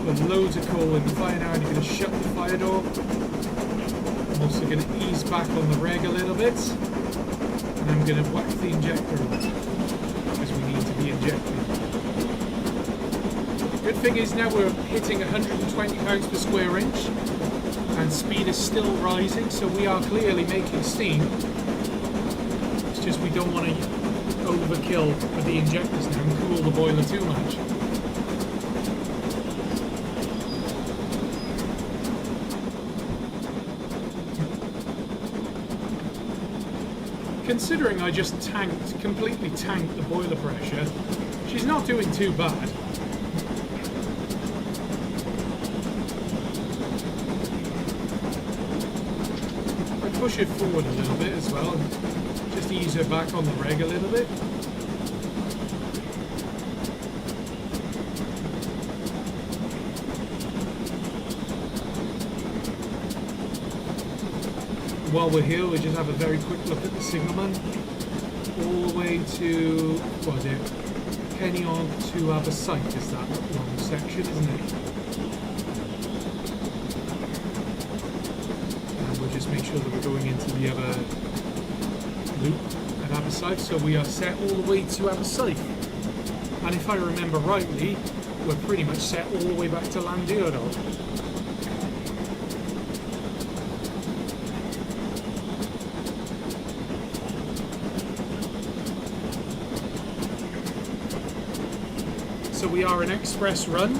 With loads of coal in the fire now, and you're going to shut the fire door. I'm also going to ease back on the reg a little bit, and I'm going to whack the injector on because we need to be injecting. Good thing is now we're hitting 120 pounds per square inch, and speed is still rising, so we are clearly making steam. It's just we don't want to overkill with the injectors now and cool the boiler too much. Considering I just completely tanked the boiler pressure, she's not doing too bad. I push it forward a little bit as well, and just ease her back on the reg a little bit. While we're here, we'll just have a very quick look at the signalman. All the way to, what is it? Penwyth to Saint is that long section, isn't it? And we'll just make sure that we're going into the other loop at Aberystwyth. So we are set all the way to Aberystwyth. And if I remember rightly, we're pretty much set all the way back to Llandudno. So we are an express run.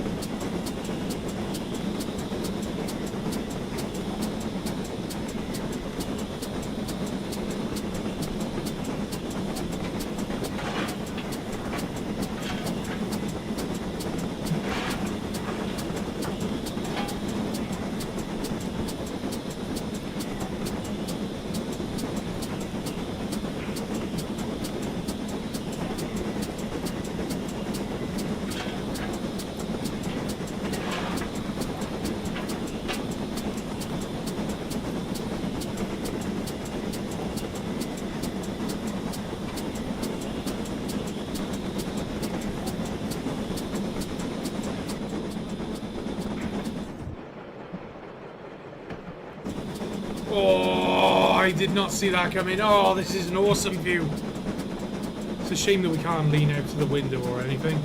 Oh, I did not see that coming. Oh, this is an awesome view. It's a shame that we can't lean out to the window or anything.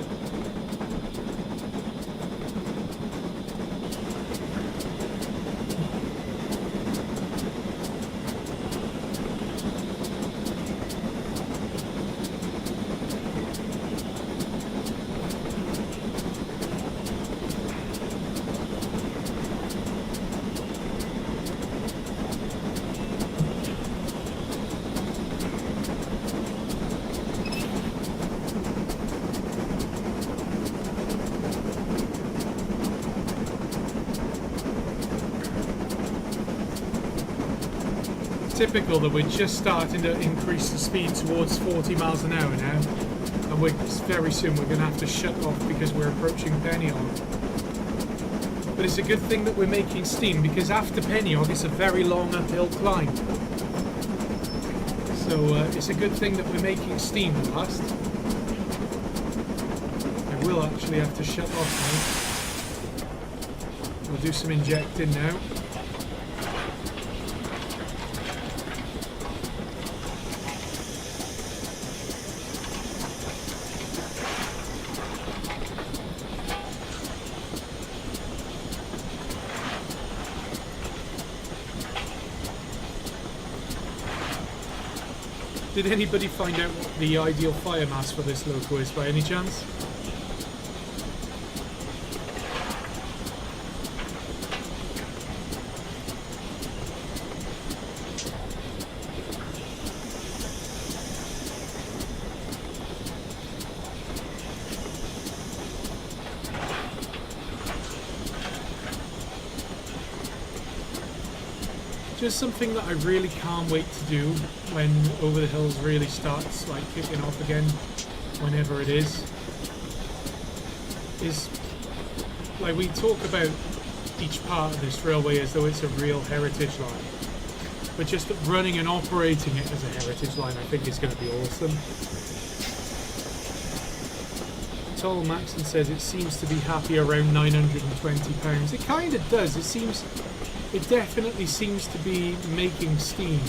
Typical that we're just starting to increase the speed towards 40 miles an hour now, and very soon we're going to have to shut off because we're approaching Penwyth. But it's a good thing that we're making steam, because after Penwyth it's a very long uphill climb. So it's a good thing that we're making steam at last. I will actually have to shut off now. We'll do some injecting now. Did anybody find out what the ideal fire mass for this loco is by any chance? Just something that I really can't wait to do when Over the Hills really starts like kicking off again, whenever it is like we talk about each part of this railway as though it's a real heritage line, but just running and operating it as a heritage line I think is going to be awesome. Toll Maxon says it seems to be happy around £920. It kind of does. It definitely seems to be making steam.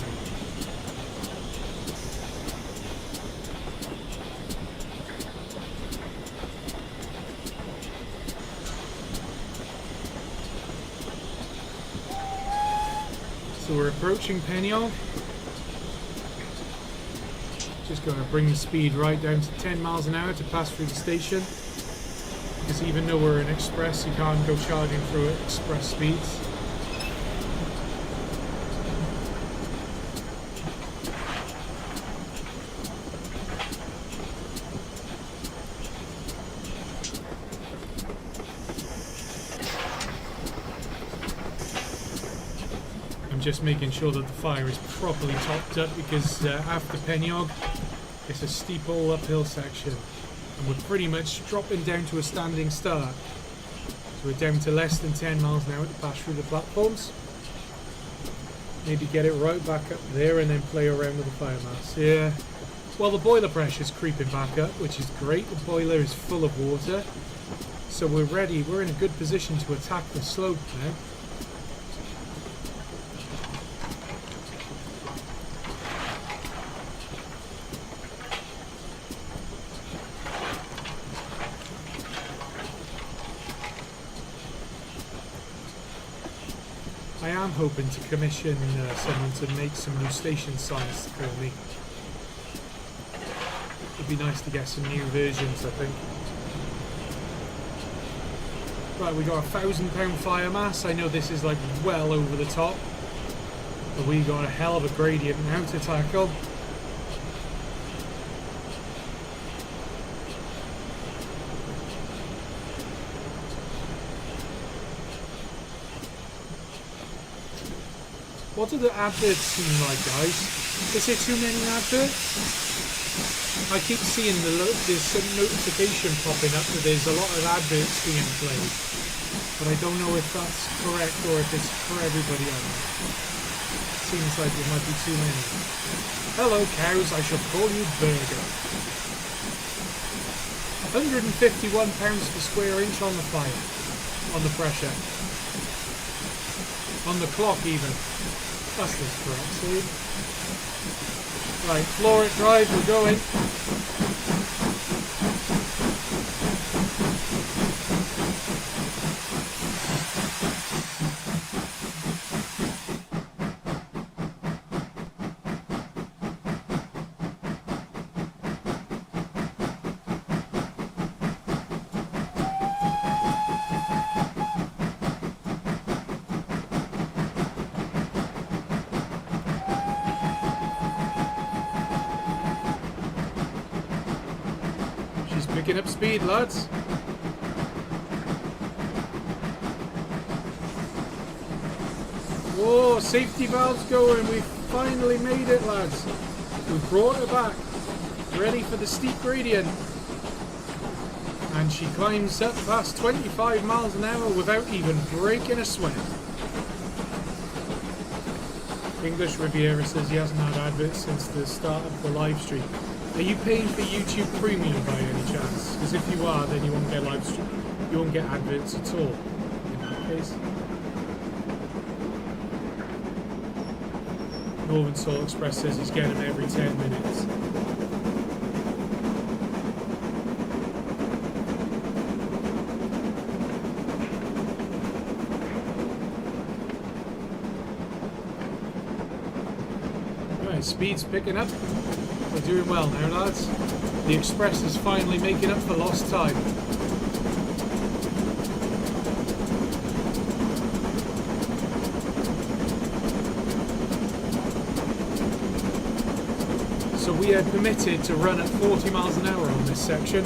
So we're approaching Penwyth. Just going to bring the speed right down to 10 miles an hour to pass through the station. Because even though we're an express, you can't go charging through at express speeds. Just making sure that the fire is properly topped up, because after Penwyth it's a steep old uphill section and we're pretty much dropping down to a standing start. So we're down to less than 10 miles an hour to pass through the platforms. Maybe get it right back up there and then play around with the fire mass. Yeah, well, the boiler pressure is creeping back up, which is great. The boiler is full of water, so we're ready. We're in a good position to attack the slope now. I am hoping to commission someone to make some new station signs for me. It'd be nice to get some new versions, I think. Right, we got £1,000 fire mass. I know this is like well over the top, but we got a hell of a gradient now to tackle. What do the adverts seem like, guys? Is there too many adverts? I keep seeing there's some notification popping up that there's a lot of adverts being played, but I don't know if that's correct or if it's for everybody else. Seems like there might be too many. Hello cows, I shall call you Burger. £151 per square inch on the fire, on the pressure, on the clock even. That's the correct speed. Right, floor it drive, we're going. Picking up speed, lads. Whoa, safety valve's going. We've finally made it, lads. We've brought her back. Ready for the steep gradient. And she climbs up past 25 miles an hour without even breaking a sweat. English Riviera says he hasn't had adverts since the start of the live stream. Are you paying for YouTube Premium by any chance? Because if you are, then you won't get live stream. You won't get adverts at all. In that case. Northern Soul Express says he's getting them every 10 minutes. Right, speed's picking up. We're doing well now, lads. The Express is finally making up for lost time. So we are permitted to run at 40 miles an hour on this section.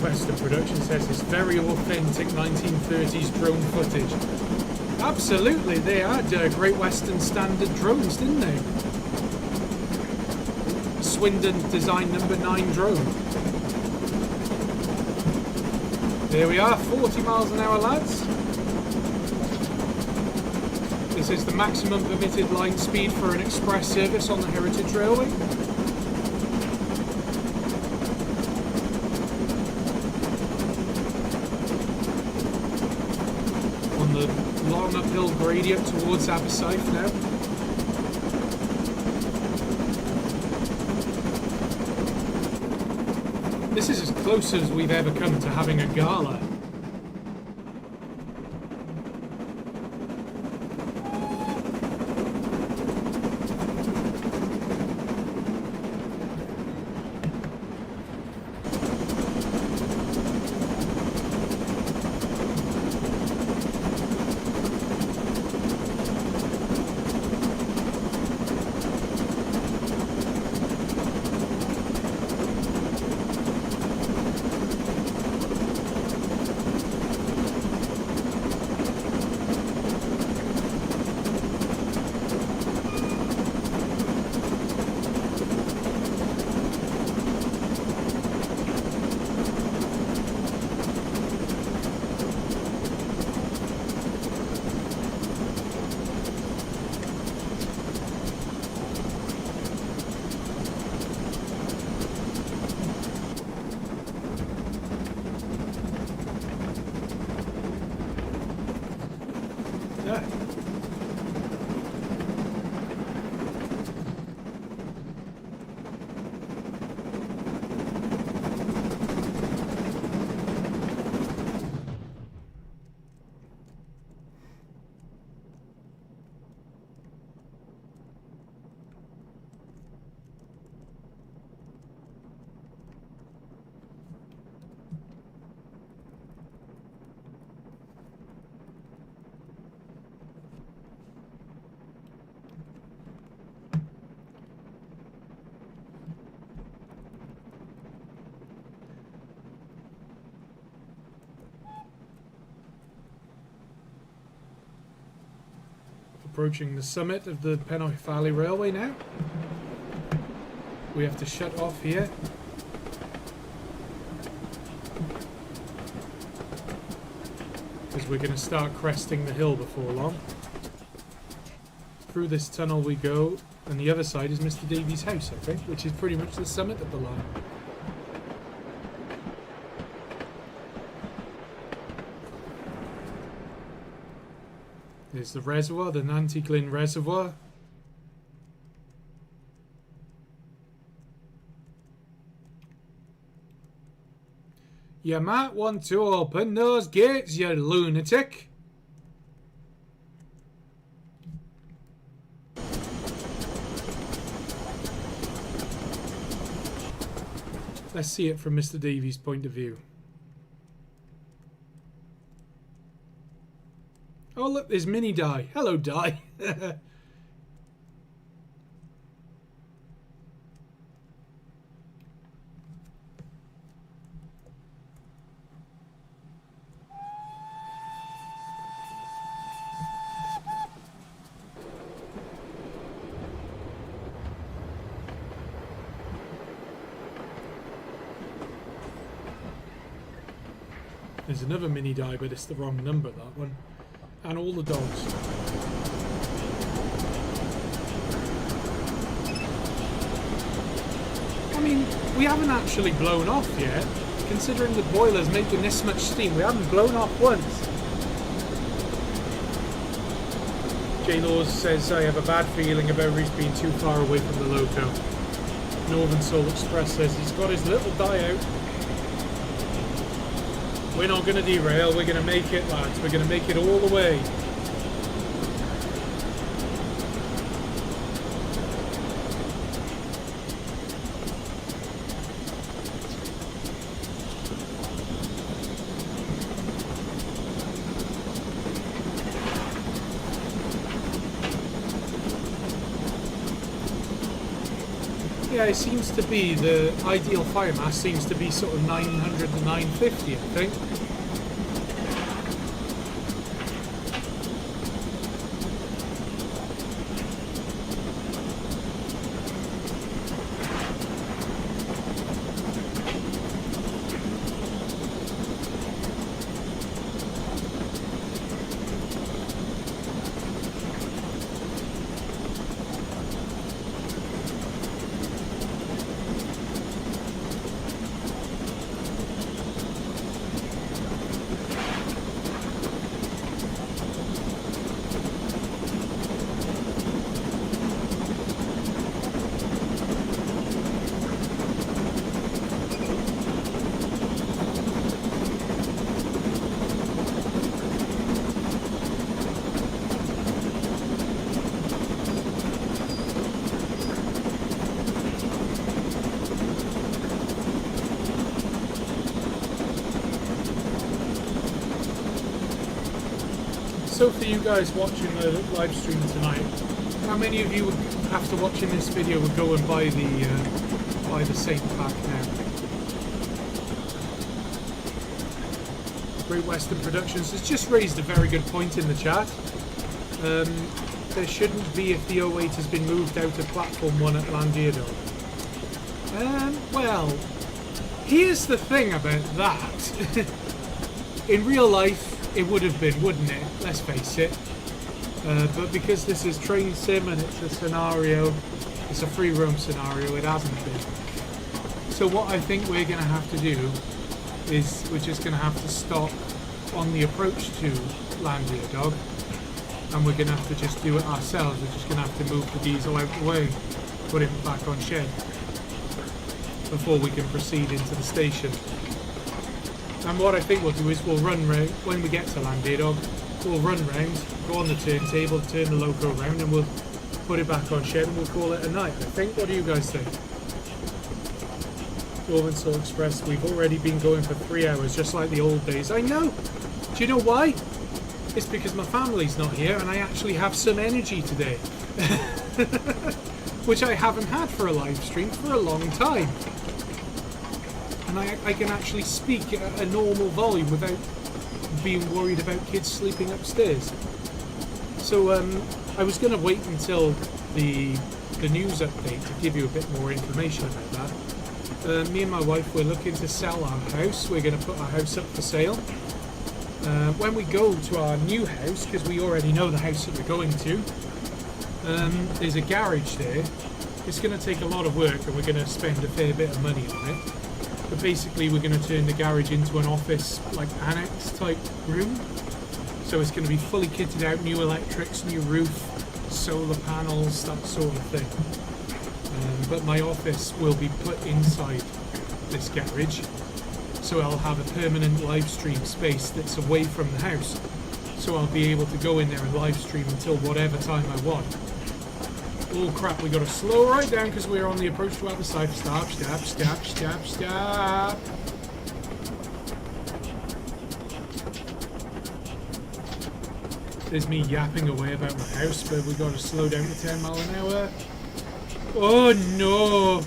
Western Production says it's very authentic 1930s drone footage. Absolutely, they had Great Western Standard drones, didn't they? Swindon Design number 9 drone. There we are, 40 miles an hour, lads. This is the maximum permitted line speed for an express service on the Heritage Railway. Long uphill gradient towards Abersafe now. This is as close as we've ever come to having a gala. Approaching the summit of the Penwyth Valley Railway now. We have to shut off here. Because we're going to start cresting the hill before long. Through this tunnel we go, and the other side is Mr. Davies' house, I think, which is pretty much the summit of the line. There's the reservoir, the Nanty Glyn Reservoir. You might want to open those gates, you lunatic. Let's see it from Mr. Davies' point of view. Oh look, there's Mini Di. Hello, Di. There's another Mini Di, but it's the wrong number, that one. And all the dogs. I mean, we haven't actually blown off yet. Considering the boiler's making this much steam, we haven't blown off once. J-Laws says, I have a bad feeling about Reese being too far away from the loco. Northern Soul Express says he's got his little die out. We're not going to derail, we're going to make it, lads. We're going to make it all the way. Yeah, it seems to be the ideal fire mass seems to be sort of 900 to 950, I think. So for you guys watching the live stream tonight, how many of you after watching this video would go and buy the Saint pack now? Great Western Productions has just raised a very good point in the chat. There shouldn't be if the 08 has been moved out of platform 1 at Landiador. Well, here's the thing about that. In real life, it would have been, wouldn't it? Let's face it. But because this is train sim and it's a scenario, it's a free roam scenario, it hasn't been. So what I think we're going to have to do is we're just going to have to stop on the approach to Landiador, and we're going to have to just do it ourselves. We're just going to have to move the diesel out the way, put it back on shed before we can proceed into the station. And what I think we'll do is we'll run round, when we get to Landiador, we'll run round, go on the turntable, turn the loco around, and we'll put it back on shed and we'll call it a night, I think. What do you guys think? Northern Soul Express, we've already been going for 3 hours, just like the old days. I know! Do you know why? It's because my family's not here and I actually have some energy today. Which I haven't had for a live stream for a long time. And I can actually speak at a normal volume without being worried about kids sleeping upstairs. So I was going to wait until the news update to give you a bit more information about that. Me and my wife were looking to sell our house. We're going to put our house up for sale. When we go to our new house, because we already know the house that we're going to, there's a garage there. It's going to take a lot of work and we're going to spend a fair bit of money on it. But basically we're going to turn the garage into an office, like annex type room. So it's going to be fully kitted out, new electrics, new roof, solar panels, that sort of thing. But my office will be put inside this garage. So I'll have a permanent live stream space that's away from the house. So I'll be able to go in there and live stream until whatever time I want. Oh crap, we got to slow right down because we're on the approach to other side. Stop, stop, stop, stop, stop. There's me yapping away about my house, but we got to slow down to 10 mile an hour. Oh no!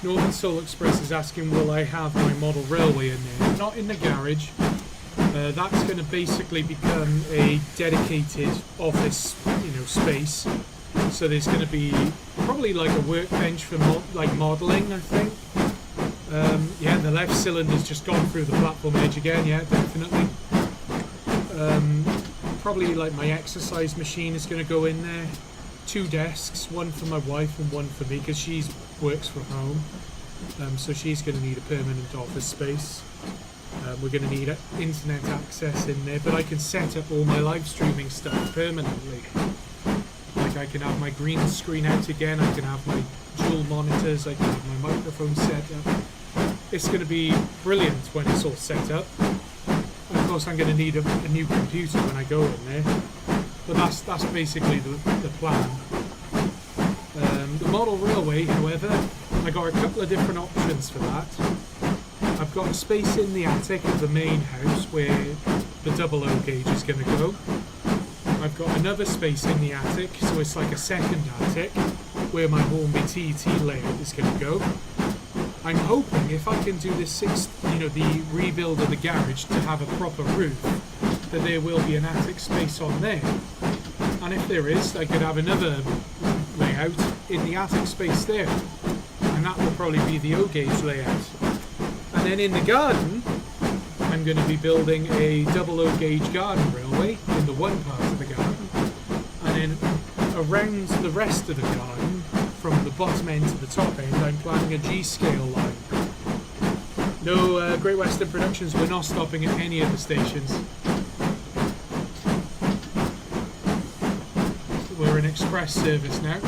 Northern Soul Express is asking, will I have my model railway in there? Not in the garage. That's going to basically become a dedicated office, space. So there's going to be probably like a workbench for modelling, I think. Yeah, the left cylinder's just gone through the platform edge again. Yeah, definitely. Probably like my exercise machine is going to go in there. 2 desks, one for my wife and one for me, because she works from home. So she's going to need a permanent office space. We're going to need internet access in there, but I can set up all my live streaming stuff permanently. Like I can have my green screen out again, I can have my dual monitors, I can have my microphone set up. It's going to be brilliant when it's all set up. And of course I'm going to need a new computer when I go in there. But that's basically the plan. The model railway, however, I got a couple of different options for that. I've got a space in the attic of the main house where the double O gauge is going to go. I've got another space in the attic, so it's like a second attic, where my Hornby TET layout is going to go. I'm hoping if I can do this the rebuild of the garage to have a proper roof, that there will be an attic space on there. And if there is, I could have another layout in the attic space there. And that will probably be the O gauge layout. And then in the garden, I'm going to be building a double O gauge garden railway in the one part of the garden. And then around the rest of the garden, from the bottom end to the top end, I'm planning a G-scale line. No, Great Western Productions, we're not stopping at any of the stations. We're an express service now.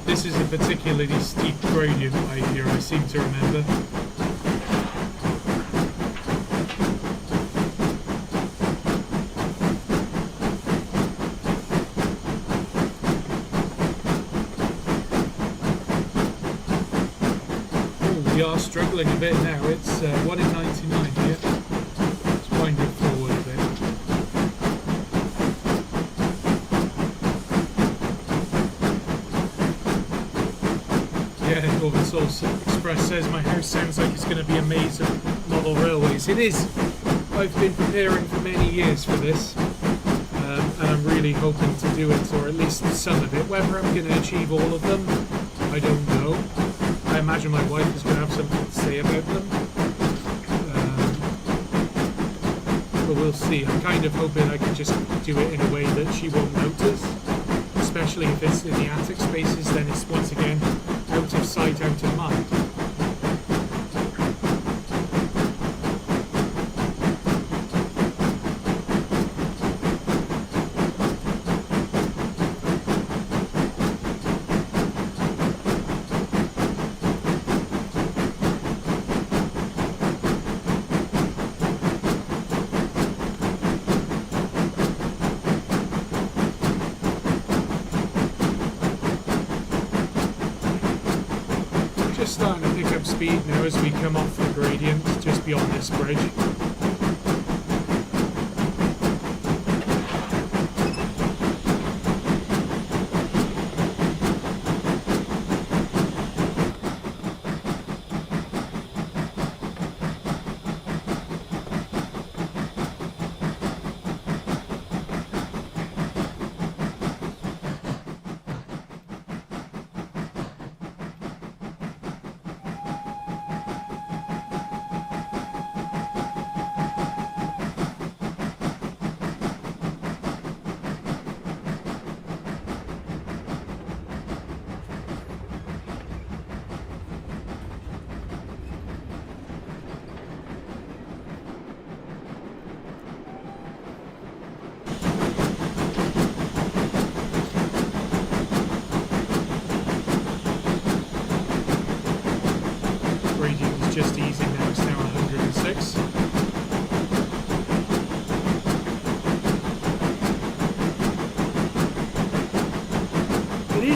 This is a particularly steep gradient right here, I seem to remember. Oh, we are struggling a bit now. It's 1 in 99 here. Let's wind it forward a bit. Yeah, Northern Soul Express says my house sounds like it's going to be a maze of model railways. It is. I've been preparing for many years for this, and I'm really hoping to do it, or at least some of it. Whether I'm going to achieve all of them, I don't know. I imagine my wife is going to have something to say about them, but we'll see. I'm kind of hoping I can just do it in a way that she won't notice, especially if it's in the attic spaces. Then it's once again out of sight, out of mind. Starting to pick up speed now as we come off the gradient just beyond this bridge.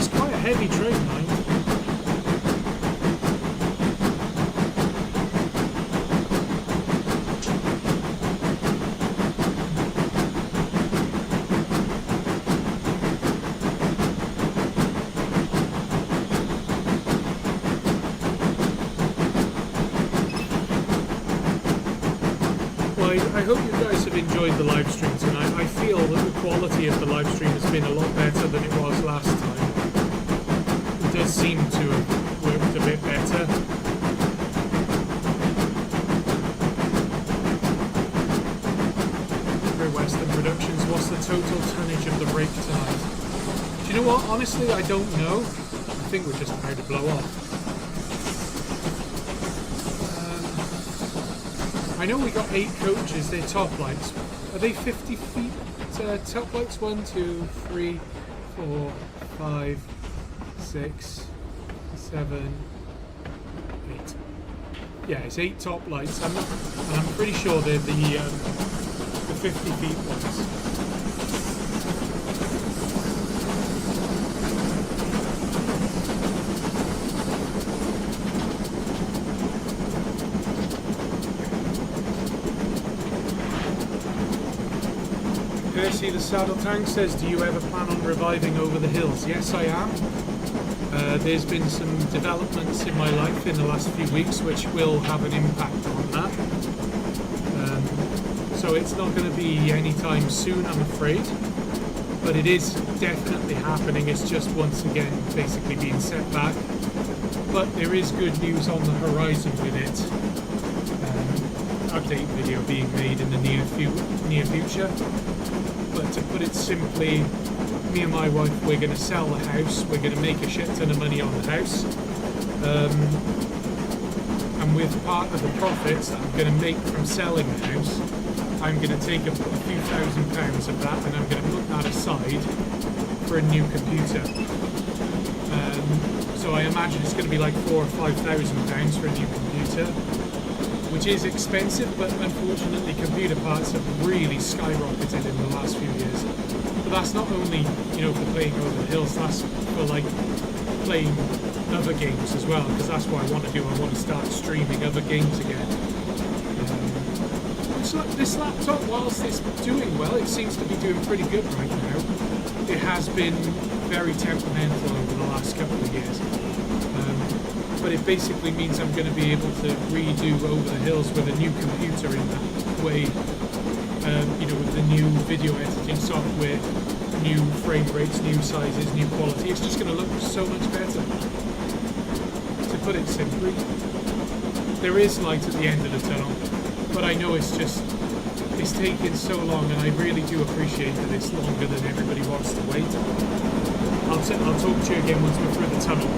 It's quite a heavy train line. I hope you guys have enjoyed the live stream tonight. I feel that the quality of the live stream has been a lot better than it was last time. It does seem to have worked a bit better. Angry Western Productions, what's the total tonnage of the rake tonight? Do you know what? Honestly, I don't know. I think we're just about to blow off. I know we got 8 coaches, they're top lights. Are they 50 feet top lights? 1, 2, 3, 4, 5, 6, 7, 8. Yeah, it's 8 top lights. And I'm pretty sure they're the 50 feet ones. Percy the Saddle Tank says, do you ever plan on reviving Over the Hills? Yes, I am. There's been some developments in my life in the last few weeks which will have an impact on that. So it's not going to be anytime soon, I'm afraid. But it is definitely happening. It's just once again basically being set back. But there is good news on the horizon with it. Update video being made in the near future. But to put it simply, me and my wife, we're going to sell the house. We're going to make a shit ton of money on the house. And with part of the profits that I'm going to make from selling the house, I'm going to take a few £1,000s of that and I'm going to put that aside for a new computer. So I imagine it's going to be like £4,000 or £5,000 for a new computer, which is expensive, but unfortunately computer parts have really skyrocketed in the last few years. But that's not only, for playing Over the Hills, that's for like playing other games as well, because that's what I want to do. I want to start streaming other games again. So this laptop, whilst it's doing well, it seems to be doing pretty good right now. It has been very temperamental over the last couple of years. But it basically means I'm going to be able to redo Over the Hills with a new computer in that way, with the new video editing software, new frame rates, new sizes, new quality. It's just going to look so much better. To put it simply, there is light at the end of the tunnel, but I know it's taken so long, and I really do appreciate that it's longer than everybody wants to wait. I'll talk to you again once we're through the tunnel.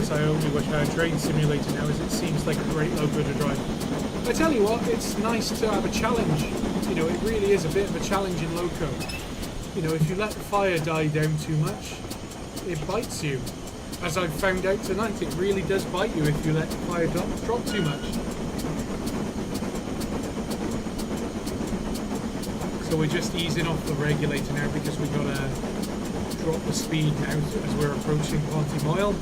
says, I only wish I had train simulator now, as it seems like a great loco to drive. I tell you what, it's nice to have a challenge. You know, it really is a bit of a challenging loco. You know, if you let the fire die down too much, it bites you. As I've found out tonight, it really does bite you if you let the fire drop too much. So we're just easing off the regulator now because we've got to drop the speed now as we're approaching Penwyth.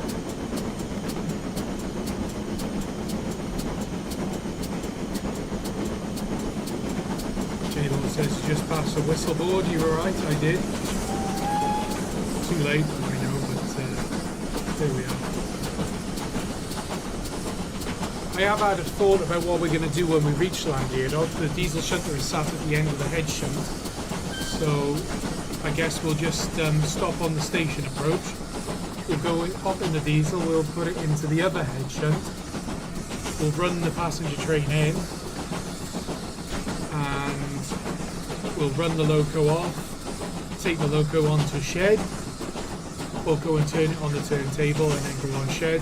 J-Lord says you just passed the whistle board. You were right, I did. Too late, I know, but there we are. I have had a thought about what we're going to do when we reach Llangeardod. The diesel shunter is sat at the end of the head shunt, so I guess we'll just stop on the station approach. We'll go hop in the diesel, we'll put it into the other head shunt, we'll run the passenger train in, and we'll run the loco off, take the loco onto shed, we'll go and turn it on the turntable and then go on shed,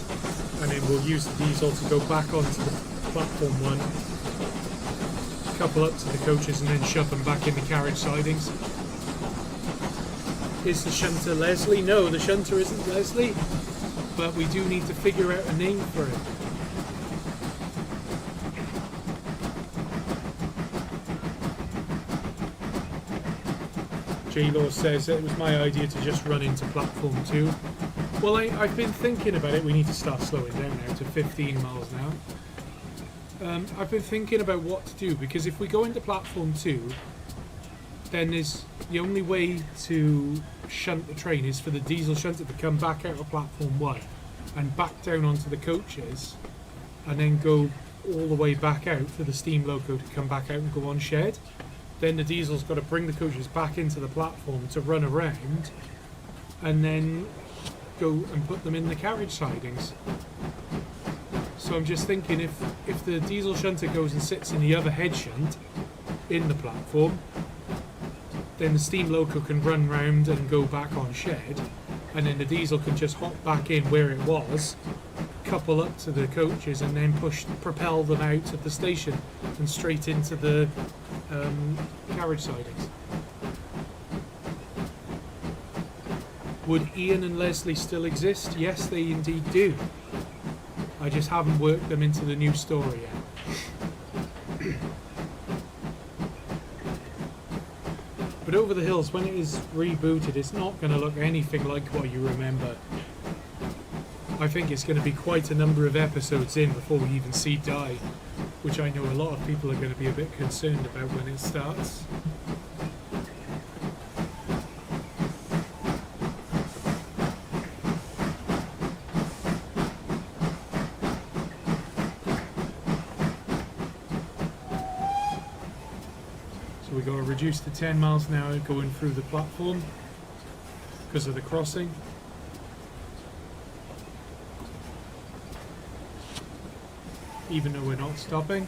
and then we'll use the diesel to go back onto the platform one, couple up to the coaches and then shove them back in the carriage sidings. Is the shunter Leslie? No, the shunter isn't Leslie, but we do need to figure out a name for it. J-Law says that it was my idea to just run into platform 2. Well, I've been thinking about it. We need to start slowing down now to 15 miles an hour. I've been thinking about what to do, because if we go into platform 2, then there's the only way to shunt the train is for the diesel shunter to come back out of platform 1 and back down onto the coaches and then go all the way back out for the steam loco to come back out and go on shed. Then the diesel's got to bring the coaches back into the platform to run around and then go and put them in the carriage sidings. So I'm just thinking, if the diesel shunter goes and sits in the other head shunt in the platform, then the steam loco can run round and go back on shed, and then the diesel can just hop back in where it was, couple up to the coaches, and then propel them out of the station and straight into the carriage sidings. Would Ian and Leslie still exist? Yes, they indeed do. I just haven't worked them into the new story yet. But Over the Hills, when it is rebooted, it's not going to look anything like what you remember. I think it's going to be quite a number of episodes in before we even see Di, which I know a lot of people are going to be a bit concerned about when it starts. So we got to reduce to 10 miles an hour going through the platform because of the crossing. Even though we're not stopping.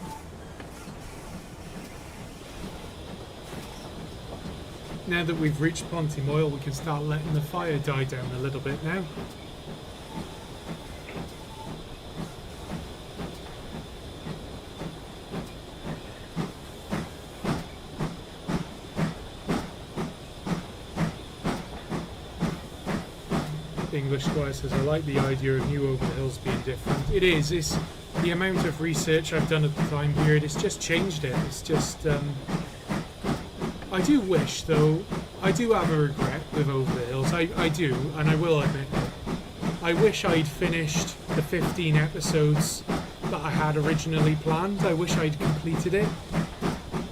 Now that we've reached Penwyth, we can start letting the fire die down a little bit now. The English Squire says, I like the idea of New Over the Hills being different. It is. It's the amount of research I've done at the time period, it's just changed it. It's just, I do wish, though, I do have a regret with Over the Hills. I do, and I will admit it. I wish I'd finished the 15 episodes that I had originally planned. I wish I'd completed it,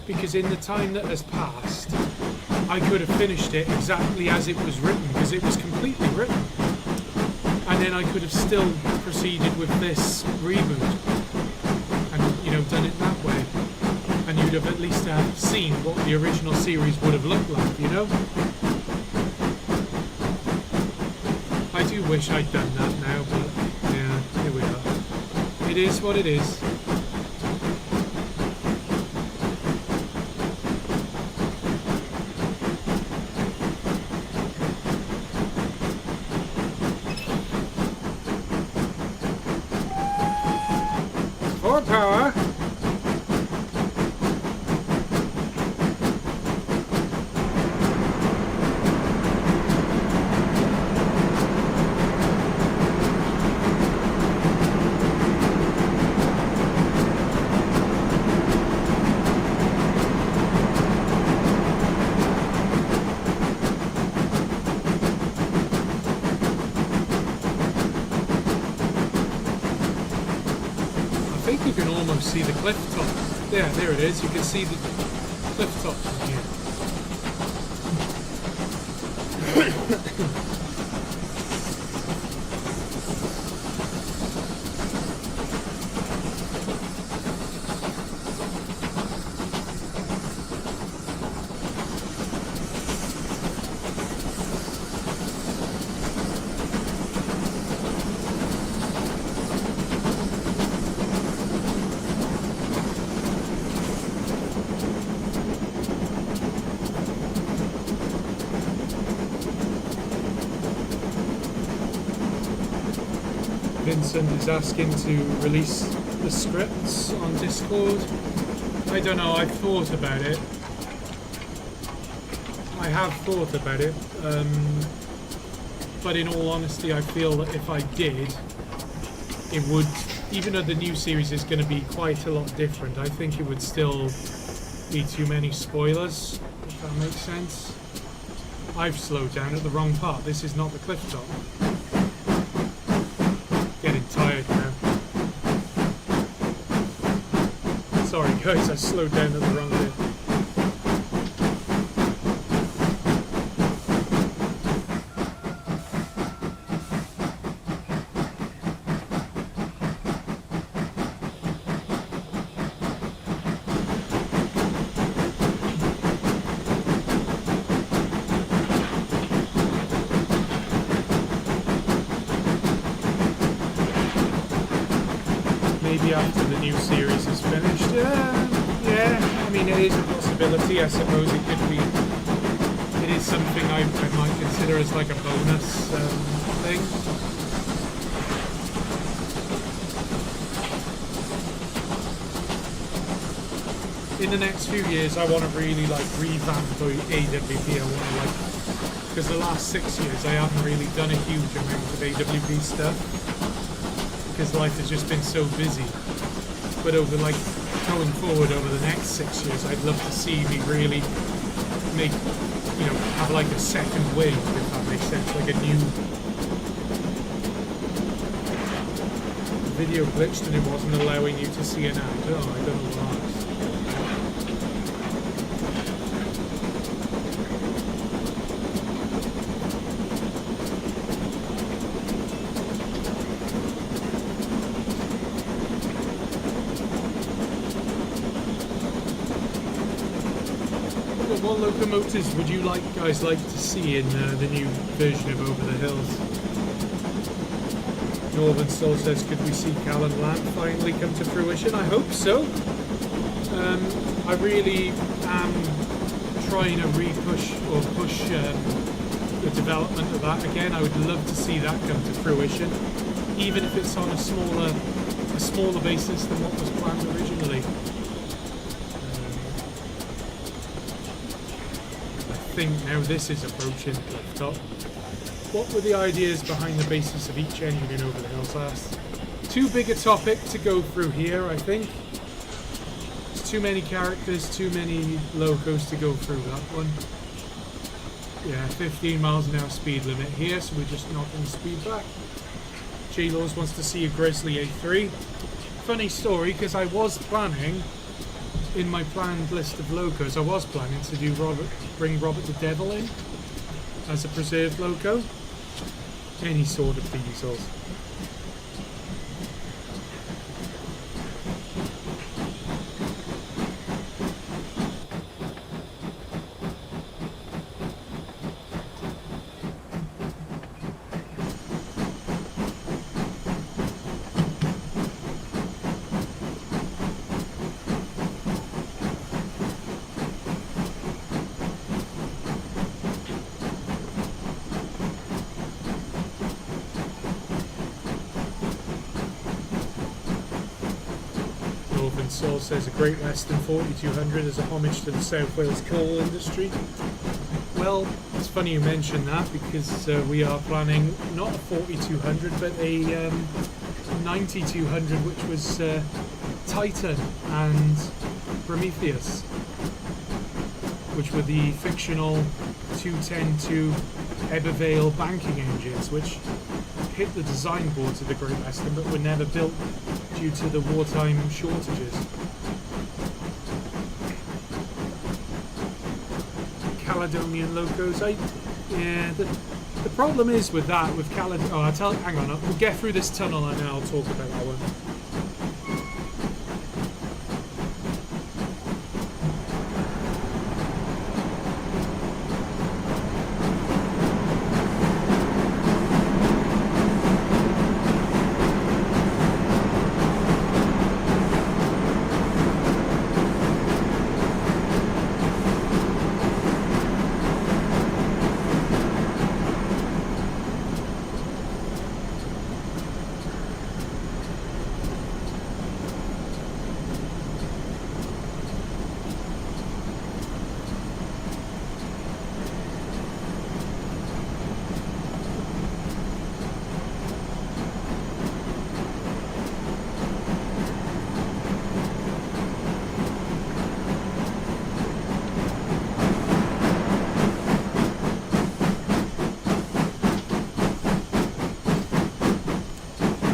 because in the time that has passed, I could have finished it exactly as it was written, because it was completely written. And then I could have still proceeded with this reboot and, you know, done it that way. And you'd have at least seen what the original series would have looked like, you know? I do wish I'd done that now, but yeah, here we are. It is what it is. almost see the cliff top. There it is. You can see the cliff top from here. Vincent is asking to release the scripts on Discord. I don't know, I've thought about it. I have thought about it, but in all honesty I feel that if I did, it would, even though the new series is going to be quite a lot different, I think it would still be too many spoilers, if that makes sense. I've slowed down at the wrong part. This is not the cliff top. Getting tired now. Sorry guys, I slowed down at the wrong bit. Maybe after the new series is finished. Yeah, I mean it is a possibility. I suppose it could be. It is something I might consider as like a bonus thing. In the next few years, I want to really like revamp AWP. I want to like, because the last 6 years I haven't really done a huge amount of AWP stuff. Because life has just been so busy. But over like going forward over the next 6 years, I'd love to see me really make, you know, have like a second wave, if that makes sense, like a new video glitched and it wasn't allowing you to see an ad. Oh, I don't know why. What locomotives would you guys like to see in the new version of Over the Hills? Northern Soul says, could we see Cal and Lamb finally come to fruition? I hope so. I really am trying to push the development of that again. I would love to see that come to fruition, even if it's on a smaller basis than what was planned originally. I think now this is approaching cliff top. What were the ideas behind the basis of each engine in Over the Hills last? Too big a topic to go through here, I think. There's too many characters, too many locos to go through that one. Yeah, 15 miles an hour speed limit here, so we're just not going to speed back. J-Laws wants to see a Grizzly A3. Funny story, because I was planning, in my planned list of locos, I was planning to do bring Robert the Devil in as a preserved loco. Any sort of diesels. Soul says a Great Western 4200 as a homage to the South Wales coal industry. Well, it's funny you mention that because we are planning not a 4200 but a 9200, which was Titan and Prometheus, which were the fictional 210-2 Ebervale banking engines, which hit the design boards of the Great Western but were never built due to the wartime shortages. Caledonian locos, the problem is with that, with Caledonia, hang on, we'll get through this tunnel and then I'll talk about that one.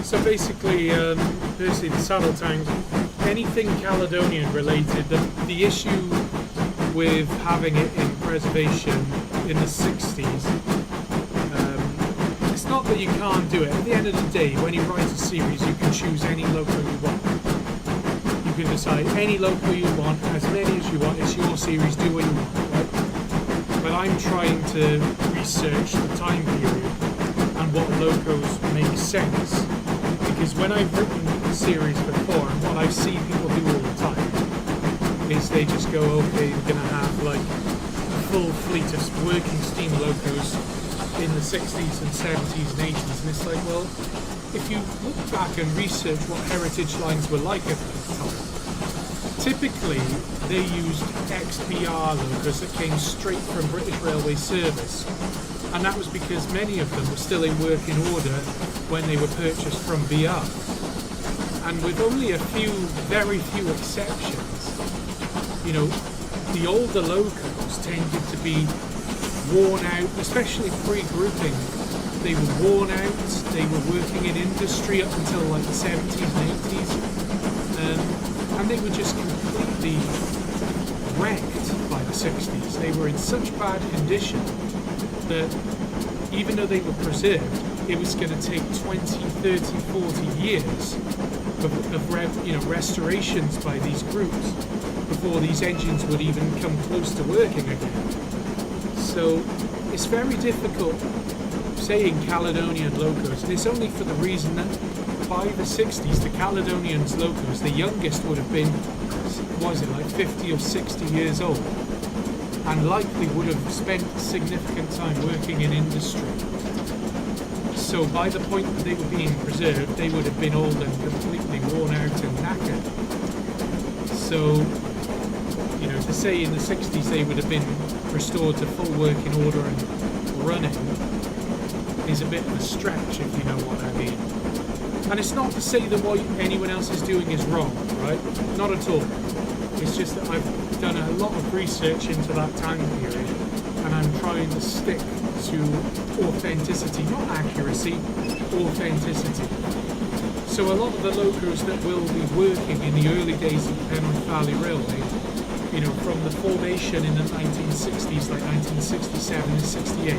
So basically, firstly the saddle tank, anything Caledonian related, the issue with having it in preservation in the 60s, it's not that you can't do it. At the end of the day, when you write a series, you can choose any loco you want. You can decide any loco you want, as many as you want, it's your series, do what you want, right? But I'm trying to research the time period and what locos make sense. Because when I've written the series before, and what I see people do all the time is they just go, okay, we're going to have like a full fleet of working steam locos in the 60s and 70s and 80s, and it's like, well, if you look back and research what heritage lines were like at the time, typically they used XBR locos that came straight from British Railway service. And that was because many of them were still in working order when they were purchased from BR. And with only a few, very few exceptions, you know, the older locos tended to be worn out, especially pre-grouping. They were worn out, they were working in industry up until like the 70s and 80s, and they were just completely wrecked by the 60s. They were in such bad condition that even though they were preserved, it was going to take 20, 30, 40 years of restorations by these groups before these engines would even come close to working again. So it's very difficult saying Caledonian locos, and it's only for the reason that by the 60s, the Caledonians locos, the youngest would have been, was it like 50 or 60 years old, and likely would have spent significant time working in industry. So by the point that they were being preserved, they would have been old and completely worn out and knackered. So, you know, to say in the 60s they would have been restored to full working order and running is a bit of a stretch, if you know what I mean. And it's not to say that what anyone else is doing is wrong, right? Not at all. It's just that I've done a lot of research into that time period, and I'm trying to stick to authenticity, not accuracy, authenticity. So a lot of the locos that will be working in the early days of the Penwyth Valley Railway, you know, from the formation in the 1960s, like 1967 and 68,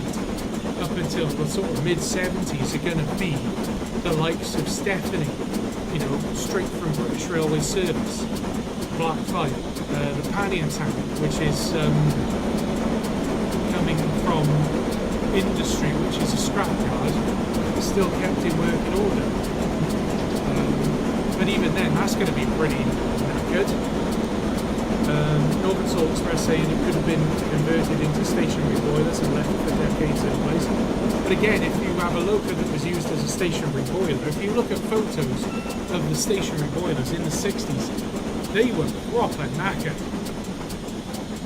up until the sort of mid-70s, are going to be the likes of Stephanie, you know, straight from British Railway service, Black Fight, the Panion Tank, which is coming from industry, which is a scrapyard, still kept in working order. But even then, that's going to be pretty knackered. Northern Salt Express saying it could have been converted into stationary boilers and left for decades in place. But again, if you have a loco that was used as a stationary boiler, if you look at photos of the stationary boilers in the 60s, they were proper knackered.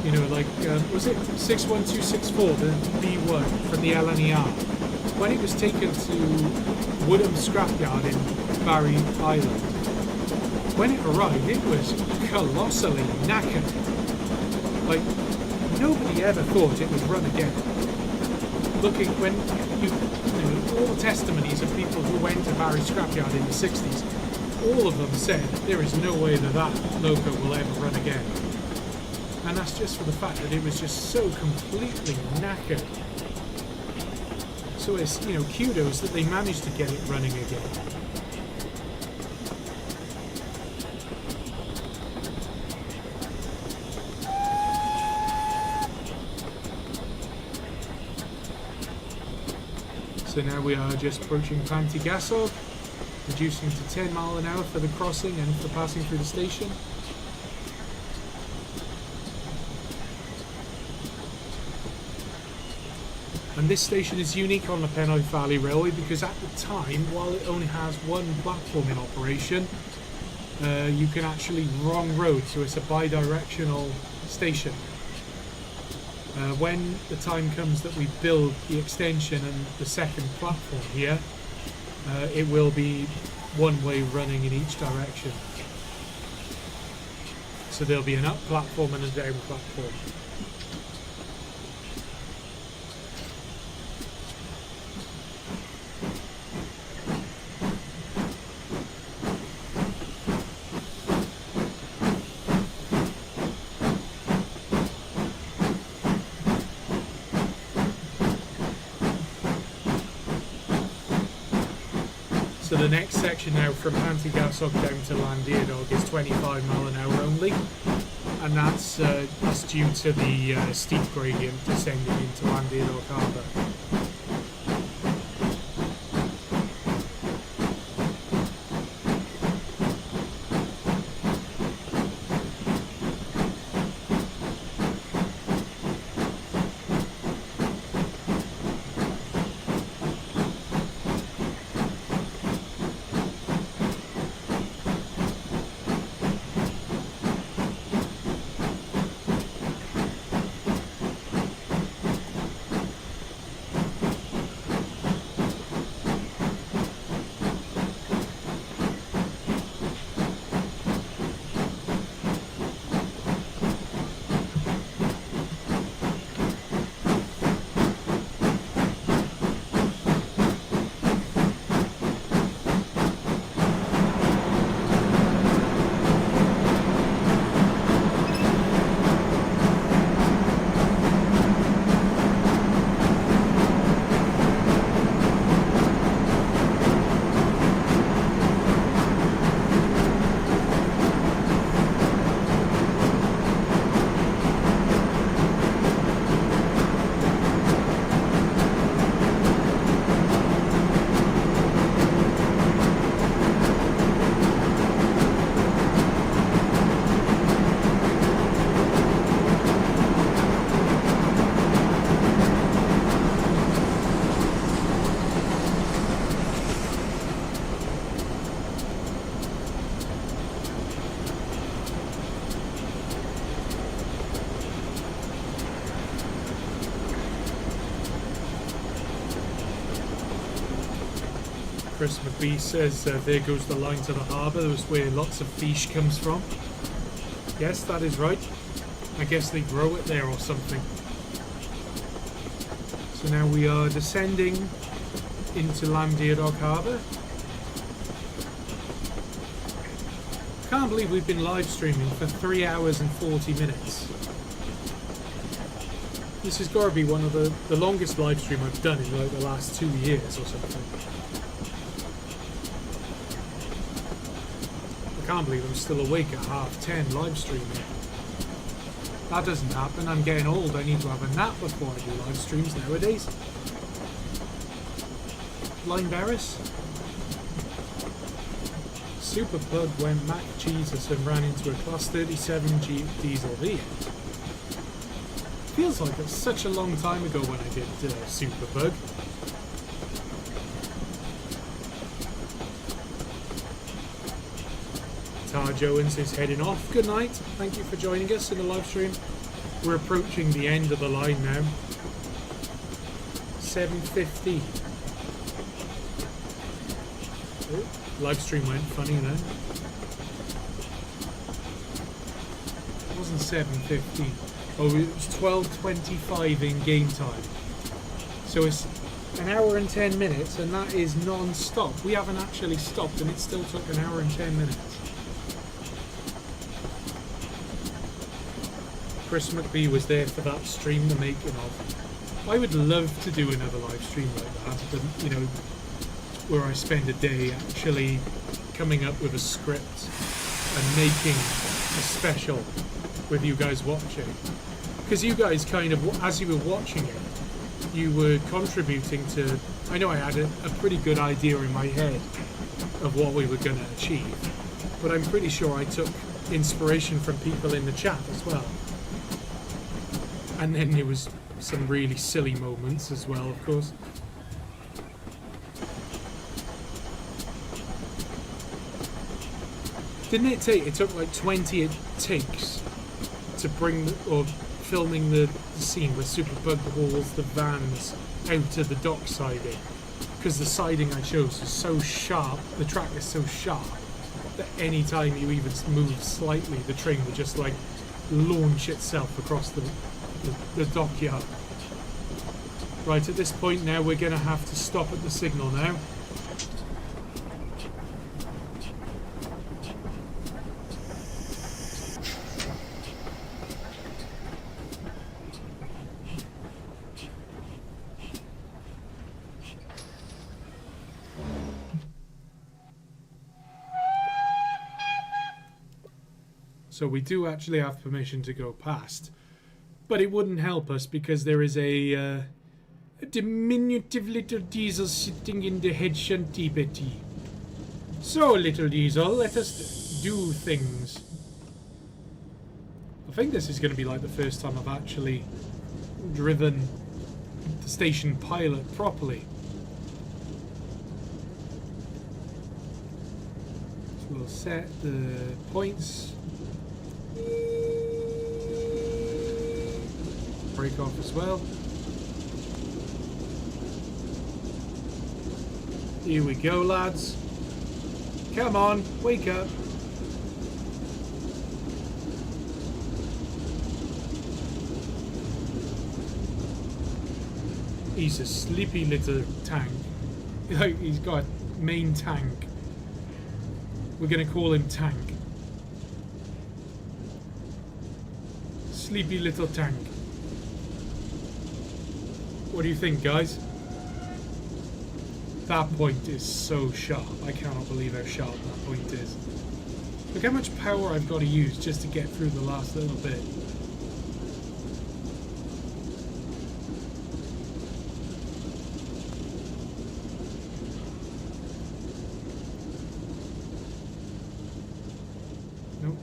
You know, like, was it 61264, the B1 from the LNER? When it was taken to Woodham Scrapyard in Barry Island, when it arrived, it was colossally knackered. Like, nobody ever thought it would run again. Looking, when you know, all the testimonies of people who went to Barry Scrapyard in the 60s, all of them said there is no way that that loco will ever run again. And that's just for the fact that it was just so completely knackered. So it's, you know, kudos that they managed to get it running again. So now we are just approaching Penwyth, reducing to 10 mile an hour for the crossing and for passing through the station. And this station is unique on the Penwyth Valley Railway because at the time, while it only has one platform in operation, you can actually wrong road, so it's a bi-directional station. When the time comes that we build the extension and the second platform here, it will be one-way running in each direction. So there'll be an up platform and a down platform. So the next section now from Penwyth down to Llandeardog is 25 mile an hour only, and that's due to the steep gradient descending into Llandeardog Harbour. Chris McBee says there goes the line to the harbour. That's where lots of fish comes from. Yes, that is right. I guess they grow it there or something. So now we are descending into Llandeardog Harbour. Can't believe we've been live streaming for 3 hours and 40 minutes. This has got to be one of the longest live stream I've done in like the last 2 years or something. I can't believe I'm still awake at 10:30 live streaming. That doesn't happen. I'm getting old. I need to have a nap before I do live streams nowadays. Line Barris. Super Pug went Mac Jesus and ran into a Class 37 Jeep Diesel V. Feels like it's such a long time ago when I did Super Pug. Taj Owens is heading off. Good night. Thank you for joining us in the live stream. We're approaching the end of the line now. 7:50. Oh, live stream went funny then. It wasn't 7:50. Oh, it was 12:25 in game time. So it's an hour and 10 minutes, and that is non-stop. We haven't actually stopped, and it still took an hour and 10 minutes. Chris McBee was there for that stream, the making of. I would love to do another live stream like that, but, you know, where I spend a day actually coming up with a script and making a special with you guys watching. Because you guys kind of, as you were watching it, you were contributing to... I know I had a pretty good idea in my head of what we were going to achieve, but I'm pretty sure I took inspiration from people in the chat as well. And then there was some really silly moments as well, of course. Didn't it take... It took like 20 takes to bring... or filming the scene with Superbug hauls the vans out of the dock siding, because the siding I chose is so sharp, the track is so sharp that any time you even move slightly, the train would just like launch itself across the dockyard. Right, at this point now we're going to have to stop at the signal now. So we do actually have permission to go past, but it wouldn't help us because there is a diminutive little diesel sitting in the head shanty Betty. So little diesel, let us do things. I think this is going to be like the first time I've actually driven the station pilot properly. So we'll set the points. Break off as well. Here we go, lads. Come on, wake up. He's a sleepy little tank. He's got a main tank. We're going to call him Tank. Sleepy little tank. What do you think, guys? That point is so sharp. I cannot believe how sharp that point is. Look how much power I've got to use just to get through the last little bit. Nope,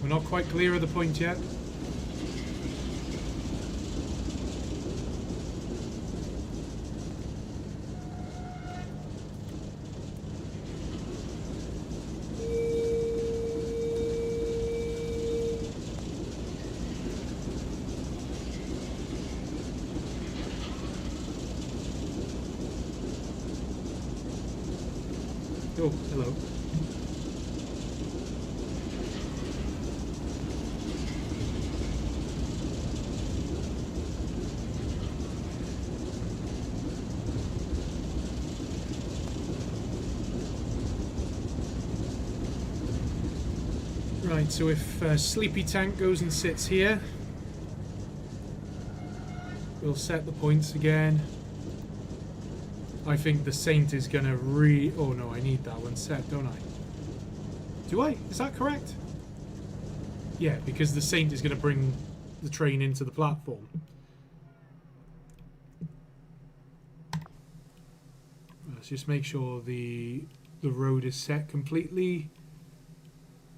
we're not quite clear of the point yet. Oh, hello. Right, so if Sleepy Tank goes and sits here, we'll set the points again. I think the Saint is going to oh no, I need that one set, don't I? Do I? Is that correct? Yeah, because the Saint is going to bring the train into the platform. Let's just make sure the road is set completely.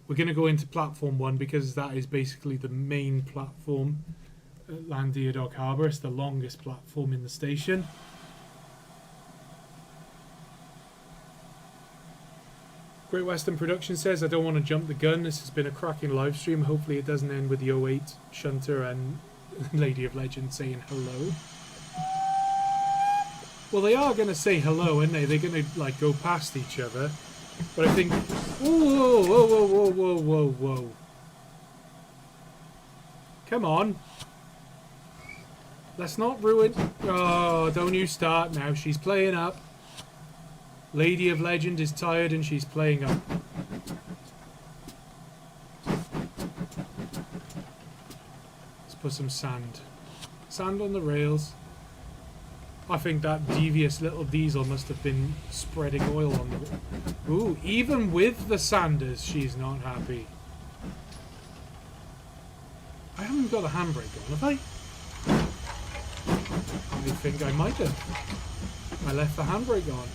We're going to go into platform 1 because that is basically the main platform at Landia Dock Harbour. It's the longest platform in the station. Great Western Production says, I don't want to jump the gun. This has been a cracking live stream. Hopefully it doesn't end with the 08 Shunter and Lady of Legend saying hello. Well, they are going to say hello, aren't they? They're going to like go past each other. But I think... Whoa, whoa, whoa, whoa, whoa, whoa, whoa. Come on. Let's not ruin... Oh, don't you start now. She's playing up. Lady of Legend is tired and she's playing up. Let's put some sand. Sand on the rails. I think that devious little diesel must have been spreading oil on the... Ooh, even with the sanders, she's not happy. I haven't got a handbrake on, have I? I think I might have. I left the handbrake on.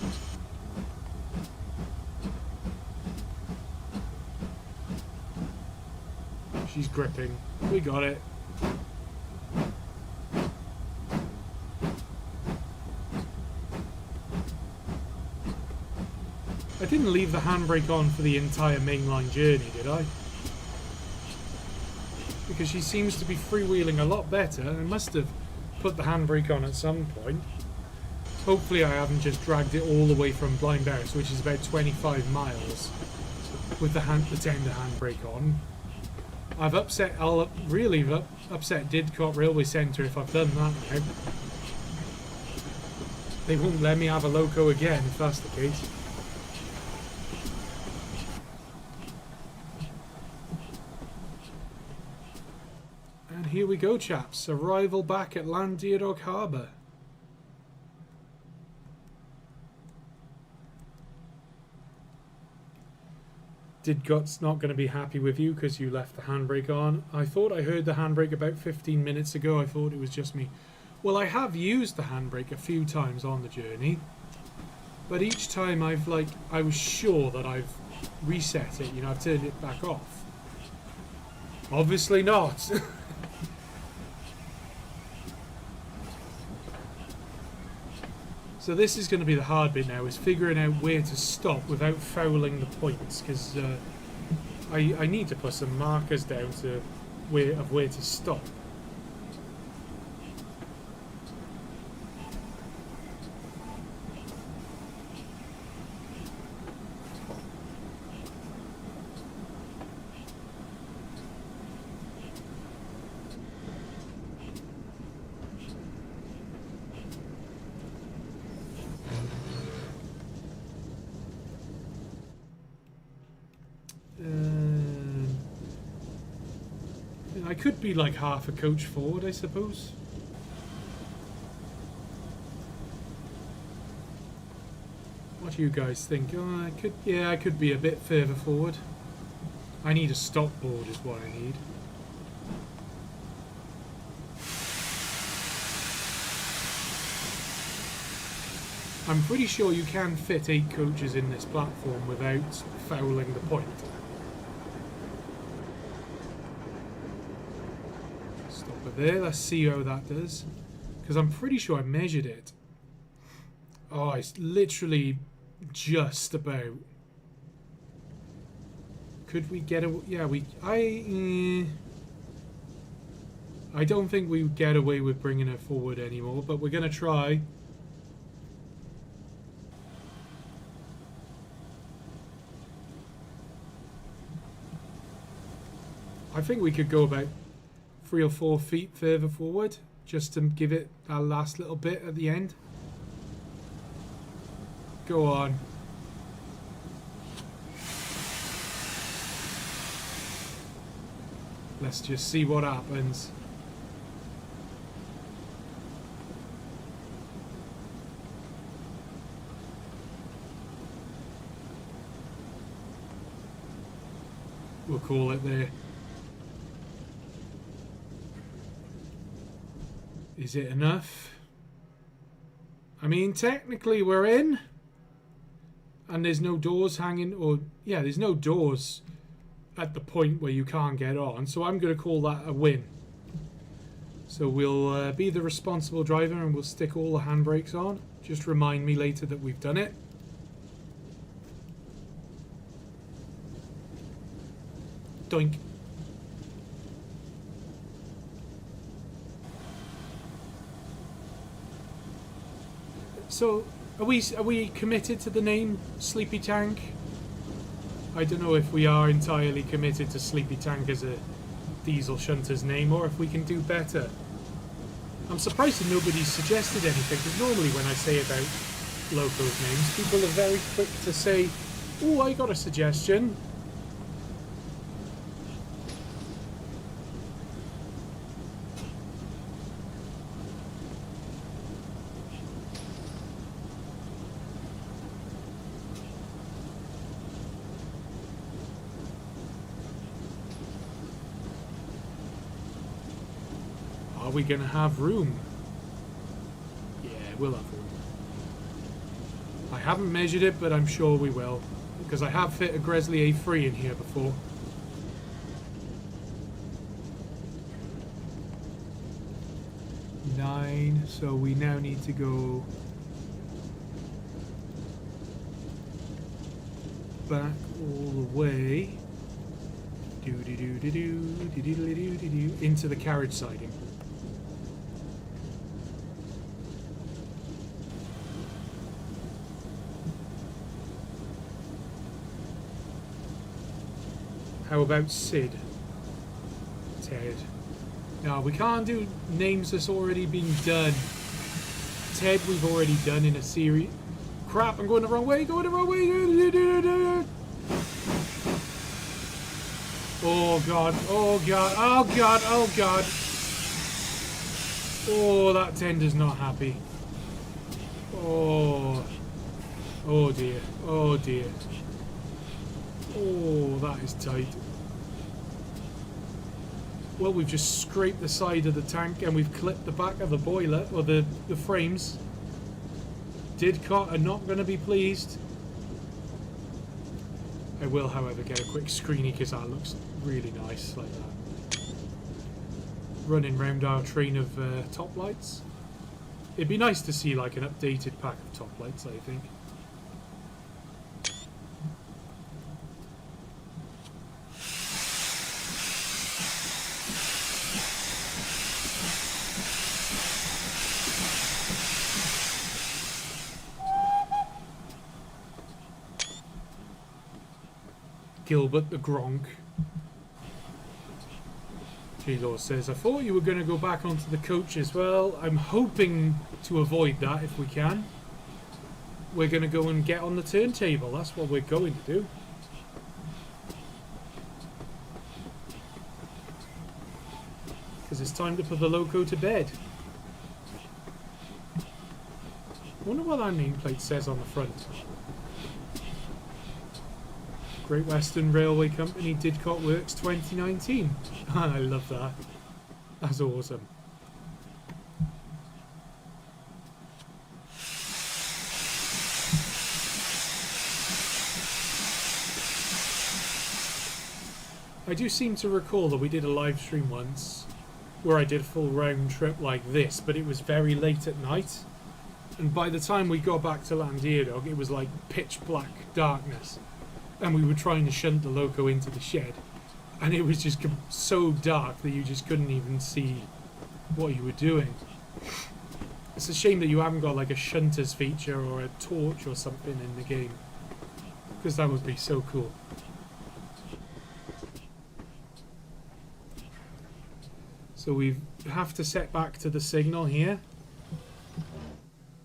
She's gripping. We got it. I didn't leave the handbrake on for the entire mainline journey, did I? Because she seems to be freewheeling a lot better. I must have put the handbrake on at some point. Hopefully I haven't just dragged it all the way from Blind House, which is about 25 miles, with the tender handbrake on. I'll really upset Didcot Railway Centre if I've done that now. They won't let me have a loco again if that's the case. And here we go, chaps. Arrival back at Llandiadog Harbour. Didcot's not going to be happy with you because you left the handbrake on. I thought I heard the handbrake about 15 minutes ago. I thought it was just me. Well, I have used the handbrake a few times on the journey, but each time I was sure that I've reset it. You know, I've turned it back off. Obviously not. So this is going to be the hard bit now, is figuring out where to stop without fouling the points, because I need to put some markers down to where to stop. I could be like half a coach forward, I suppose. What do you guys think? Oh, I could be a bit further forward. I need a stop board is what I need. I'm pretty sure you can fit 8 coaches in this platform without fouling the point. There, let's see how that does, because I'm pretty sure I measured it. Oh, it's literally just about. Could we get a? Yeah, I don't think we would get away with bringing it forward anymore, but we're gonna try. I think we could go about 3 or 4 feet further forward, just to give it that last little bit at the end. Go on. Let's just see what happens. We'll call it there. Is it enough? I mean, technically we're in. And there's no doors hanging, or yeah, there's no doors at the point where you can't get on. So I'm going to call that a win. So we'll be the responsible driver and we'll stick all the handbrakes on. Just remind me later that we've done it. Doink. So, are we committed to the name Sleepy Tank? I don't know if we are entirely committed to Sleepy Tank as a diesel shunter's name, or if we can do better. I'm surprised that nobody's suggested anything, because normally when I say about locals' names, people are very quick to say, oh, I got a suggestion. Are we going to have room? Yeah, we'll have room. I haven't measured it, but I'm sure we will, because I have fit a Gresley A3 in here before. Nine, so we now need to go back all the way into the carriage siding. How about Sid? Ted. No, we can't do names that's already been done. Ted we've already done in a series. Crap, I'm going the wrong way, going the wrong way. Oh god, oh god, oh god, oh god. Oh, that tender's not happy. Oh. Oh dear, oh dear. Oh, that is tight. Well, we've just scraped the side of the tank and we've clipped the back of the boiler, or the frames. Didcot are not going to be pleased. I will, however, get a quick screenie because that looks really nice like that. Running round our train of top lights. It'd be nice to see like an updated pack of top lights, I think. Gilbert the Gronk. G-Law says, I thought you were going to go back onto the coaches. Well, I'm hoping to avoid that if we can. We're going to go and get on the turntable. That's what we're going to do. Because it's time to put the loco to bed. I wonder what that nameplate says on the front. Great Western Railway Company, Didcot Works 2019. I love that. That's awesome. I do seem to recall that we did a live stream once where I did a full round trip like this, but it was very late at night. And by the time we got back to Llandiadog, it was like pitch black darkness. And we were trying to shunt the loco into the shed, and it was just so dark that you just couldn't even see what you were doing. It's a shame that you haven't got like a shunters feature or a torch or something in the game, because that would be so cool. So we have to set back to the signal here.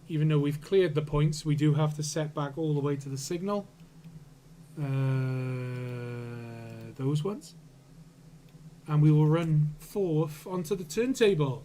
Even though we've cleared the points, we do have to set back all the way to the signal. Those ones, and we will run forth onto the turntable.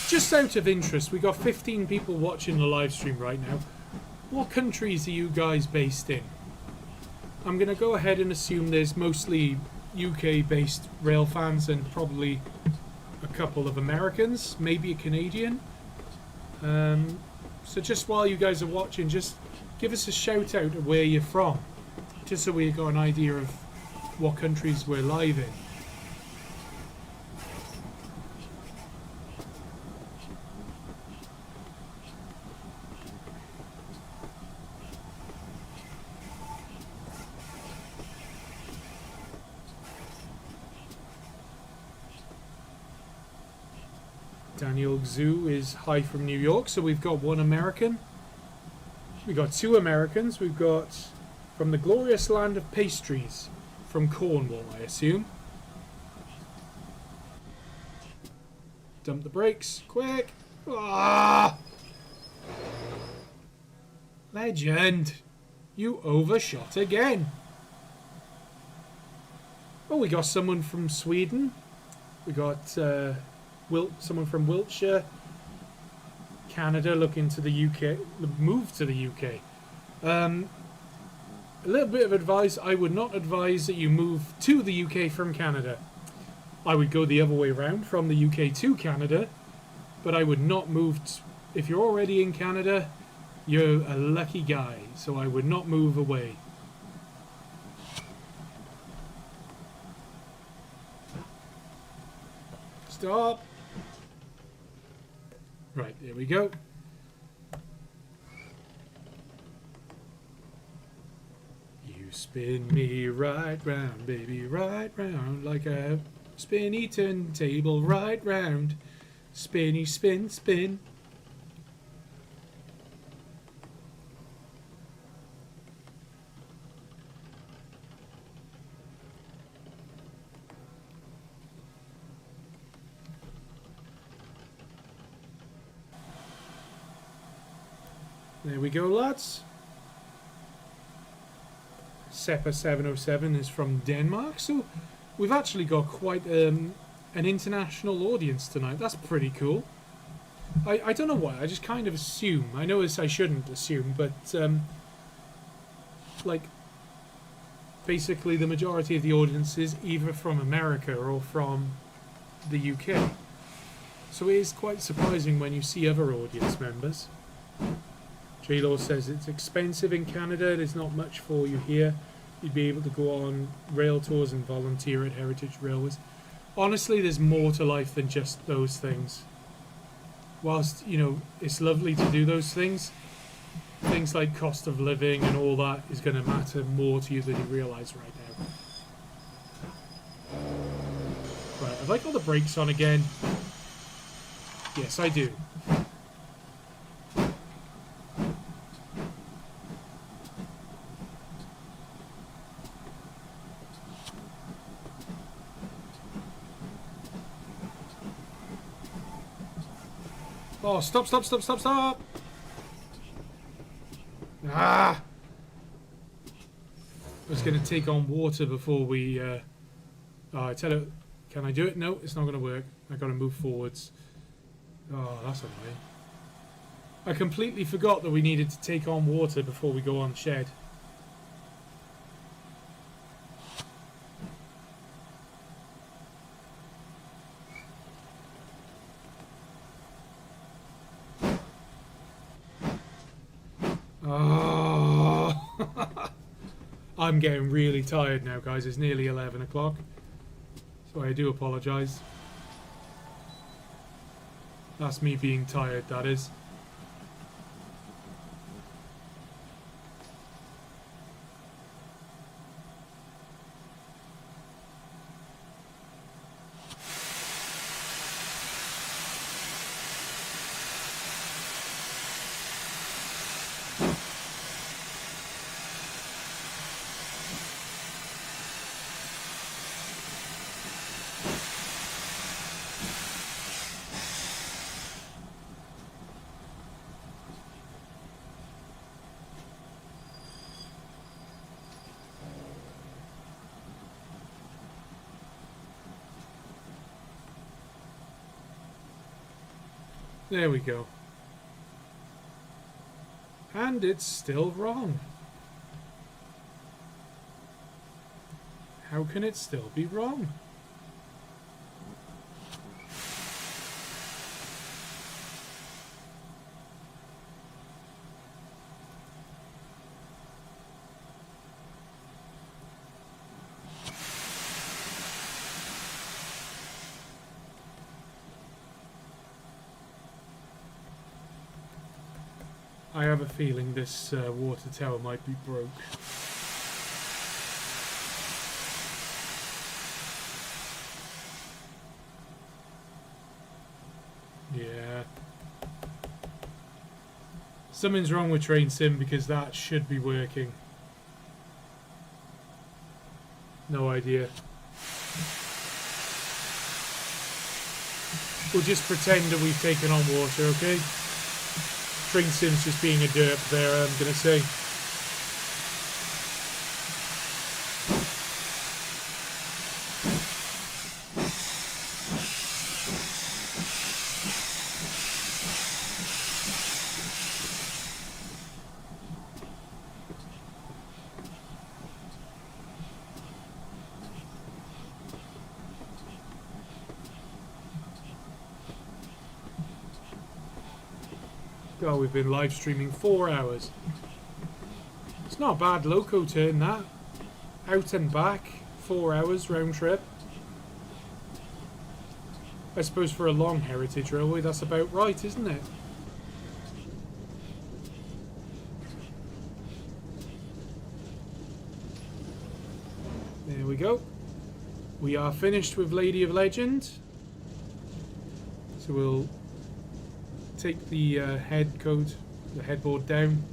Just out of interest, we got 15 people watching the live stream right now. What countries are you guys based in? I'm going to go ahead and assume there's mostly UK-based rail fans and probably a couple of Americans, maybe a Canadian. So just while you guys are watching, just give us a shout out of where you're from, just so we've got an idea of what countries we're live in. Daniel Xu is hi from New York, so we've got one American. We've got two Americans. We've got from the glorious land of pastries, from Cornwall, I assume. Dump the brakes, quick! Ah! Legend! You overshot again. Oh, we got someone from Sweden. We got someone from Wiltshire. Canada looking to the UK. Move to the UK. A little bit of advice. I would not advise that you move to the UK from Canada. I would go the other way around, from the UK to Canada. But I would not move... if you're already in Canada, you're a lucky guy. So I would not move away. Stop. Right, there we go. You spin me right round, baby, right round, like a spinny turntable, right round. Spinny, spin, spin. There we go, lads. Seppa 707 is from Denmark, so we've actually got quite an international audience tonight. That's pretty cool. I don't know why, I just kind of assume. I know I shouldn't assume, but like basically the majority of the audience is either from America or from the UK. So it is quite surprising when you see other audience members. J-Law says it's expensive in Canada, there's not much for you here. You'd be able to go on rail tours and volunteer at heritage railways. Honestly, there's more to life than just those things. Whilst, you know, it's lovely to do those things, things like cost of living and all that is going to matter more to you than you realise right now. Right, have I got the brakes on again? Yes, I do. Oh, stop, stop, stop, stop, stop! Ah! I was going to take on water before we... oh, I tell you... Can I do it? No, it's not going to work. I've got to move forwards. Oh, that's annoying. I completely forgot that we needed to take on water before we go on shed. Oh. I'm getting really tired now, guys. It's nearly 11 o'clock. So I do apologise. That's me being tired, that is. There we go. And it's still wrong. How can it still be wrong? I have a feeling this water tower might be broke. Something's wrong with Train Sim because that should be working. No idea. We'll just pretend that we've taken on water, okay? Train Sim's just being a derp there, I'm going to say. God, we've been live streaming 4 hours. It's not a bad loco turn, that. Out and back, 4 hours round trip. I suppose for a long heritage railway, that's about right, isn't it? There we go. We are finished with Lady of Legend. So we'll take the the headboard down.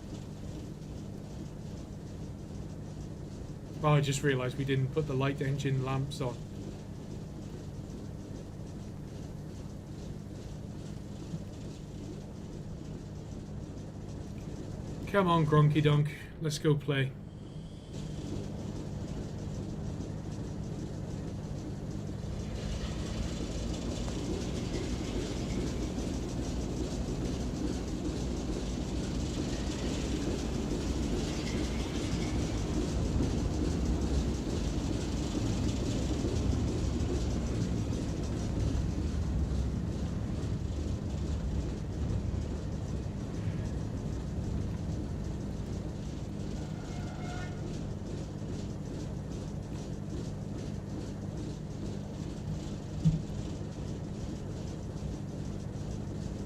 Oh, I just realised we didn't put the light engine lamps on. Come on, Gronky Donk, let's go play.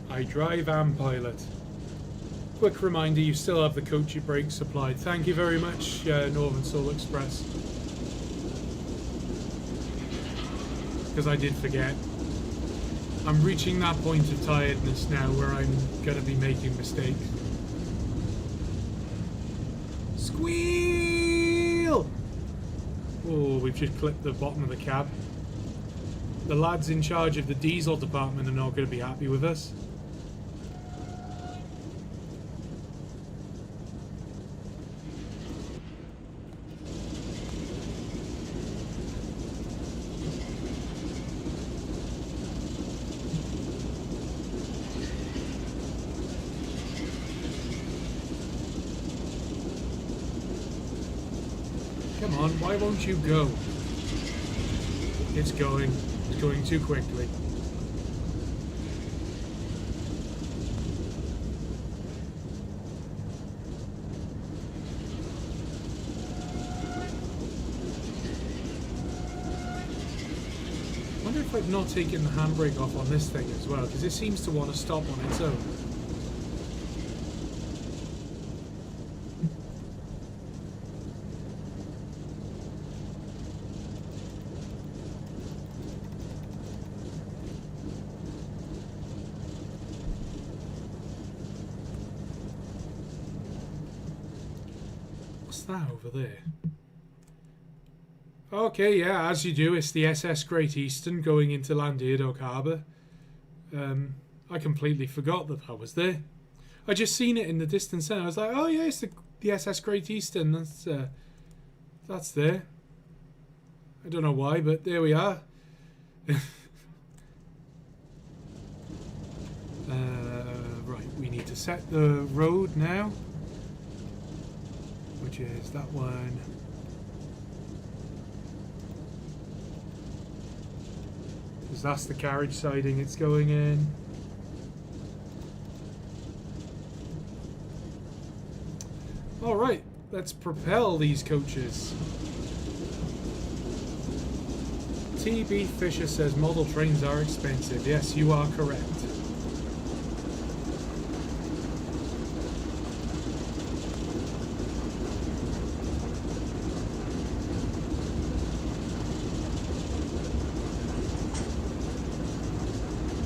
I drive and pilot. Quick reminder, you still have the coachy brakes supplied. Thank you very much, Northern Soul Express. Because I did forget. I'm reaching that point of tiredness now where I'm going to be making mistakes. Squeal! Oh, we've just clipped the bottom of the cab. The lads in charge of the diesel department are not going to be happy with us. Come on, why won't you go? It's going too quickly. I wonder if I've not taken the handbrake off on this thing as well, because it seems to want to stop on its own. That over there? Okay, yeah, as you do, it's the SS Great Eastern going into Llandeardog Harbour. I completely forgot that was there. I just seen it in the distance and I was like, oh yeah, it's the SS Great Eastern. That's there. I don't know why, but there we are. Right, we need to set the road now. Which is that one. Because that's the carriage siding it's going in. Alright, let's propel these coaches. TB Fisher says model trains are expensive. Yes, you are correct.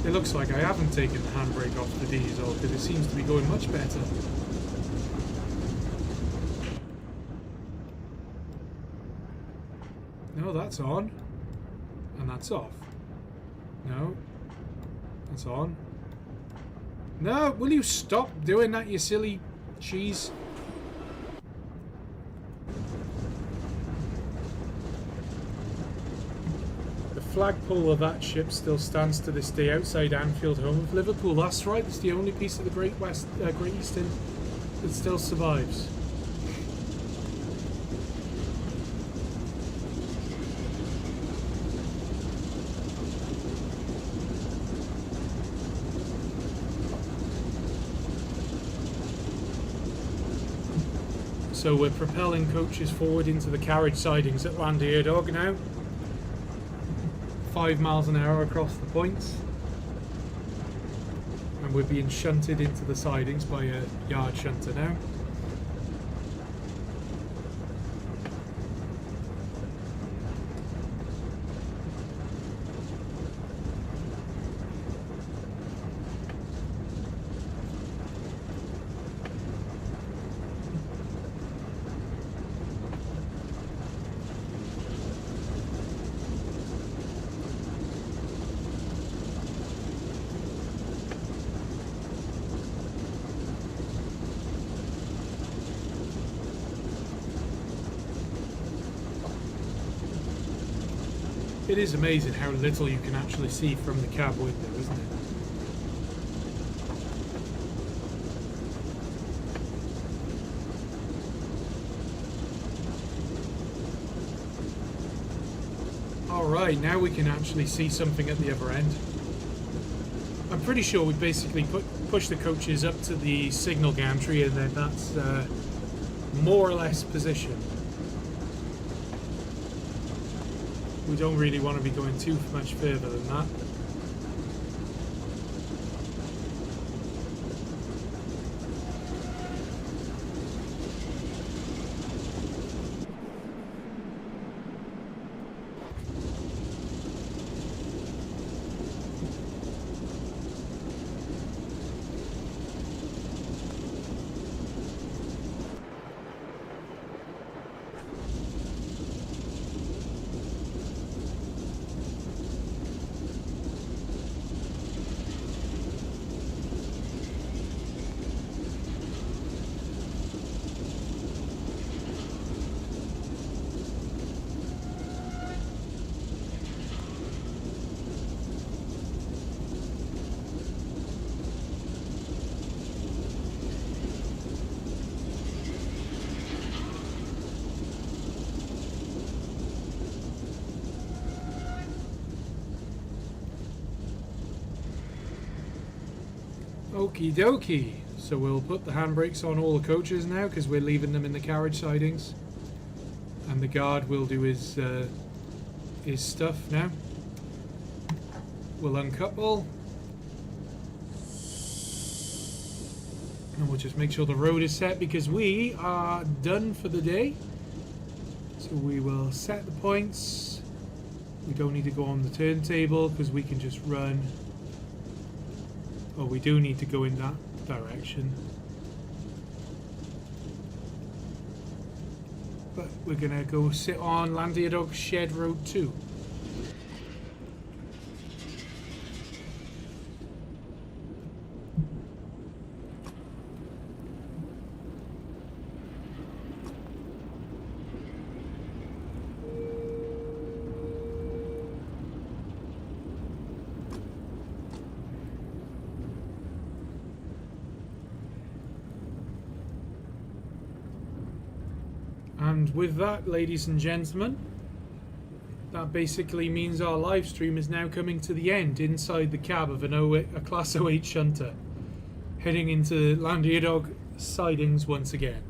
It looks like I haven't taken the handbrake off the diesel because it seems to be going much better. No, that's on. And that's off. No. That's on. No, will you stop doing that, you silly cheese? The flagpole of that ship still stands to this day outside Anfield, home of Liverpool. That's right, it's the only piece of the Great Eastern that still survives. So we're propelling coaches forward into the carriage sidings at Llandiadog now. 5 miles an hour across the points. And we're being shunted into the sidings by a yard shunter now. It is amazing how little you can actually see from the cab window, isn't it? Alright, now we can actually see something at the other end. I'm pretty sure we basically push the coaches up to the signal gantry and then that's more or less positioned. We don't really want to be going too much further than that. Okie dokie. So we'll put the handbrakes on all the coaches now because we're leaving them in the carriage sidings. And the guard will do his stuff now. We'll uncouple. And we'll just make sure the road is set because we are done for the day. So we will set the points. We don't need to go on the turntable because we can just run. Oh, we do need to go in that direction. But we're going to go sit on Llandiadog Shed Road 2. And with that, ladies and gentlemen, that basically means our live stream is now coming to the end inside the cab of a Class 08 shunter, heading into Llandiadog sidings once again.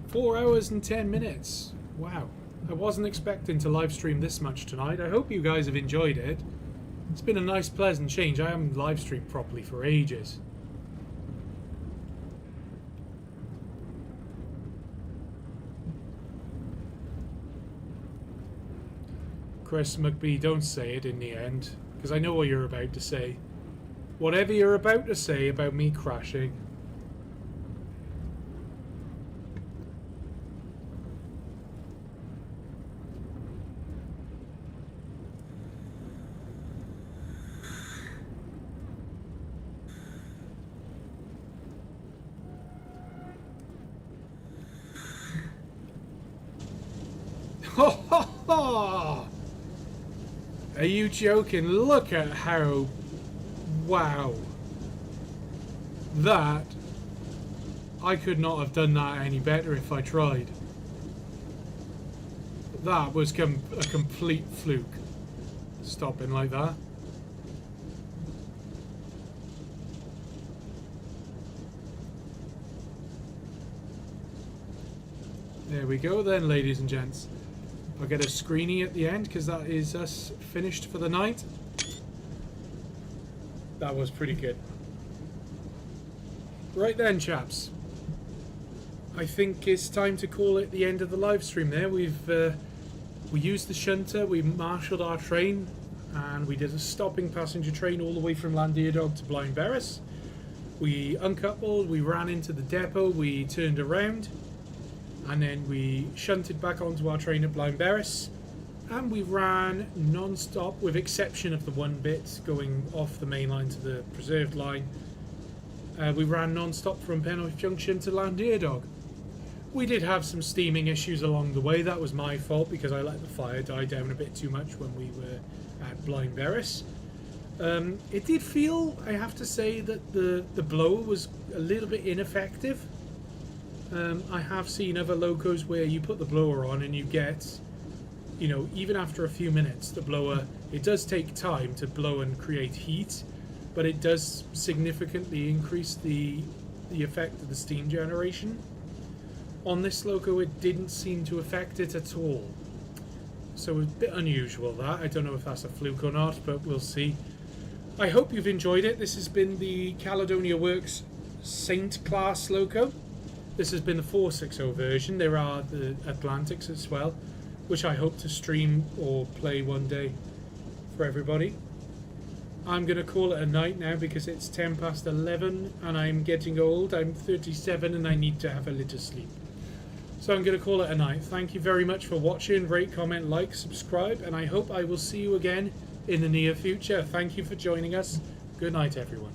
4 hours and 10 minutes. Wow. I wasn't expecting to live stream this much tonight. I hope you guys have enjoyed it. It's been a nice, pleasant change. I haven't live streamed properly for ages. Chris McBee, don't say it in the end, because I know what you're about to say. Whatever you're about to say about me crashing. Ho ho ho! Are you joking? Look at how... Wow. That... I could not have done that any better if I tried. That was a complete fluke. Stopping like that. There we go then, ladies and gents. I'll get a screenie at the end because that is us finished for the night. That was pretty good. Right then, chaps. I think it's time to call it the end of the live stream there. We used the shunter, we marshalled our train, and we did a stopping passenger train all the way from Llandudnog to Blaenberris. We uncoupled, we ran into the depot, we turned around, and then we shunted back onto our train at Blaenberris, and we ran non-stop, with exception of the one bit going off the main line to the preserved line. We ran non-stop from Penwyth Junction to Llandudnog. We did have some steaming issues along the way. That was my fault because I let the fire die down a bit too much when we were at Blaenberris. It did feel, I have to say, that the blower was a little bit ineffective. I have seen other locos where you put the blower on and you get, you know, even after a few minutes, the blower, it does take time to blow and create heat, but it does significantly increase the effect of the steam generation. On this loco, it didn't seem to affect it at all. So a bit unusual that. I don't know if that's a fluke or not, but we'll see. I hope you've enjoyed it. This has been the Caledonia Works Saint class loco. This has been the 460 version. There are the Atlantics as well, which I hope to stream or play one day for everybody. I'm going to call it a night now because it's 10 past 11 and I'm getting old. I'm 37 and I need to have a little sleep. So I'm going to call it a night. Thank you very much for watching. Rate, comment, like, subscribe, and I hope I will see you again in the near future. Thank you for joining us. Good night, everyone.